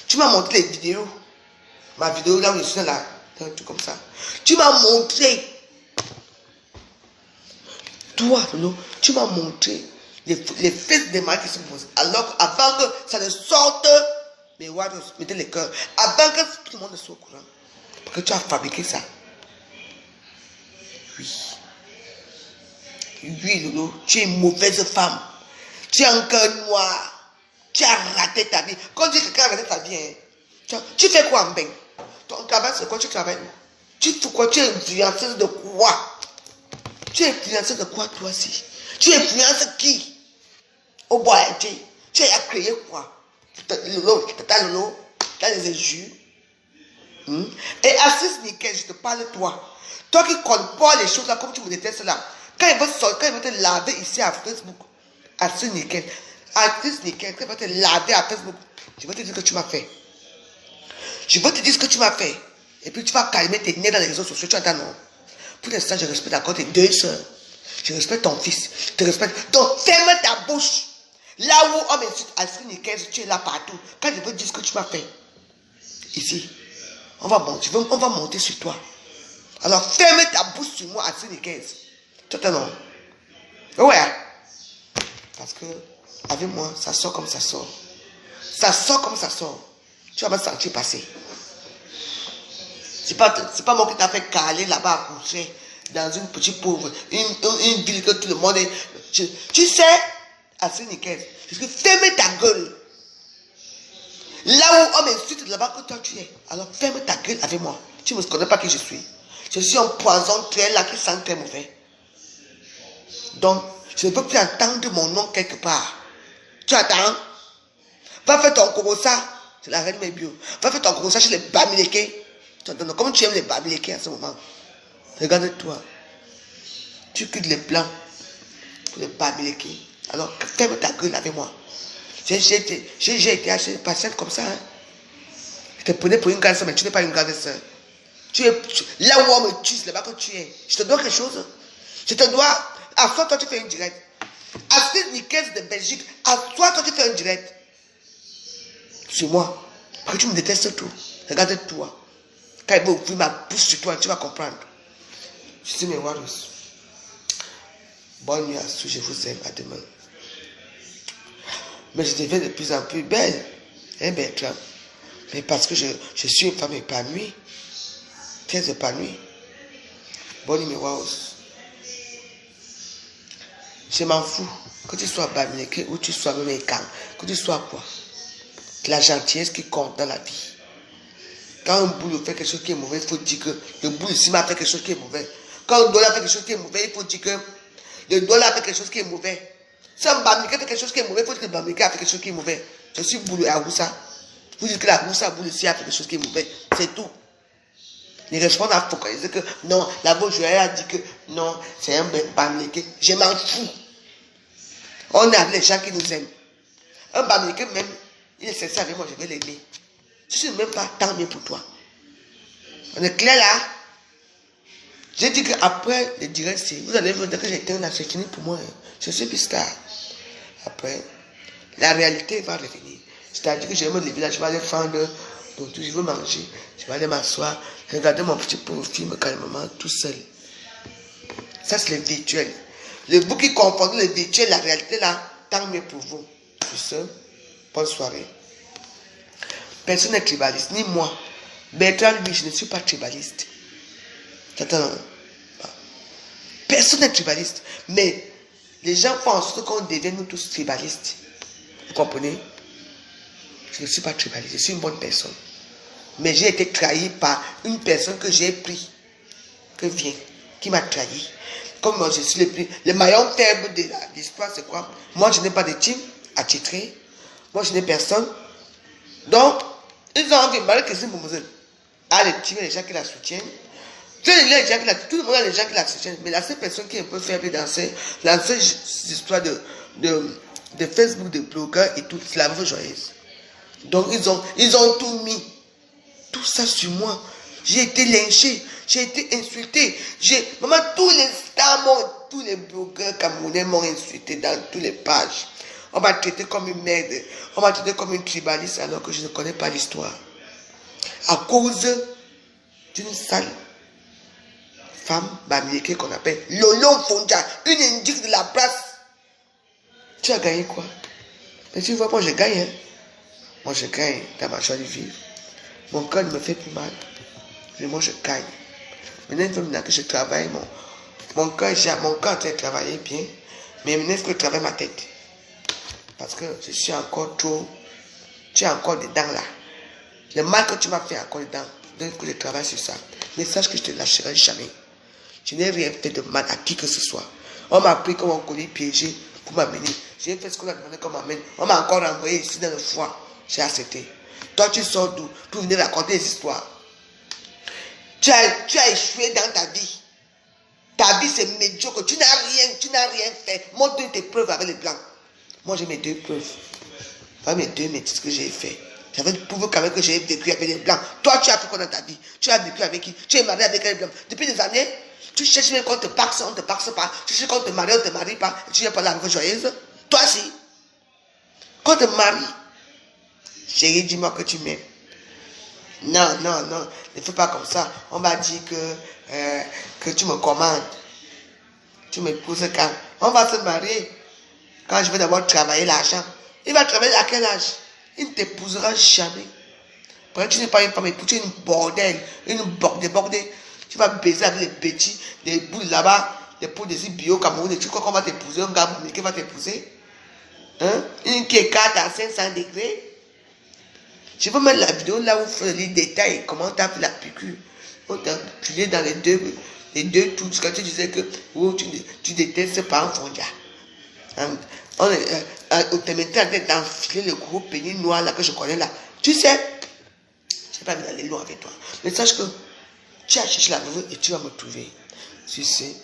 Tu m'as montré les vidéos. Ma vidéo là où je suis là, un truc comme ça. Tu m'as montré. Toi, Lolo, tu m'as montré les fesses des maris qui se posent. Alors avant que ça ne sorte, mais mettez les cœurs. Avant que tout le monde ne soit au courant. Parce que tu as fabriqué ça. Oui. Oui, Lolo, tu es une mauvaise femme. Tu as un cœur noir. Tu as raté ta vie. Quand on dit que quelqu'un a raté ta vie, hein, tu fais quoi en bain? Ton travail, c'est quoi? Tu travailles? Tu fais quoi? Tu es influenceuse de quoi? Tu es influenceuse de quoi, toi aussi? Tu influences qui? Au bois, tu as créé quoi? Lolo, t'as les injures. Et Assise Nickel, je te parle toi. Toi qui comprends les choses là comme tu me détestes là. Quand il va te laver ici à Facebook, Assise Nickel, quand il va te laver à Facebook, je vais te dire ce que tu m'as fait. Je vais te dire ce que tu m'as fait. Et puis tu vas calmer tes nerfs dans les réseaux sociaux. Tu entends, non? Pour l'instant, je respecte encore tes deux soeurs. Je respecte ton fils. Je te respecte. Donc, ferme ta bouche. Là où on m'insulte, Assise Nickel, tu es là partout. Quand je veux dire ce que tu m'as fait, ici, on va monter sur toi. Alors, ferme ta bouche sur moi, Assise Nickel. Tu entends, non? Ouais. Parce que, avec moi, ça sort comme ça sort. Ça sort comme ça sort. Tu vas me sentir passer. C'est pas moi qui t'a fait caler là-bas à coucher dans une petite pauvre, une ville que tout le monde est. Tu sais, Assise Nickel, je dis ferme ta gueule. Là où on m'insulte là-bas que toi tu es. Alors ferme ta gueule avec moi. Tu ne me connais pas qui je suis. Je suis un poison très là qui sent très mauvais. Donc, je ne peux plus entendre mon nom quelque part. Tu attends? Va faire ton korosa. C'est la reine Mébio. Va faire ton korosa chez les Bamileke. Tu entends? Comment tu aimes les Bamileke à ce moment? Regarde-toi. Tu quittes les blancs pour les Bamileke. Alors, ferme ta gueule avec moi. J'ai été assez patiente comme ça. Hein. Je te prenais pour une grande soeur, mais tu n'es pas une grande soeur. Là où on me tue, c'est là-bas que tu es. Je te dois quelque chose. Je te dois. À toi, tu fais une direct. Assise Nickel de Belgique. À toi, tu fais une direct. Sur moi. Parce que tu me détestes tout. Regarde-toi. Quand il va ouvrir ma bouche sur toi, tu vas comprendre. Je suis mes Warriors. Bonne nuit à tous. Je vous aime. À demain. Mais je deviens de plus en plus belle. Hein, Bertrand? Mais parce que je suis une femme épanouie. Très épanouie. Bonne nuit, mes Warriors. Je m'en fous. Que tu sois Bamileke ou tu sois même Ekang. Que tu sois quoi? La gentillesse qui compte dans la vie. Quand un boulot fait quelque chose qui est mauvais, il faut dire que le boulot ici m'a fait quelque chose qui est mauvais. Quand un dollar fait quelque chose qui est mauvais, il faut dire que le dollar fait quelque chose qui est mauvais. Si un Bamileke fait quelque chose qui est mauvais, il faut dire que le Bamileke a fait quelque chose qui est mauvais. Je suis boulot à Roussa. Vous dites que la Roussa boulot ici a fait quelque chose qui est mauvais. C'est tout. Les responsables a focalisé que non, la Beaujoire a dit que non, c'est un Bamileke. Je m'en fous. On a les gens qui nous aiment. Un Bamileke même, il est sincère avec moi, je vais l'aimer. Je ne suis même pas tant bien pour toi. On est clair là? J'ai dit qu'après le direct, vous allez vous dire que j'ai été là, c'est fini pour moi. Je suis pistar. Après, la réalité va revenir. C'est-à-dire que je vais me lever là, je vais aller prendre, donc je veux manger, je vais aller m'asseoir, regarder mon petit pauvre film calmement, tout seul. Ça, c'est le virtuel. Le vous qui confondez le virtuel, la réalité là, tant mieux pour vous. Sur ce, bonne soirée. Personne n'est tribaliste, ni moi. Bertrand, lui, je ne suis pas tribaliste. Attends. Personne n'est tribaliste. Mais les gens pensent qu'on devient nous tous tribalistes. Vous comprenez? Je ne suis pas tribaliste, je suis une bonne personne. Mais j'ai été trahi par une personne que j'ai pris, qui m'a trahi. Comme moi, je suis le maillon faible de l'histoire, c'est quoi? Moi, je n'ai pas de team attitré. Moi, je n'ai personne. Donc, ils ont envie, malgré que c'est mon à les team, les gens qui la soutiennent. Tout le monde a les gens qui la soutiennent. Mais la seule personne qui est un peu faible dans cette histoire de Facebook, de blogueurs et tout, c'est la vraie joyeuse. Donc, ils ont tout mis. Tout ça sur moi. J'ai été lynché. J'ai été insulté. Maman, tous les stars, tous les blogueurs camerounais m'ont insulté dans toutes les pages. On m'a traité comme une merde. On m'a traité comme une tribaliste alors que je ne connais pas l'histoire. À cause d'une sale femme Bamileke qu'on appelle Lolo Fonja, une indique de la place. Tu as gagné quoi? Mais tu vois, moi je gagne. Hein? Moi je gagne dans ma joie de vivre. Mon cœur ne me fait plus mal. Mais moi je gagne. Maintenant, il faut que je travaille Mon cœur a travaillé bien, mais maintenant, il faut que je travaille ma tête. Parce que je suis encore trop... Tu es encore dedans là. Le mal que tu m'as fait encore dedans, donc que je travaille sur ça. Mais sache que je te lâcherai jamais. Je n'ai rien fait de mal à qui que ce soit. On m'a pris comme un colis piégé pour m'amener. J'ai fait ce qu'on a demandé qu'on m'amène. On m'a encore envoyé ici dans le foie. J'ai accepté. Toi, tu sors d'où pour venir raconter des histoires. Tu as échoué dans ta vie. Ta vie, c'est médiocre. Tu n'as rien fait. Montre tes preuves avec les blancs. Moi, j'ai mes 2 preuves. Pas mes 2 métiers que j'ai fait. J'avais prouvé quand même que j'ai vécu avec les blancs. Toi, tu as fait quoi dans ta vie? Tu as vécu avec qui? Tu es marié avec les blancs. Depuis des années, tu cherches même qu'on te paxe, on ne te paxe pas. Tu cherches qu'on te marie, on ne te marie pas. Et tu n'es pas là avec joyeuse. Toi, si. Quand te marie, chérie, dis-moi que tu m'aimes. Non, non, non. Ne fais pas comme ça. On m'a dit que tu me commandes. Tu m'épouses quand? On va se marier. Quand je vais d'abord travailler l'argent. Il va travailler à quel âge? Il ne t'épousera jamais. Parce que tu n'es pas une femme épouse, tu es une bordel. Une bordel. Tu vas baiser avec les petits, des boules là-bas, des pots de bio Cameroun. Et tu crois qu'on va t'épouser, un gars qui va t'épouser? Hein? Une qui est 4 à 500 degrés. Je veux mettre la vidéo là où vous faites les détails, comment tu as fait la piqûre. On t'a appuyé dans les deux touches. Quand tu disais que tu détestes pas un fondia. On te mettait en train d'enfiler le gros pénis noir là que je connais là. Tu sais, je n'ai pas envie d'aller loin avec toi. Mais sache que tu as cherché la nouvelle et tu vas me trouver. Tu sais.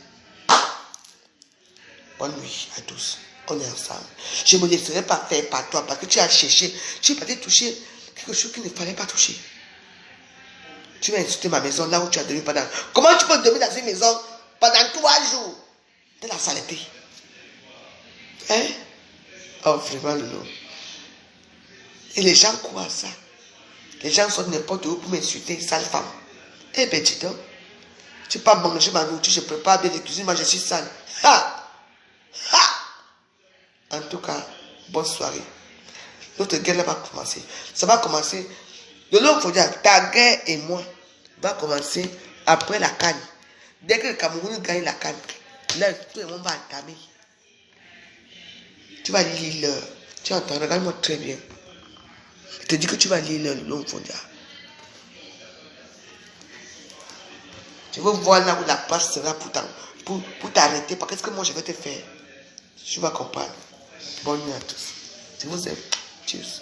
Bonne nuit à tous. On est ensemble. Je ne me laisserai pas faire par toi parce que tu as cherché. Tu es parti toucher quelque chose qu'il ne fallait pas toucher. Tu vas insulter ma maison là où tu as dormi pendant. Comment tu peux dormir dans une maison pendant 3 jours de la saleté? Hein? Oh, vraiment, Lolo. Et les gens croient à ça. Les gens sont n'importe où pour m'insulter, sale femme. Eh ben, dis donc. Tu peux pas manger ma nourriture, je prépare bien les cuisines, moi je suis sale. Ha! Ha! En tout cas, bonne soirée. Notre guerre va commencer. Ça va commencer. Lolo, il faut dire, ta guerre et moi va commencer après la canne. Dès que le Cameroun gagne la canne, là, tout le monde va entamer. Tu vas lire l'heure. Tu entends, regarde-moi très bien. Je te dis que tu vas lire l'heure, Lolo Fondia. Je veux voir là où la place sera pour t'arrêter. Parce que moi, je vais te faire. Tu vas comprendre. Bonne nuit à tous. Je vous aime. Tchuss.